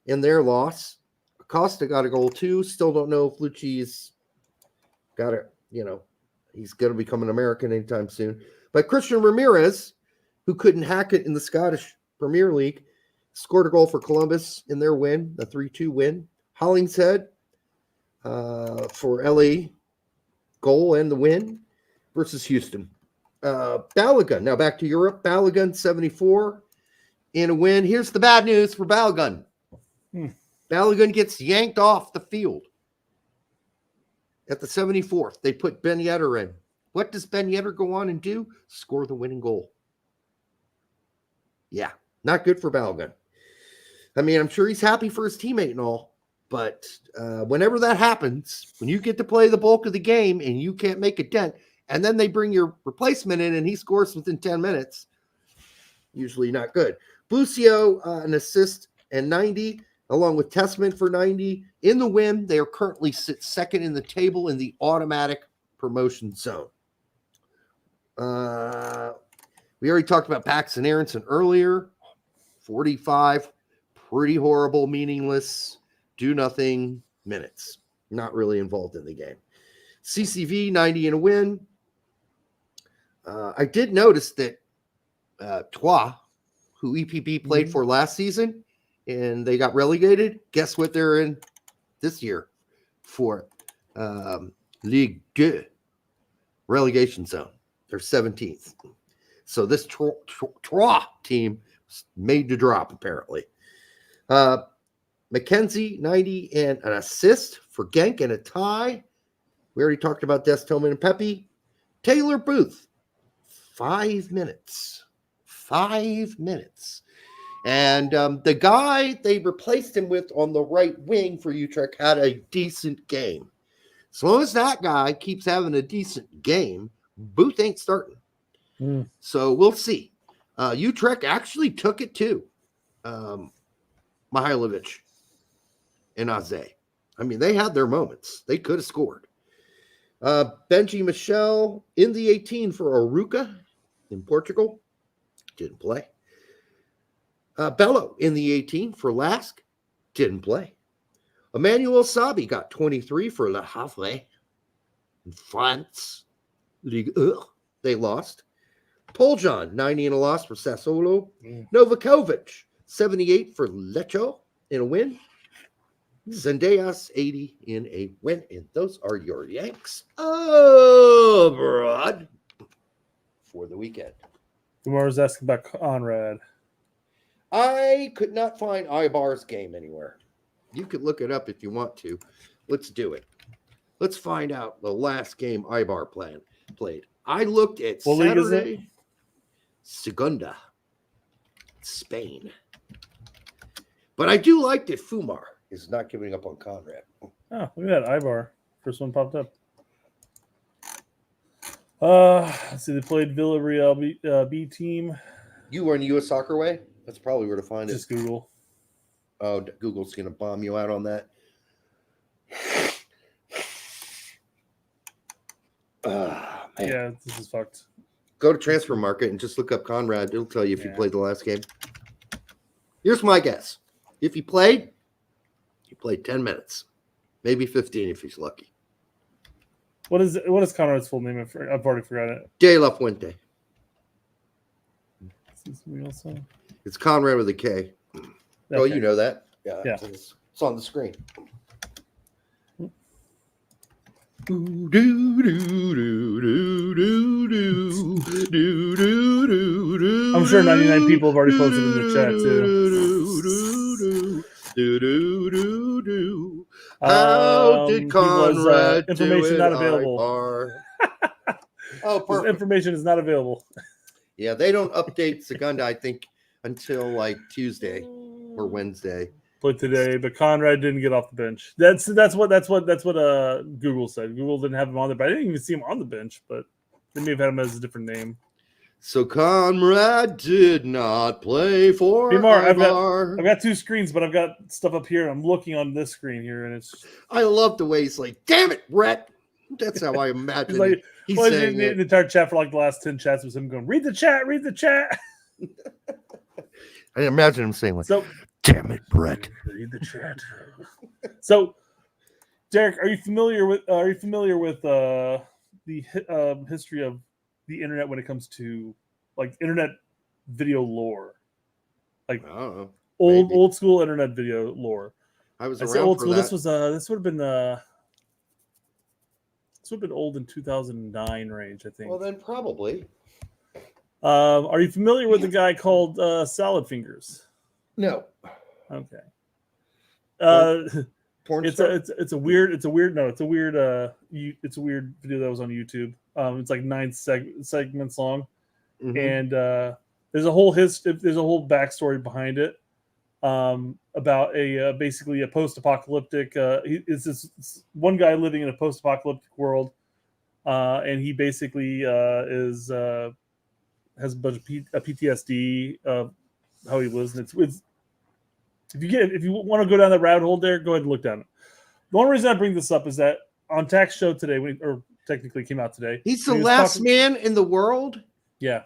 S1: in their loss. Acosta got a goal too. Still don't know if Lucci's got it. He's going to become an American anytime soon. But Christian Ramirez, who couldn't hack it in the Scottish Premier League, scored a goal for Columbus in their win, a 3-2 win. Hollingshead for LA, goal and the win versus Houston. Balogun, now back to Europe. Balogun, 74 in a win. Here's the bad news for Balogun. Balogun gets yanked off the field at the 74th. They put Ben Yedder in. What does Ben Yedder go on and do? Score the winning goal. Yeah, not good for Balogun. I mean, I'm sure he's happy for his teammate and all, but whenever that happens, when you get to play the bulk of the game and you can't make a dent, and then they bring your replacement in and he scores within 10 minutes, usually not good. Bucio, an assist and 90, along with Testament for 90. In the win, they are currently sit second in the table in the automatic promotion zone. We already talked about Paxton Aronson earlier. 45, pretty horrible, meaningless, do nothing minutes. Not really involved in the game. CCV, 90 in a win. I did notice that Troyes, who EPB played for last season, and they got relegated. Guess what they're in this year for? Ligue 2 relegation zone. They're 17th. So this Troyes team was made to drop, apparently. McKenzie, 90 and an assist for Genk and a tie. We already talked about Des Tillman and Pepe. Taylor Booth, 5 minutes. 5 minutes. And the guy they replaced him with on the right wing for Utrecht had a decent game. As long as that guy keeps having a decent game, Booth ain't starting. So we'll see. Utrecht actually took it too. Mihailovic and Aze. I mean, they had their moments. They could have scored. Benji Michel in the 18 for Aruca in Portugal. Didn't play. Bello in the 18 for Lask. Didn't play. Emmanuel Sabi got 23 for Le Havre in France. Ligue 1. They lost. Poljan, 90 and a loss for Sassuolo. Novakovic, 78 for Lecho in a win. Zendejas 80 in a win. And those are your Yanks abroad for the weekend.
S6: Tomorrow's asking about Conrad.
S1: I could not find Ibar's game anywhere. You could look it up if you want to. Let's do it. Let's find out the last game Ibar played. I looked at
S6: What league is it?
S1: Saturday. Segunda, Spain. But I do like that Fumar is not giving up on Conrad.
S6: Oh, look at that. Ibar. First one popped up. Let's see. They played Villarreal B team.
S1: You were in US Soccer Way? That's probably where to find it.
S6: Just Google.
S1: Oh, Google's going to bomb you out on that. Man.
S6: Yeah, this is fucked.
S1: Go to Transfer Market and just look up Conrad. It'll tell you if you
S6: Yeah.
S1: played the last game. Here's my guess. If he played 10 minutes. Maybe 15 if he's lucky.
S6: What is Conrad's full name? I've already forgot it.
S1: De La Fuente.
S6: Is this also?
S1: It's Conrad with a K. Oh,
S6: Okay.
S1: you know that? Yeah.
S6: Yeah.
S1: It's on the screen.
S6: I'm sure 99 people have already posted in the chat too.
S1: How did
S6: He was,
S1: Conrad
S6: information
S1: do
S6: not
S1: it,
S6: available.
S1: Ibar? Oh,
S6: This
S1: perfect.
S6: information is not available.
S1: Yeah, they don't update Segunda, I think, until like Tuesday or Wednesday.
S6: Played today, but Conrad didn't get off the bench. That's what Google said. Google didn't have him on there, but I didn't even see him on the bench. But they may have had him as a different name.
S1: So Conrad did not play for
S6: Bimar,
S1: Ibar.
S6: I've got two screens, but I've got stuff up here. I'm looking on this screen here, and it's
S1: I love the way he's like, "Damn it, Brett." That's how I imagine
S6: it's like
S1: he's
S6: well,
S1: saying
S6: the
S1: it.
S6: entire chat for like the last 10 chats was him going, "Read the chat, read the chat."
S1: I imagine him saying like,
S6: So
S1: "Damn it, Brett."
S6: read the chat. So, Derek, are you familiar with the history of the internet when it comes to like internet video lore, like
S1: I don't know.
S6: old school internet video lore?
S1: I was
S6: I
S1: around
S6: say old
S1: for
S6: school.
S1: that.
S6: This would have been old in 2009 range, I think.
S1: Well, then probably.
S6: Are you familiar with a guy called Salad Fingers?
S1: No.
S6: Okay.
S1: Porn
S6: It's
S1: star?
S6: a weird video that was on YouTube. It's like 9 segments long,
S1: Mhm.
S6: and there's a whole backstory behind it, about basically a post-apocalyptic. It's this one guy living in a post-apocalyptic world, and he basically has a bunch of PTSD of how he lives, and it's if you want to go down that rabbit hole there, go ahead and look down it. The only reason I bring this up is that on Tax Show today, or technically came out today,
S1: He's the
S6: he was
S1: last
S6: talking-
S1: man in the world.
S6: Yeah,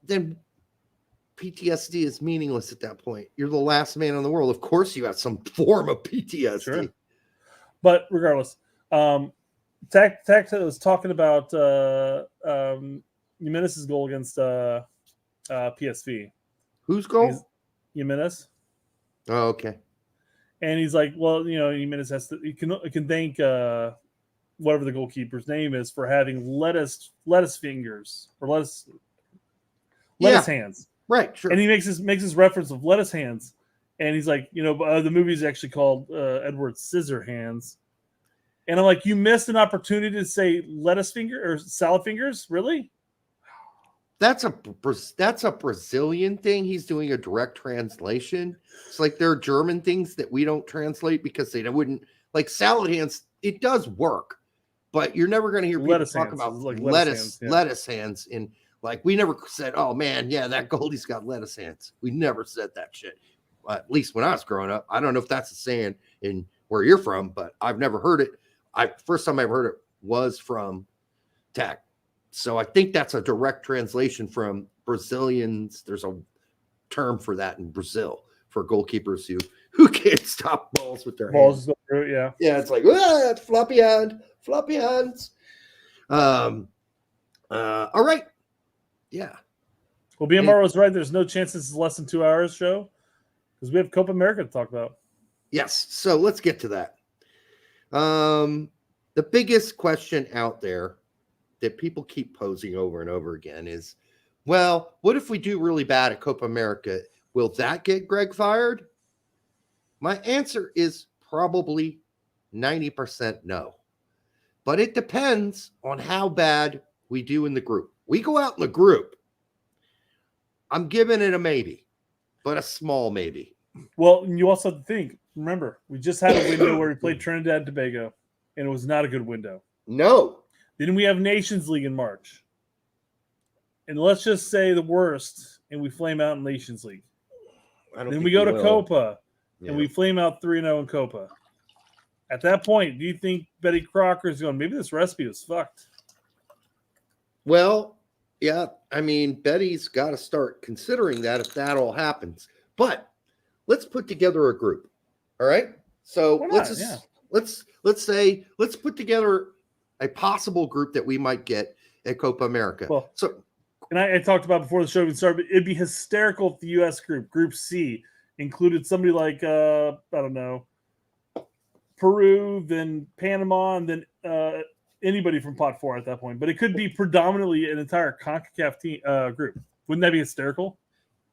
S1: Then PTSD is meaningless at that point. You're the last man in the world. Of course, you have some form of PTSD.
S6: Sure. But regardless, Tac was talking about Jimenez's goal against PSV.
S1: Whose goal?
S6: Jimenez.
S1: Oh, okay.
S6: And he's like, well, Jimenez has to. He can thank whatever the goalkeeper's name is for having lettuce fingers or lettuce hands.
S1: Right. Sure.
S6: And he makes his reference of lettuce hands, and he's like, the movie's actually called Edward Scissorhands, and I'm like, you missed an opportunity to say lettuce finger or salad fingers, really?
S1: That's a Brazilian thing. He's doing a direct translation. It's like there are German things that we don't translate because they wouldn't like salad hands. It does work, but you're never going to hear people
S6: Lettuce
S1: talk
S6: hands.
S1: about
S6: It's like
S1: lettuce
S6: lettuce
S1: hands. In like we never said, "Oh man, yeah, that Goldie's got lettuce hands." We never said that shit. At least when I was growing up, I don't know if that's a saying in where you're from, but I've never heard it. First time I ever heard it was from Tac. So I think that's a direct translation from Brazilians. There's a term for that in Brazil for goalkeepers who can't stop balls with their
S6: Balls
S1: hands.
S6: go through it, yeah.
S1: Yeah, it's like that's floppy hands. All right. Yeah.
S6: Well, BMR was right. There's no chance this is less than 2 hours show. Because we have Copa America to talk about.
S1: Yes. So let's get to that. The biggest question out there that people keep posing over and over again is, well, what if we do really bad at Copa America? Will that get Gregg fired? My answer is probably 90% no. But it depends on how bad we do in the group. We go out in the group, I'm giving it a maybe, but a small maybe.
S6: Well, and you also have to think, remember, we just had a window where we played Trinidad and Tobago, and it was not a good window.
S1: No.
S6: Then we have Nations League in March. And let's just say the worst, and we flame out in Nations League. Then we go to Copa, and we flame out 3-0 in Copa. At that point, do you think Betty Crocker's going, maybe this recipe was fucked?
S1: Well, yeah, I mean, Betty's got to start considering that if that all happens. But let's put together a group. All right? So let's put together a possible group that we might get at Copa America.
S6: Well, and I talked about before the show even started, but it'd be hysterical if the U.S. Group C, included somebody like, I don't know, Peru, then Panama, and then anybody from Pot 4 at that point. But it could be predominantly an entire CONCACAF team, group. Wouldn't that be hysterical?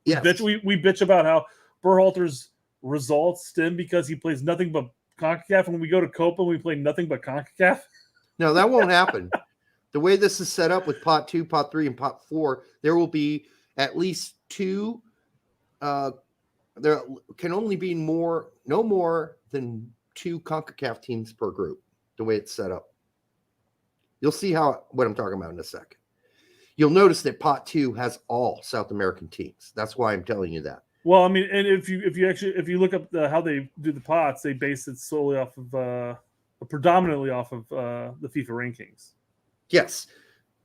S1: Yes.
S6: We bitch about how Berhalter's results stem because he plays nothing but CONCACAF, and when we go to Copa, we play nothing but CONCACAF.
S1: No, that won't happen. The way this is set up with Pot 2, Pot 3, and Pot 4, there will be at least two. There can only be no more than 2 CONCACAF teams per group, the way it's set up. You'll see what I'm talking about in a second. You'll notice that Pot 2 has all South American teams. That's why I'm telling you that.
S6: Well, I mean, and if you look up how they do the pots, they base it solely off of predominantly off of the FIFA rankings.
S1: Yes,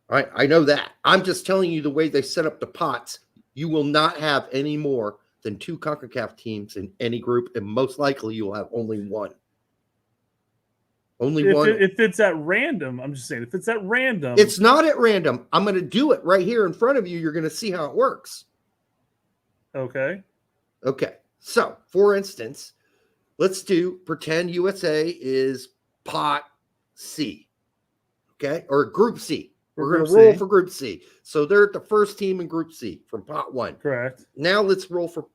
S1: I know that. I'm just telling you the way they set up the pots. You will not have any more than 2 CONCACAF teams in any group, and most likely you will have only one. If
S6: it's at random, I'm just saying, if it's at random.
S1: It's not at random. I'm going to do it right here in front of you. You're going to see how it works.
S6: Okay.
S1: So, for instance, let's pretend USA is Pot C. Okay? Or Group C. We're going to roll for Group C. So they're the first team in Group C from Pot 1.
S6: Correct.
S1: Now let's roll for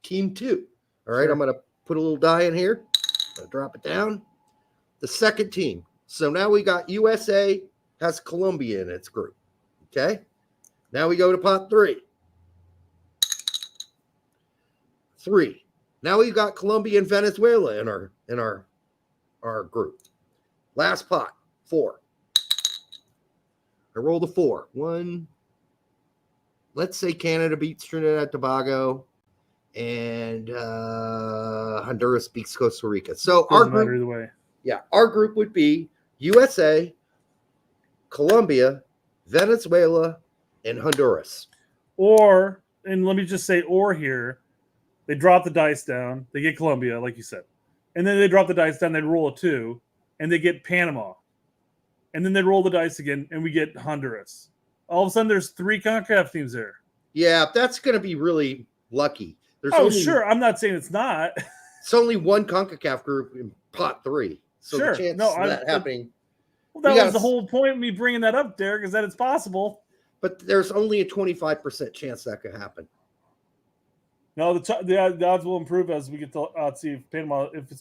S1: Team 2. All right,
S6: Sure.
S1: I'm going to put a little die in here. I'll drop it down. The second team. So now we got USA has Colombia in its group. Okay? Now we go to Pot 3. 3. Now we've got Colombia and Venezuela in our group. Last pot, 4. I roll the 4. 1. Let's say Canada beats Trinidad and Tobago, and Honduras beats Costa Rica. So our group,
S6: either way.
S1: Yeah, our group would be USA, Colombia, Venezuela, and Honduras.
S6: And let me just say, here, they drop the dice down, they get Colombia, like you said, and then they drop the dice down, they roll a 2, and they get Panama, and then they roll the dice again, and we get Honduras. All of a sudden, there's 3 CONCACAF teams there.
S1: Yeah, that's going to be really lucky.
S6: Sure. I'm not saying it's not.
S1: It's only one CONCACAF group in Pot 3. So
S6: sure.
S1: the chance of that happening.
S6: Well, that was the whole point of me bringing that up, Derek, is that it's possible.
S1: But there's only a 25% chance that could happen.
S6: No, the odds will improve as we get to see if Panama. If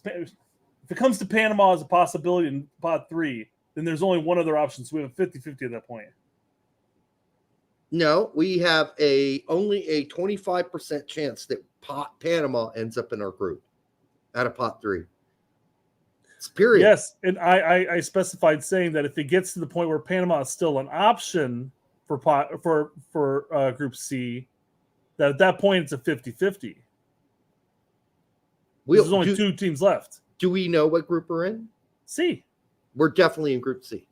S6: it comes to Panama as a possibility in Pot 3, then there's only one other option. So we have a 50-50 at that point.
S1: No, we have only a 25% chance that Panama ends up in our group out of Pot 3. It's period.
S6: Yes, and I specified saying that if it gets to the point where Panama is still an option for Group C, that at that point it's a 50-50. There's only 2 teams left.
S1: Do we know what group we're in?
S6: C.
S1: We're definitely in Group C.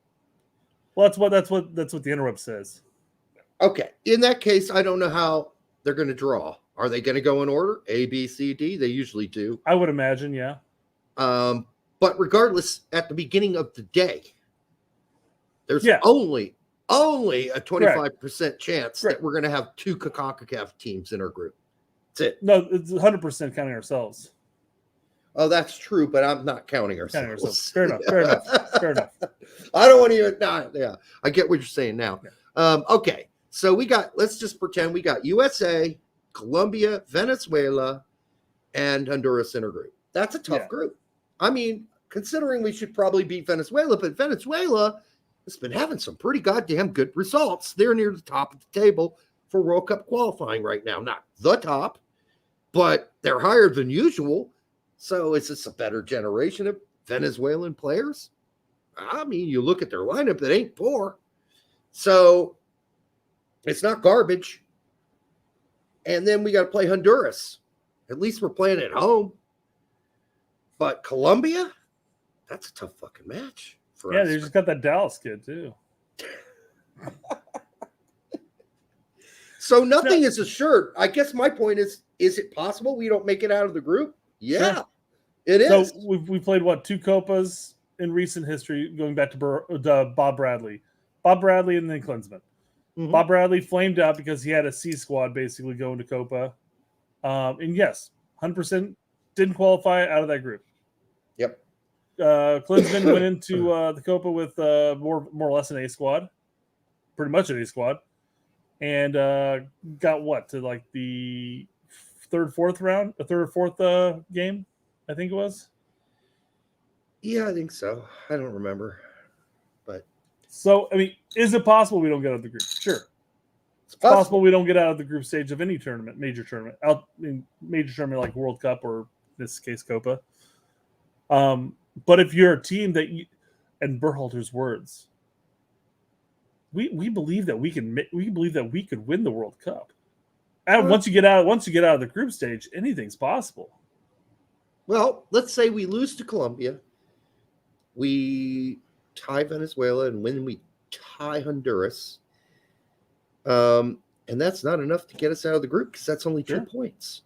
S6: Well, that's what the interweb says.
S1: Okay. In that case, I don't know how they're going to draw. Are they going to go in order? A, B, C, D? They usually do.
S6: I would imagine, yeah.
S1: But regardless, at the beginning of the day, there's only a 25% chance that we're going to have 2 CONCACAF teams in our group. That's it.
S6: No, it's 100% counting ourselves.
S1: Oh, that's true, but I'm not counting ourselves.
S6: Counting ourselves. Fair enough. Fair enough. Fair enough.
S1: I don't want to even. Nah, yeah, I get what you're saying now. Okay, so let's just pretend we got USA, Colombia, Venezuela, and Honduras in a group. That's a tough group. I mean, considering we should probably beat Venezuela, but Venezuela has been having some pretty goddamn good results. They're near the top of the table for World Cup qualifying right now. Not the top, but they're higher than usual. So is this a better generation of Venezuelan players? I mean, you look at their lineup, it ain't poor. So it's not garbage. And then we got to play Honduras. At least we're playing at home. But Colombia, that's a tough fucking match for us.
S6: Yeah, they just got that Dallas kid, too.
S1: So nothing is assured. I guess my point is it possible we don't make it out of the group? Yeah,
S6: sure.
S1: It is.
S6: So we played, 2 Copas in recent history, going back to Bob Bradley. Bob Bradley and then Klinsmann.
S1: Mhm.
S6: Bob Bradley flamed out because he had a C squad basically going to Copa. And yes, 100% didn't qualify out of that group.
S1: Yep.
S6: Klinsmann went into the Copa with more or less an A squad. Pretty much an A squad. And got to like the third or fourth game, I think it was.
S1: Yeah, I think so. I don't remember. But
S6: so, I mean, is it possible we don't get out of the group? Sure. It's possible we don't get out of the group stage of any tournament, major tournament, major tournament like World Cup or in this case Copa. But if you're a team that and Berhalter's words, we believe that we could win the World Cup. And once you get out of the group stage, anything's possible.
S1: Well, let's say we lose to Colombia, we tie Venezuela, and when we tie Honduras, and that's not enough to get us out of the group because that's only 2 points,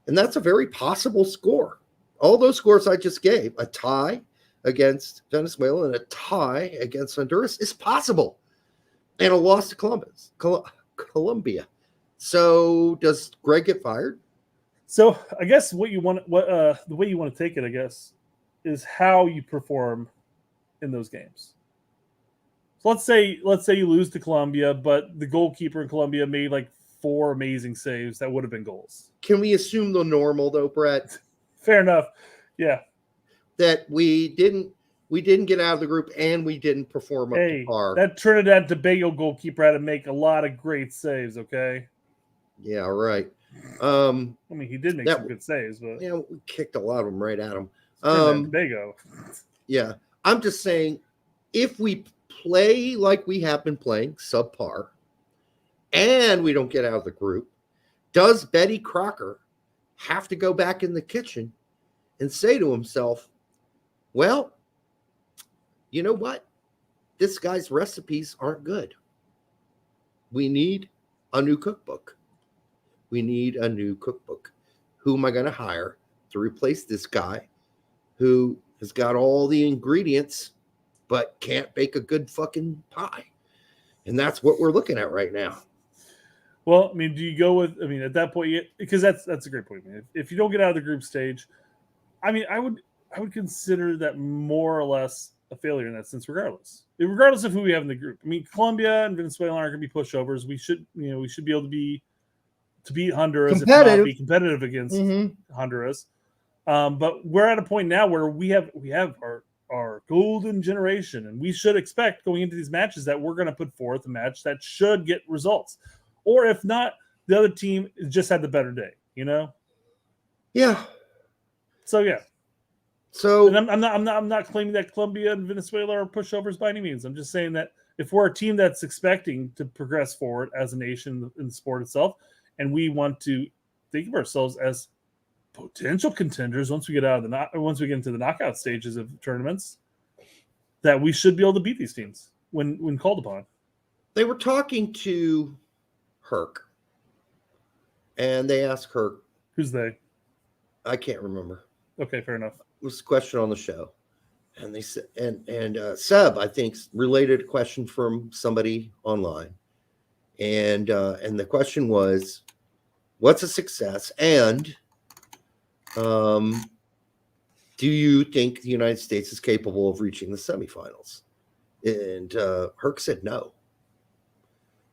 S1: and that's a very possible score. All those scores I just gave, a tie against Venezuela and a tie against Honduras, is possible. And a loss to Colombia. So does Gregg get fired?
S6: So I guess the way you want to take it, I guess, is how you perform in those games. So let's say you lose to Colombia, but the goalkeeper in Colombia made like 4 amazing saves that would have been goals.
S1: Can we assume the normal though, Brett?
S6: Fair enough. Yeah.
S1: That we didn't get out of the group and we didn't perform up to par.
S6: That Trinidad and Tobago goalkeeper had to make a lot of great saves, okay?
S1: Yeah, right.
S6: I mean, he did make some good saves, but
S1: yeah, we kicked a lot of them right at him.
S6: Trinidad and Tobago.
S1: Yeah. I'm just saying, if we play like we have been playing, subpar, and we don't get out of the group, does Betty Crocker have to go back in the kitchen and say to himself, well, you know what? This guy's recipes aren't good. We need a new cookbook. We need a new cookbook. Who am I going to hire to replace this guy who has got all the ingredients but can't bake a good fucking pie? And that's what we're looking at right now.
S6: Well, I mean, do you go with? I mean, at that point, because that's a great point. Man. If you don't get out of the group stage, I mean, I would consider that more or less a failure in that sense, regardless of who we have in the group. I mean, Colombia and Venezuela aren't going to be pushovers. We should be able to beat Honduras, if not be competitive against Honduras. But we're at a point now where we have our golden generation, and we should expect going into these matches that we're going to put forth a match that should get results. Or if not, the other team just had the better day, you know?
S1: Yeah.
S6: So yeah.
S1: So
S6: and I'm not claiming that Colombia and Venezuela are pushovers by any means. I'm just saying that if we're a team that's expecting to progress forward as a nation in the sport itself, and we want to think of ourselves as potential contenders once we get into the knockout stages of tournaments, that we should be able to beat these teams when called upon.
S1: They were talking to Herc, and they asked Herc.
S6: Who's they?
S1: I can't remember.
S6: Okay, fair enough.
S1: It was a question on the show, and they said, and Seb, I think, related a question from somebody online, and the question was, What's a success? And do you think the United States is capable of reaching the semifinals? And Herc said no.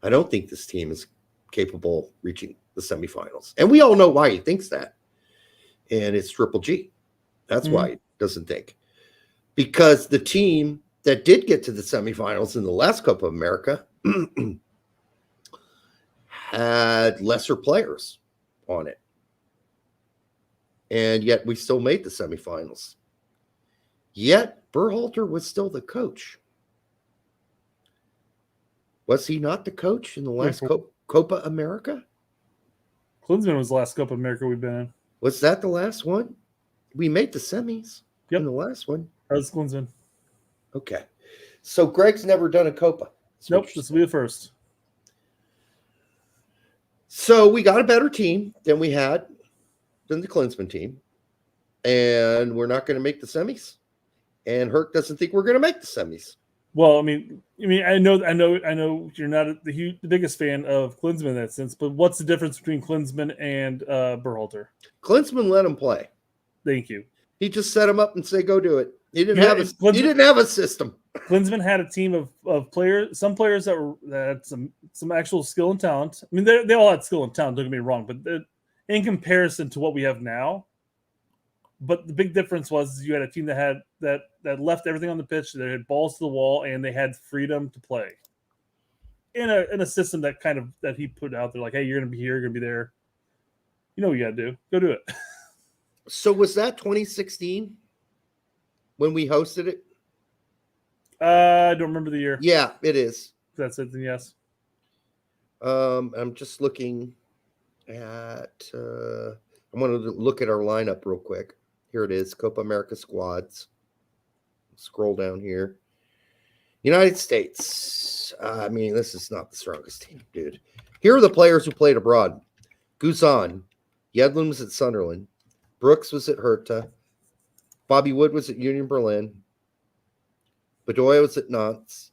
S1: I don't think this team is capable of reaching the semifinals. And we all know why he thinks that. And it's Triple G. That's why he doesn't think. Because the team that did get to the semifinals in the last Copa America had lesser players on it. And yet we still made the semifinals. Yet Berhalter was still the coach. Was he not the coach in the last Copa America?
S6: Klinsmann was the last Copa America we've been in.
S1: Was that the last one? We made the semis in the last one.
S6: That was Klinsmann.
S1: Okay. So Gregg's never done a Copa.
S6: Nope, this will be the first.
S1: So we got a better team than we had than the Klinsmann team. And we're not going to make the semis. And Herc doesn't think we're going to make the semis.
S6: Well, I mean, I know you're not the biggest fan of Klinsmann in that sense, but what's the difference between Klinsmann and Berhalter?
S1: Klinsmann let him play.
S6: Thank you.
S1: He just set him up and say, "Go do it." He didn't have a system.
S6: Klinsmann had a team of players, some players that had some actual skill and talent. I mean, they all had skill and talent. Don't get me wrong, but in comparison to what we have now. But the big difference was you had a team that had that left everything on the pitch. They had balls to the wall, and they had freedom to play in a system that he put out there. Like, hey, you're going to be here, you're going to be there. You know what you got to do. Go do it.
S1: So was that 2016 when we hosted it?
S6: I don't remember the year.
S1: Yeah, it is.
S6: That's it. Then yes.
S1: I'm just looking at. I want to look at our lineup real quick. Here it is, Copa America squads. Scroll down here. United States. I mean, this is not the strongest team, dude. Here are the players who played abroad. Guzan. Yedlin was at Sunderland. Brooks was at Hertha. Bobby Wood was at Union Berlin. Bedoya was at Nantes.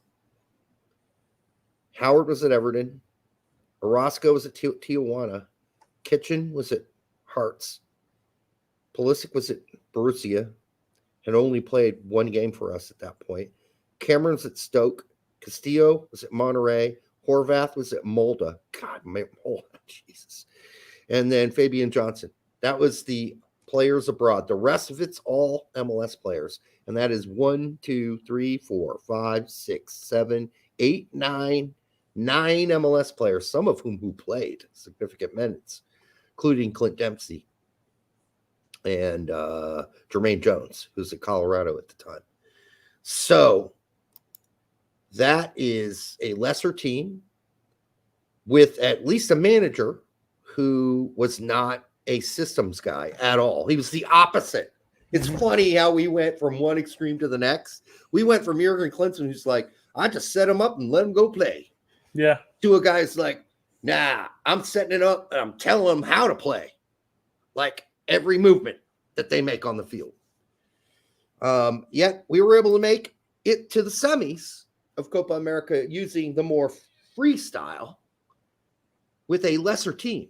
S1: Howard was at Everton. Orozco was at Tijuana. Kitchen was at Hearts. Pulisic was at Borussia, had only played one game for us at that point. Cameron's at Stoke. Castillo was at Monterrey. Horvath was at Molde. God, Jesus. And then Fabian Johnson. That was the players abroad. The rest of it's all MLS players. And that is 1, 2, 3, 4, 5, 6, 7, 8, 9 MLS players, some of whom played significant minutes, including Clint Dempsey and Jermaine Jones, who's at Colorado at the time. So that is a lesser team with at least a manager who was not a systems guy at all. He was the opposite. It's funny how we went from one extreme to the next. We went from Jurgen Klinsmann, who's like, I just set him up and let him go play.
S6: Yeah.
S1: To a guy who's like, nah, I'm setting it up and I'm telling them how to play. Like every movement that they make on the field. Yet we were able to make it to the semis of Copa America using the more freestyle with a lesser team.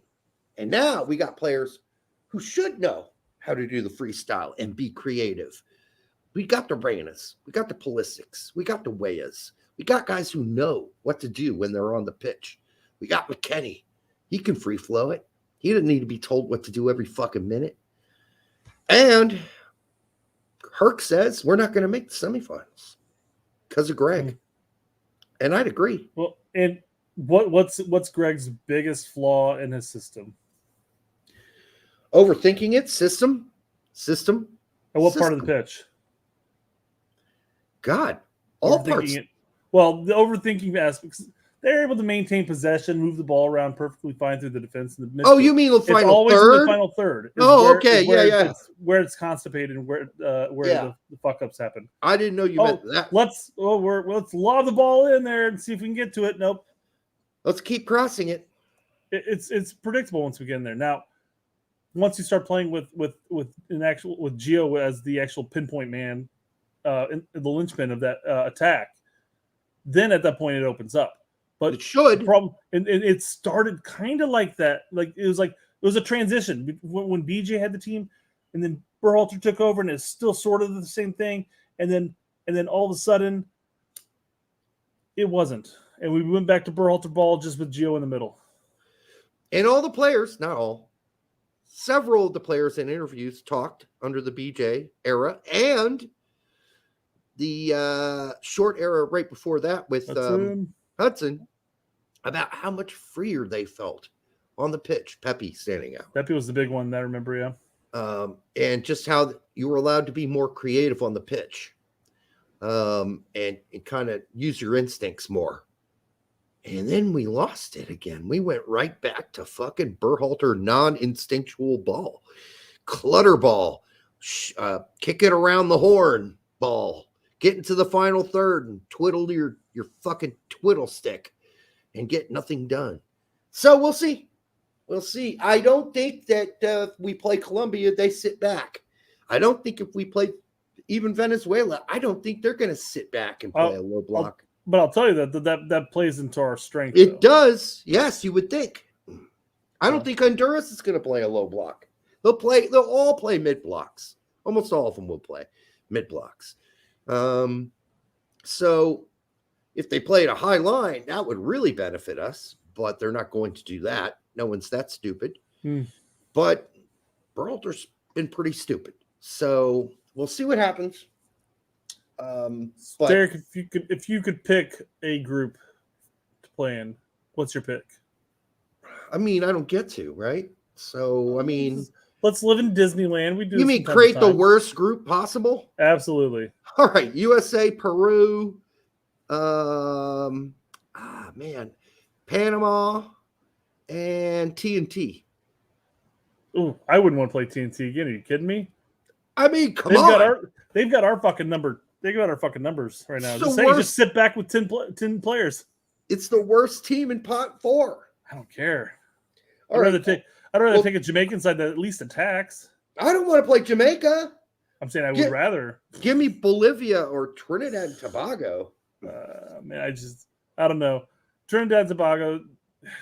S1: And now we got players who should know how to do the freestyle and be creative. We got the Reynas, we got the Pulisics, we got the Weahs, we got guys who know what to do when they're on the pitch. We got McKennie. He can free flow it. He didn't need to be told what to do every fucking minute. And Herc says we're not going to make the semifinals because of Gregg. And I'd agree.
S6: Well, and what's Gregg's biggest flaw in his system?
S1: Overthinking it, system.
S6: And what part of the pitch?
S1: God, all parts.
S6: It. Well, the overthinking aspects. They're able to maintain possession, move the ball around perfectly fine through the defense. And the
S1: oh, you mean the final
S6: it's always
S1: third?
S6: In the final third.
S1: Oh, okay, yeah.
S6: It's where it's constipated and where the fuck ups happen.
S1: I didn't know you meant that.
S6: Let's lob the ball in there and see if we can get to it. Nope.
S1: Let's keep crossing it.
S6: It's predictable once we get in there. Now, once you start playing with Gio as the actual pinpoint man, in the linchpin of that attack, then at that point it opens up. But
S1: it should.
S6: The problem, and it started kind of like that. Like it was was a transition when BJ had the team, and then Berhalter took over, and it's still sort of the same thing. And then all of a sudden, it wasn't, and we went back to Berhalter ball just with Gio in the middle.
S1: And all the players, not all, several of the players in interviews talked under the BJ era and the short era right before that with Hudson about how much freer they felt on the pitch. Pepe standing out.
S6: Pepe was the big one that I remember, yeah.
S1: And just how you were allowed to be more creative on the pitch and kind of use your instincts more. And then we lost it again. We went right back to fucking Berhalter non-instinctual ball, clutter ball, kick it around the horn ball, get into the final third and twiddle your fucking twiddle stick and get nothing done. So we'll see. We'll see. I don't think that if we play Colombia, they sit back. I don't think if we play even Venezuela, I don't think they're going to sit back and play a low block.
S6: But I'll tell you that plays into our strength.
S1: It does. Yes, you would think. I don't think Honduras is going to play a low block. They'll all play mid blocks. Almost all of them will play mid blocks. So if they played a high line, that would really benefit us, but they're not going to do that. No one's that stupid. But Berhalter's been pretty stupid. So we'll see what happens. But
S6: Derek, if you could pick a group to play in, what's your pick?
S1: I mean, I don't get to, right? So I mean,
S6: let's live in Disneyland. We do.
S1: You mean create the worst group possible?
S6: Absolutely.
S1: All right, USA, Peru, Panama, and TNT.
S6: Ooh, I wouldn't want to play TNT again. Are you kidding me?
S1: I mean, come on.
S6: They've got our fucking number. They got our fucking numbers right now.
S1: Just
S6: sit back with 10 players.
S1: It's the worst team in pot 4.
S6: I don't care. I'd rather take a Jamaican side that at least attacks.
S1: I don't want to play Jamaica.
S6: I'm saying I would rather.
S1: Give me Bolivia or Trinidad and Tobago.
S6: Man, I don't know. Trinidad and Tobago,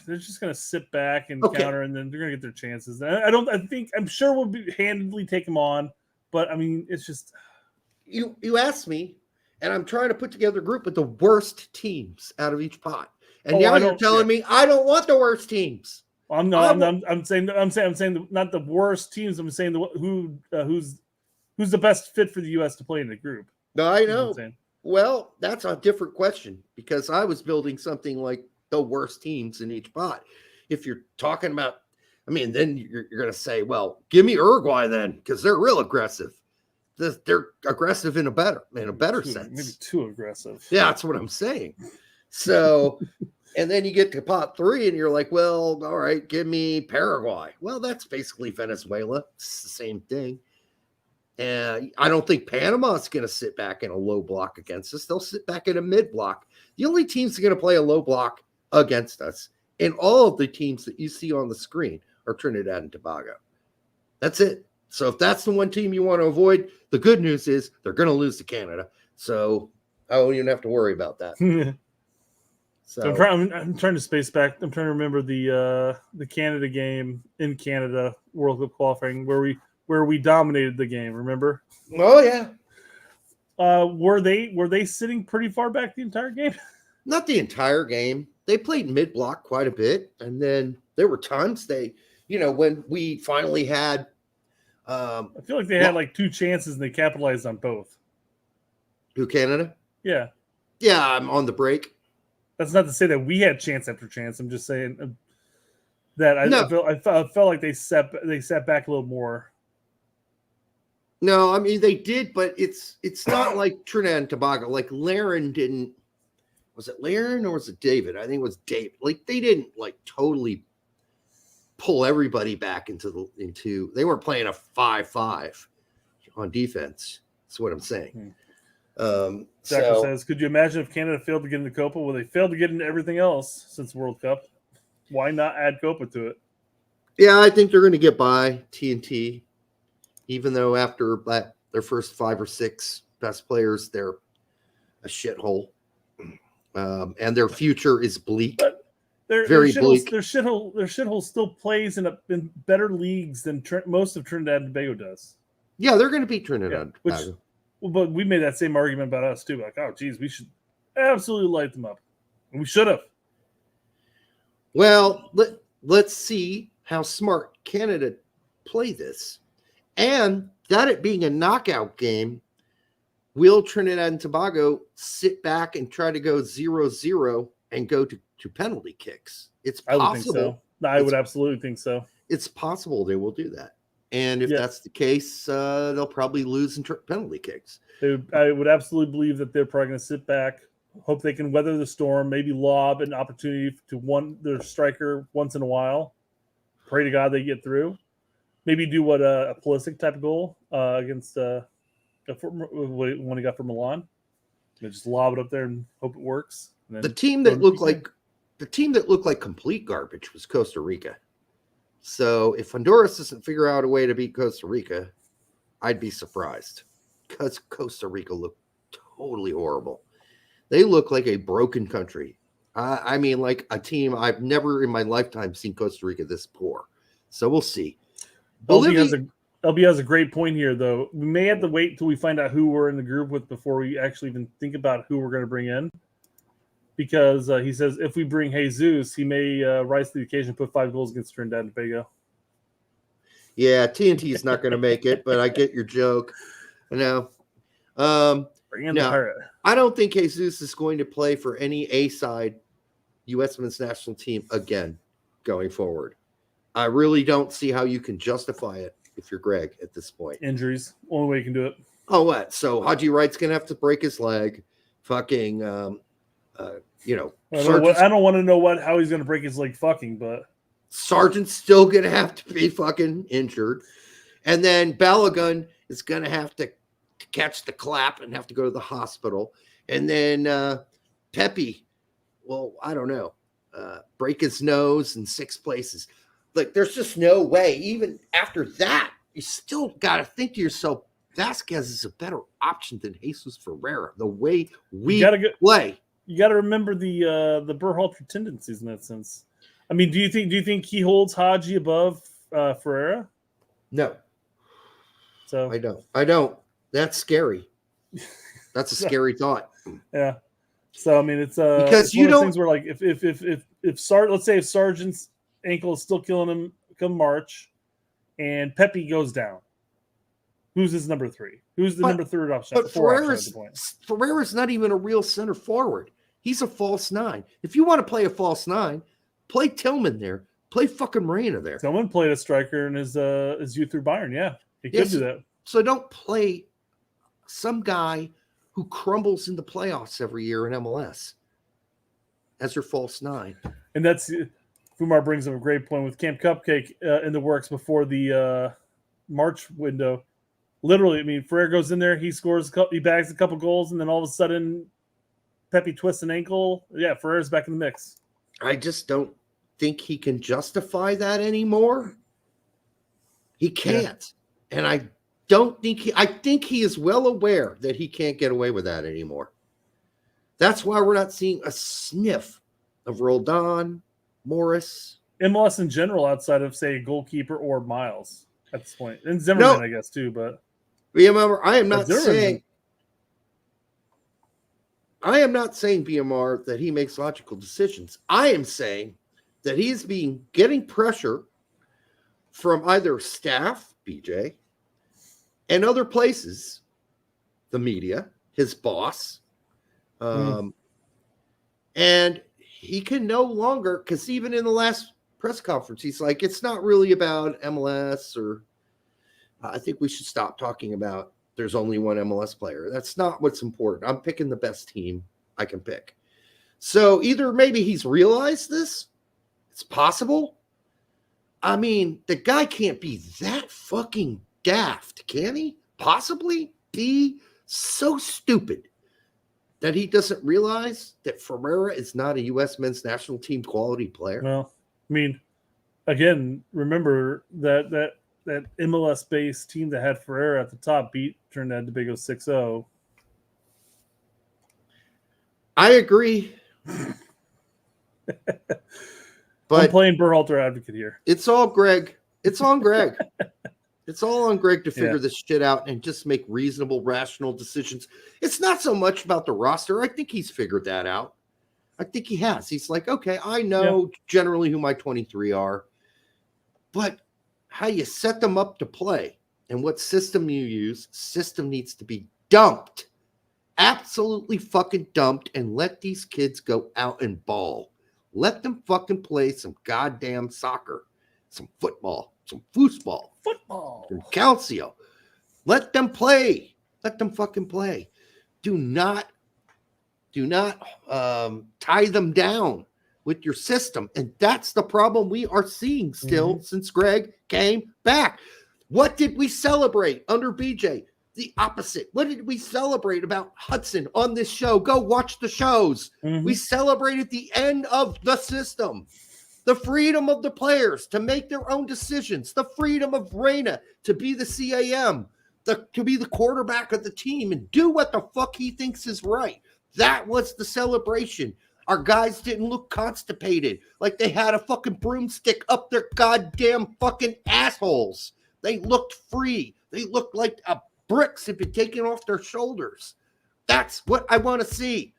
S6: they're just going to sit back and counter, and then they're going to get their chances. I'm sure we'll handedly take them on, but I mean, it's just.
S1: You asked me, and I'm trying to put together a group with the worst teams out of each pot. And now you're telling me I don't want the worst teams.
S6: I'm saying not the worst teams. I'm saying who's the best fit for the U.S. to play in the group.
S1: No, I know. Well, that's a different question because I was building something like the worst teams in each pot. If you're talking about, I mean, then you're going to say, well, give me Uruguay then because they're real aggressive. They're aggressive in a better sense.
S6: Maybe too aggressive.
S1: Yeah, that's what I'm saying. So, and then you get to pot 3 and you're like, well, all right, give me Paraguay. Well, that's basically Venezuela. It's the same thing. And I don't think Panama is going to sit back in a low block against us. They'll sit back in a mid block. The only teams that are going to play a low block against us and all of the teams that you see on the screen are Trinidad and Tobago. That's it. So if that's the one team you want to avoid, the good news is they're going to lose to Canada. So I don't even have to worry about that. So
S6: I'm trying to space back. I'm trying to remember the Canada game in Canada World Cup qualifying where we dominated the game. Remember?
S1: Oh yeah.
S6: Were they sitting pretty far back the entire game?
S1: Not the entire game. They played mid block quite a bit, and then there were times when we finally had.
S6: I feel like they had like 2 chances and they capitalized on both.
S1: Who, Canada?
S6: Yeah.
S1: Yeah, I'm on the break.
S6: That's not to say that we had chance after chance. I'm just saying that I felt like they sat back a little more.
S1: No, I mean they did, but it's not like Trinidad and Tobago. Like Laren didn't. Was it Laren or was it David? I think it was David. Like they didn't like totally pull everybody back into they weren't playing a 5-5 on defense. That's what I'm saying.
S6: Zachary says, could you imagine if Canada failed to get into Copa? Well, they failed to get into everything else since World Cup. Why not add Copa to it?
S1: Yeah, I think they're going to get by TNT, even though after their first 5 or 6 best players, they're a shithole. And their future is bleak. Very bleak.
S6: Their shithole still plays in better leagues than most of Trinidad and Tobago does.
S1: Yeah, they're going to beat Trinidad.
S6: But we made that same argument about us too. Like, oh, geez, we should absolutely light them up. And we should have.
S1: Well, let's see how smart Canada play this. And that it being a knockout game, will Trinidad and Tobago sit back and try to go 0-0 and go to penalty kicks? It's possible.
S6: I would think so. I would absolutely think so.
S1: It's possible they will do that. And if that's the case, they'll probably lose in penalty kicks.
S6: I would absolutely believe that they're probably going to sit back, hope they can weather the storm, maybe lob an opportunity to their striker once in a while. Pray to God they get through. Maybe do what a Pulisic type of goal against what he got for Milan. Just lob it up there and hope it works.
S1: The team that looked like complete garbage was Costa Rica. So if Honduras doesn't figure out a way to beat Costa Rica, I'd be surprised, because Costa Rica looked totally horrible. They look like a broken country. I mean, like a team I've never in my lifetime seen Costa Rica this poor. So we'll see.
S6: LB has a great point here, though. We may have to wait until we find out who we're in the group with before we actually even think about who we're going to bring in. Because he says if we bring Jesus, he may rise to the occasion and put 5 goals against Trinidad and Tobago.
S1: Yeah, TNT is not going to make it, but I get your joke. No.
S6: Bring in the pirate.
S1: I don't think Jesus is going to play for any A-side U.S. men's national team again going forward. I really don't see how you can justify it if you're Gregg at this point.
S6: Injuries. Only way you can do it.
S1: Oh, what? So Haji Wright's going to have to break his leg. Fucking...
S6: I don't want to know how he's going to break his leg but
S1: Sargent's still going to have to be fucking injured. And then Balogun is going to have to catch the clap and have to go to the hospital. And then Pepe, well, I don't know, break his nose in 6 places. Like, there's just no way. Even after that, you still got to think to yourself, Vasquez is a better option than Jesus Ferreira. The way we play.
S6: You got to remember the Berhalter tendencies in that sense. I mean, do you think he holds Haji above Ferreira?
S1: No.
S6: So
S1: I don't. That's scary. That's a scary thought.
S6: Yeah. So I mean, it's
S1: because
S6: one of those things where, like, let's say if Sargent's ankle is still killing him come March, and Pepe goes down, who's his number 3? Who's the number 3 option?
S1: But Ferreira's not even a real center forward. He's a false 9. If you want to play a false 9, play Tillman there. Play fucking Reyna there.
S6: Tillman played a striker in his youth through Bayern. Yeah, he could do that.
S1: So don't play some guy who crumbles in the playoffs every year in MLS as your false 9.
S6: And that's Fumar brings up a great point with Camp Cupcake in the works before the March window. Literally, I mean, Ferreira goes in there, he bags a couple goals, and then all of a sudden, Pepe twists an ankle. Yeah, Ferreira's back in the mix.
S1: I just don't think he can justify that anymore. He can't. Yeah. And I think he is well aware that he can't get away with that anymore. That's why we're not seeing a sniff of Roldan, Morris.
S6: MLS in general, outside of, say, a goalkeeper or Miles at this point. And Zimmerman, I guess, too, but...
S1: Remember, I am not saying BMR that he makes logical decisions. I am saying that he's getting pressure from either staff, BJ, and other places, the media, his boss, and he can no longer, because even in the last press conference, he's like, it's not really about MLS, or I think we should stop talking about there's only one MLS player. That's not what's important. I'm picking the best team I can pick. So either maybe he's realized this. It's possible. I mean, the guy can't be that fucking daft, can he? Possibly be so stupid that he doesn't realize that Ferreira is not a U.S. men's national team quality player.
S6: Well, I mean, again, remember that MLS-based team that had Ferreira at the top beat Trinidad and Tobago 6-0.
S1: I agree. But
S6: playing Berhalter advocate here.
S1: it's all Gregg. It's on Gregg. It's all on Gregg to figure this shit out and just make reasonable, rational decisions. It's not so much about the roster. I think he's figured that out. I think he has. He's like, okay, I know generally who my 23 are, but how you set them up to play and what system you use, system needs to be dumped. Absolutely fucking dumped, and let these kids go out and ball. Let them fucking play some goddamn soccer, some football, some foosball, some calcio. Let them play. Let them fucking play. Do not tie them down with your system. And that's the problem we are seeing still since Gregg came back. What did we celebrate under BJ? The opposite. What did we celebrate about Hudson on this show? Go watch the shows. We celebrated the end of the system, the freedom of the players to make their own decisions, the freedom of Reyna to be the CAM, to be the quarterback of the team and do what the fuck he thinks is right. That was the celebration. Our guys didn't look constipated like they had a fucking broomstick up their goddamn fucking assholes. They looked free. They looked like bricks had been taken off their shoulders. That's what I want to see.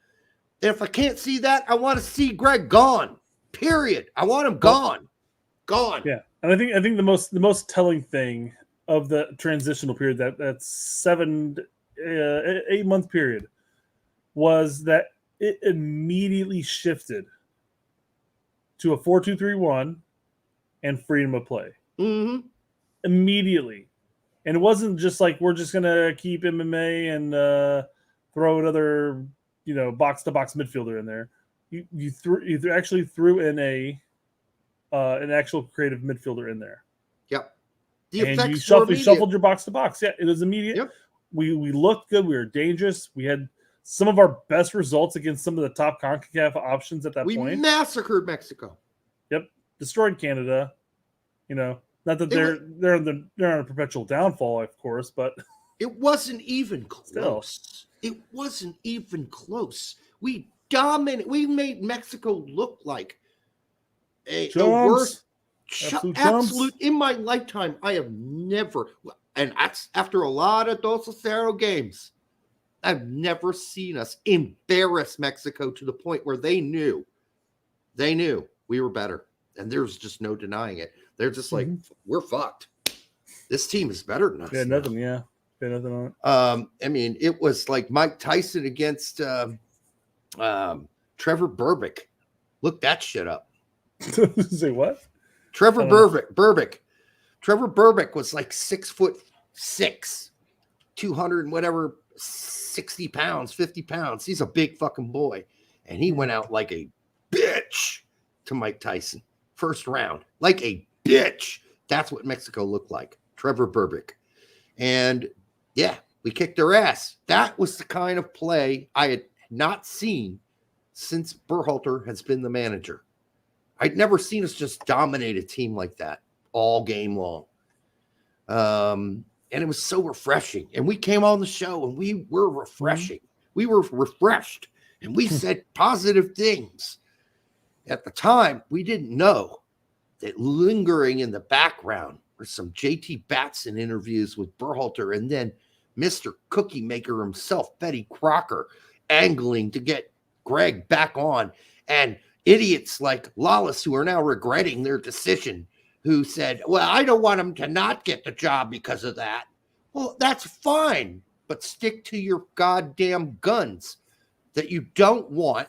S1: And if I can't see that, I want to see Gregg gone. Period. I want him gone. Gone.
S6: Yeah. And I think the most telling thing of the transitional period, that 8 month period, was that it immediately shifted to a 4-2-3-1 and freedom of play. Immediately. And it wasn't just like, we're just going to keep MMA and throw another, box-to-box midfielder in there. You actually threw in an actual creative midfielder in there.
S1: Yep.
S6: And you shuffled your box-to-box. Yeah, it was immediate.
S1: Yep.
S6: We looked good. We were dangerous. We had some of our best results against some of the top CONCACAF options at that point.
S1: We massacred Mexico.
S6: Yep. Destroyed Canada. Not that they're on a perpetual downfall, of course, but
S1: it wasn't even close. It wasn't even close. We dominated. We made Mexico look like a worst absolute in my lifetime. I have never, and that's after a lot of Dos Acero games, I've never seen us embarrass Mexico to the point where they knew we were better, and there's just no denying it. They're just like, we're fucked. This team is better than us.
S6: Yeah, nothing. Yeah, nothing on it.
S1: I mean, it was like Mike Tyson against Trevor Berbick. Look that shit up.
S6: Say what?
S1: Trevor Berbick. Trevor Berbick was like 6'6", 200 and whatever, 60 pounds, 50 pounds. He's a big fucking boy, and he went out like a bitch to Mike Tyson. First round, like a bitch. That's what Mexico looked like. Trevor Berbick. And yeah, we kicked their ass. That was the kind of play I had not seen since Berhalter has been the manager. I'd never seen us just dominate a team like that all game long. And it was so refreshing. And we came on the show and we were refreshing. We were refreshed and we said positive things. At the time, we didn't know that lingering in the background were some JT Batson interviews with Berhalter and then Mr. Cookie Maker himself, Betty Crocker, angling to get Gregg back on. And idiots like Lawless, who are now regretting their decision, who said, well, I don't want him to not get the job because of that. Well, that's fine, but stick to your goddamn guns that you don't want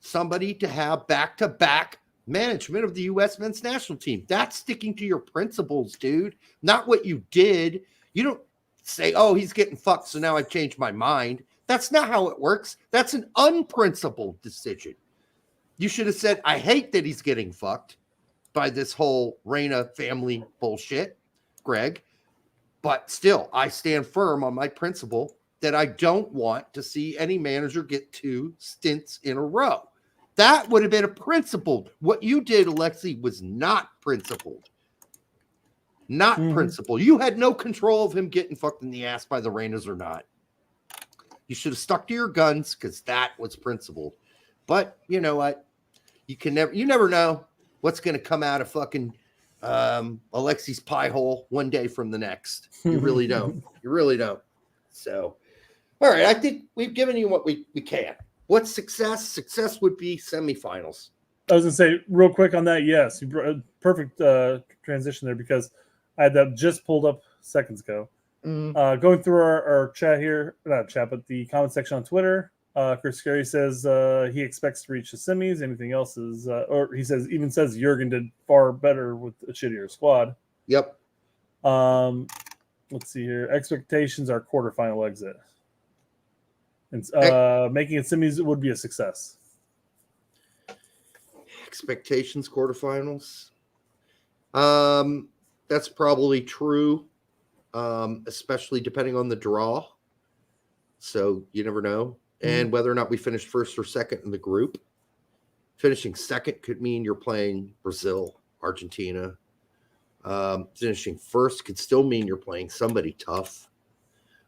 S1: somebody to have back-to-back management of the U.S. men's national team. That's sticking to your principles, dude, not what you did. You don't say, oh, he's getting fucked, so now I've changed my mind. That's not how it works. That's an unprincipled decision. You should have said, I hate that he's getting fucked by this whole Reyna family bullshit, Gregg, but still, I stand firm on my principle that I don't want to see any manager get 2 stints in a row. That would have been a principled. What you did, Alexi, was not principled. Not principled. You had no control of him getting fucked in the ass by the Reynas or not. You should have stuck to your guns because that was principled. But you know what? You never know. what's going to come out of fucking Alexi's pie hole one day from the next. You really don't. You really don't. So, all right, I think we've given you what we can. What's success? Success would be semifinals.
S6: I was going to say real quick on that. Yes, you brought perfect transition there because I had that just pulled up seconds ago. Going through our chat here, not chat, but the comment section on Twitter. Chris Carey says he expects to reach the semis. Anything else is, or he says Jurgen did far better with a shittier squad.
S1: Yep.
S6: Let's see here. Expectations are quarterfinal exit, and making it semis would be a success.
S1: Expectations quarterfinals. That's probably true, especially depending on the draw. So you never know. And whether or not we finish first or second in the group. Finishing second could mean you're playing Brazil, Argentina. Finishing first could still mean you're playing somebody tough.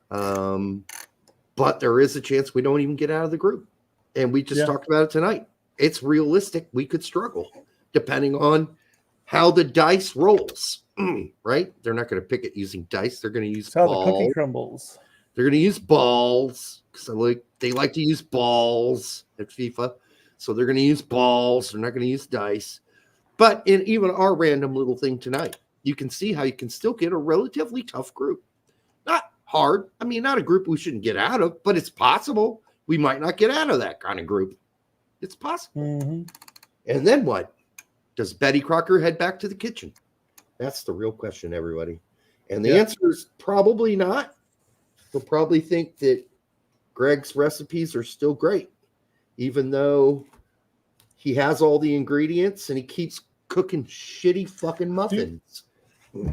S1: But there is a chance we don't even get out of the group. And we just talked about it tonight. It's realistic. We could struggle depending on how the dice rolls, right? They're not going to pick it using dice. They're going to use
S6: How
S1: balls.
S6: the cookie crumbles.
S1: They're going to use balls because they like to use balls at FIFA. So they're going to use balls. They're not going to use dice. But in even our random little thing tonight, you can see how you can still get a relatively tough group. Not hard. I mean, not a group we shouldn't get out of, but it's possible we might not get out of that kind of group. It's possible.
S6: Mm-hmm.
S1: And then what? Does Betty Crocker head back to the kitchen? That's the real question, everybody. And the answer is probably not. They'll probably think that Gregg's recipes are still great, even though he has all the ingredients and he keeps cooking shitty fucking muffins.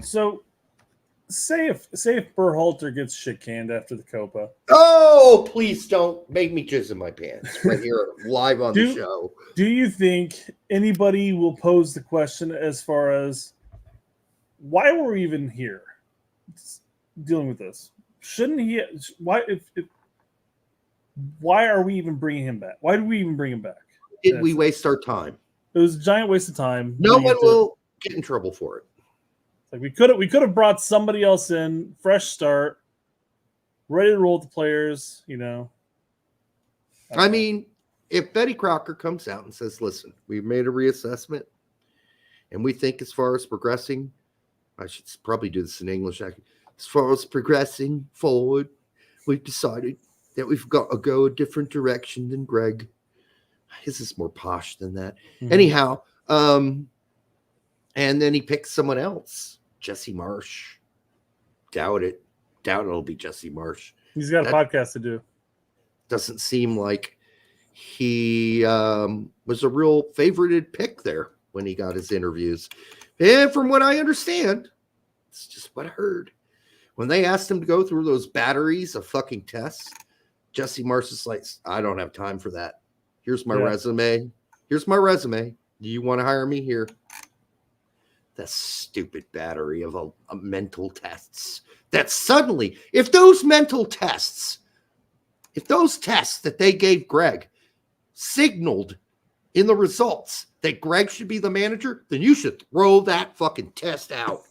S6: So, say if Berhalter gets shit canned after the Copa.
S1: Oh, please don't make me jizz in my pants right here live on the show.
S6: Do you think anybody will pose the question as far as why were we even here dealing with this? Shouldn't he? Why are we even bringing him back? Why did we even bring him back?
S1: Did we waste our time?
S6: It was a giant waste of time.
S1: No one will get in trouble for it.
S6: Like we could have brought somebody else in, fresh start, ready to roll with the players. You know.
S1: I mean, if Betty Crocker comes out and says, "Listen, we've made a reassessment, and we think as far as progressing, I should probably do this in English. As far as progressing forward, we've decided that we've got to go a different direction than Gregg." His is more posh than that. Mm-hmm. Anyhow, and then he picks someone else, Jesse Marsh. Doubt it. Doubt it'll be Jesse Marsh.
S6: He's got a podcast to do.
S1: Doesn't seem like he was a real favorited pick there when he got his interviews. And from what I understand, it's just what I heard. When they asked him to go through those batteries of fucking tests, Jesse Marsh is like, I don't have time for that. Here's my resume. Here's my resume. Do you want to hire me here? That stupid battery of a mental tests. That suddenly, if those tests that they gave Gregg signaled in the results that Gregg should be the manager, then you should throw that fucking test out.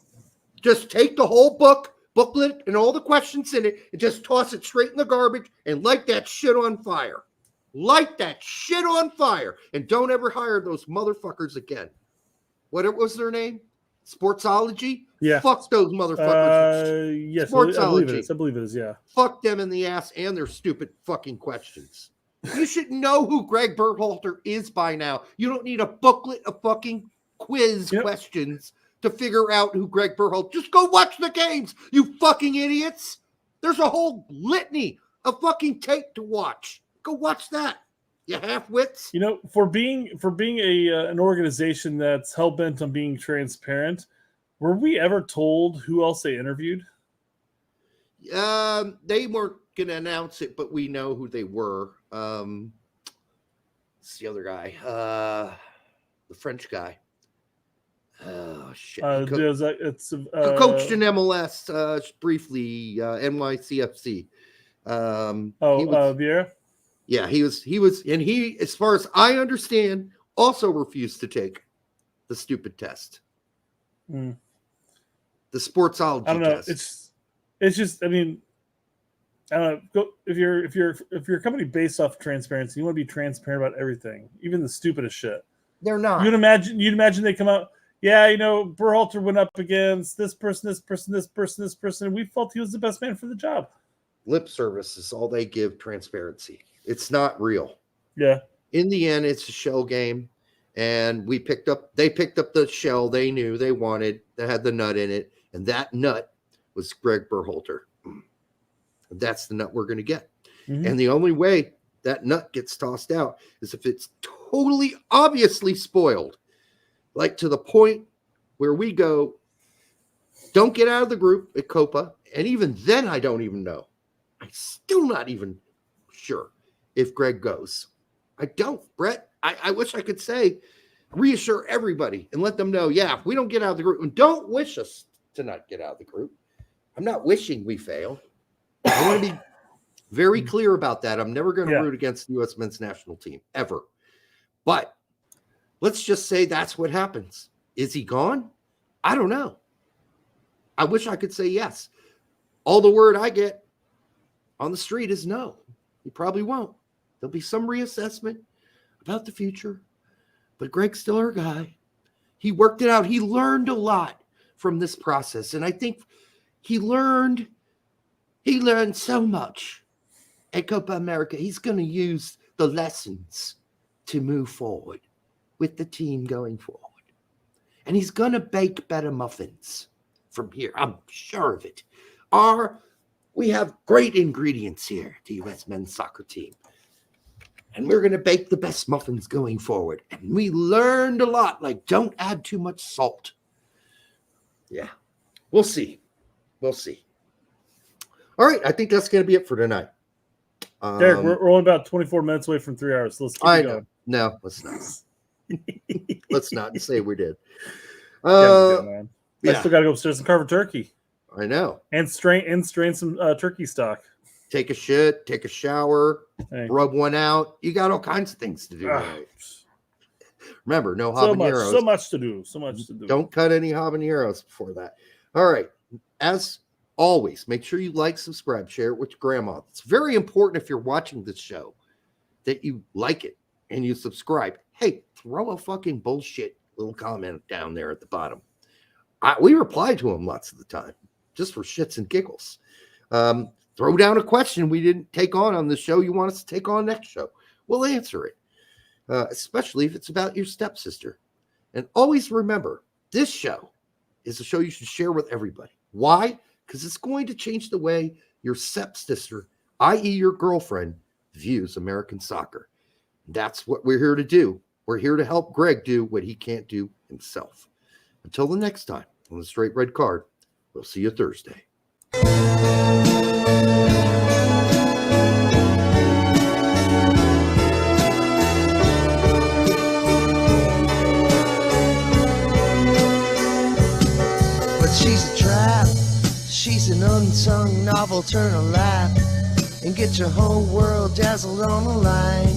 S1: Just take the whole booklet and all the questions in it and just toss it straight in the garbage and light that shit on fire. Light that shit on fire and don't ever hire those motherfuckers again. What was their name? Sportsology?
S6: Yeah.
S1: Fuck those motherfuckers.
S6: Yes,
S1: Sportsology.
S6: I believe it is, yeah.
S1: Fuck them in the ass and their stupid fucking questions. You should know who Gregg Berhalter is by now. You don't need a booklet of fucking quiz questions to figure out who Gregg Berhalter. Just go watch the games, you fucking idiots. There's a whole litany of fucking tape to watch. Go watch that, you half-wits.
S6: You know, for being an organization that's hell-bent on being transparent, were we ever told who else they interviewed?
S1: They weren't going to announce it, but we know who they were. It's the other guy, the French guy. Oh, shit. Coached in MLS briefly, NYCFC.
S6: Vieira?
S1: Yeah, he was, and he, as far as I understand, also refused to take the stupid test.
S6: Mm.
S1: The sportsology
S6: I don't know.
S1: test.
S6: It's just. I mean, I don't know. Go, if you're a company based off transparency, you want to be transparent about everything, even the stupidest shit.
S1: They're not.
S6: You'd imagine they come out. Yeah, Berhalter went up against this person, and we felt he was the best man for the job.
S1: Lip service is all they give transparency. It's not real.
S6: Yeah.
S1: In the end, it's a shell game, and they picked up the shell they knew they wanted that had the nut in it, and that nut was Gregg Berhalter. That's the nut we're going to get. Mm-hmm. And the only way that nut gets tossed out is if it's totally obviously spoiled, like to the point where we go, don't get out of the group at Copa. And even then, I don't even know. I'm still not even sure if Gregg goes. I don't, Brett. I wish I could say, reassure everybody and let them know, yeah, if we don't get out of the group, and don't wish us to not get out of the group. I'm not wishing we fail. I want to be very clear about that. I'm never going to root against the U.S. men's national team, ever. But let's just say that's what happens. Is he gone? I don't know. I wish I could say yes. All the word I get on the street is no. He probably won't. There'll be some reassessment about the future. But Gregg's still our guy. He worked it out. He learned a lot from this process. And I think he learned so much at Copa America. He's going to use the lessons to move forward with the team going forward. And he's going to bake better muffins from here. I'm sure of it. We have great ingredients here, the U.S. men's soccer team. And we're going to bake the best muffins going forward. And we learned a lot, like don't add too much salt. Yeah, we'll see. We'll see. All right, I think that's going to be it for tonight.
S6: Derek, we're only about 24 minutes away from 3 hours. So let's keep going.
S1: No, let's not. Let's not say we did.
S6: I still got to go upstairs and carve a turkey.
S1: I know.
S6: And strain some turkey stock.
S1: Take a shit, take a shower, rub one out. You got all kinds of things to do. Right? Remember, no habaneros.
S6: So much to do.
S1: Don't cut any habaneros before that. All right. As always, make sure you like, subscribe, share it with your grandma. It's very important if you're watching this show that you like it and you subscribe. Hey, throw a fucking bullshit little comment down there at the bottom. We reply to them lots of the time, just for shits and giggles. Throw down a question we didn't take on the show you want us to take on next show. We'll answer it, especially if it's about your stepsister. And always remember, this show is a show you should share with everybody. Why? Because it's going to change the way your stepsister, i.e. your girlfriend, views American soccer. That's what we're here to do. We're here to help Gregg do what he can't do himself. Until the next time on the Straight Red Card, we'll see you Thursday.
S8: But she's a trap. She's an unsung novel. Turn a lap and get your whole world dazzled on the line.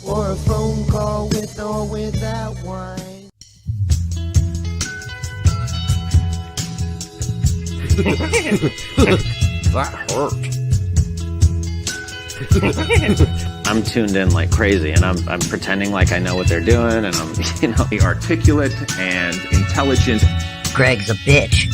S8: Or a phone call with or without wine.
S1: That hurt.
S2: I'm tuned in like crazy, and I'm pretending like I know what they're doing, and I'm,
S9: articulate and intelligent.
S3: Gregg's a bitch.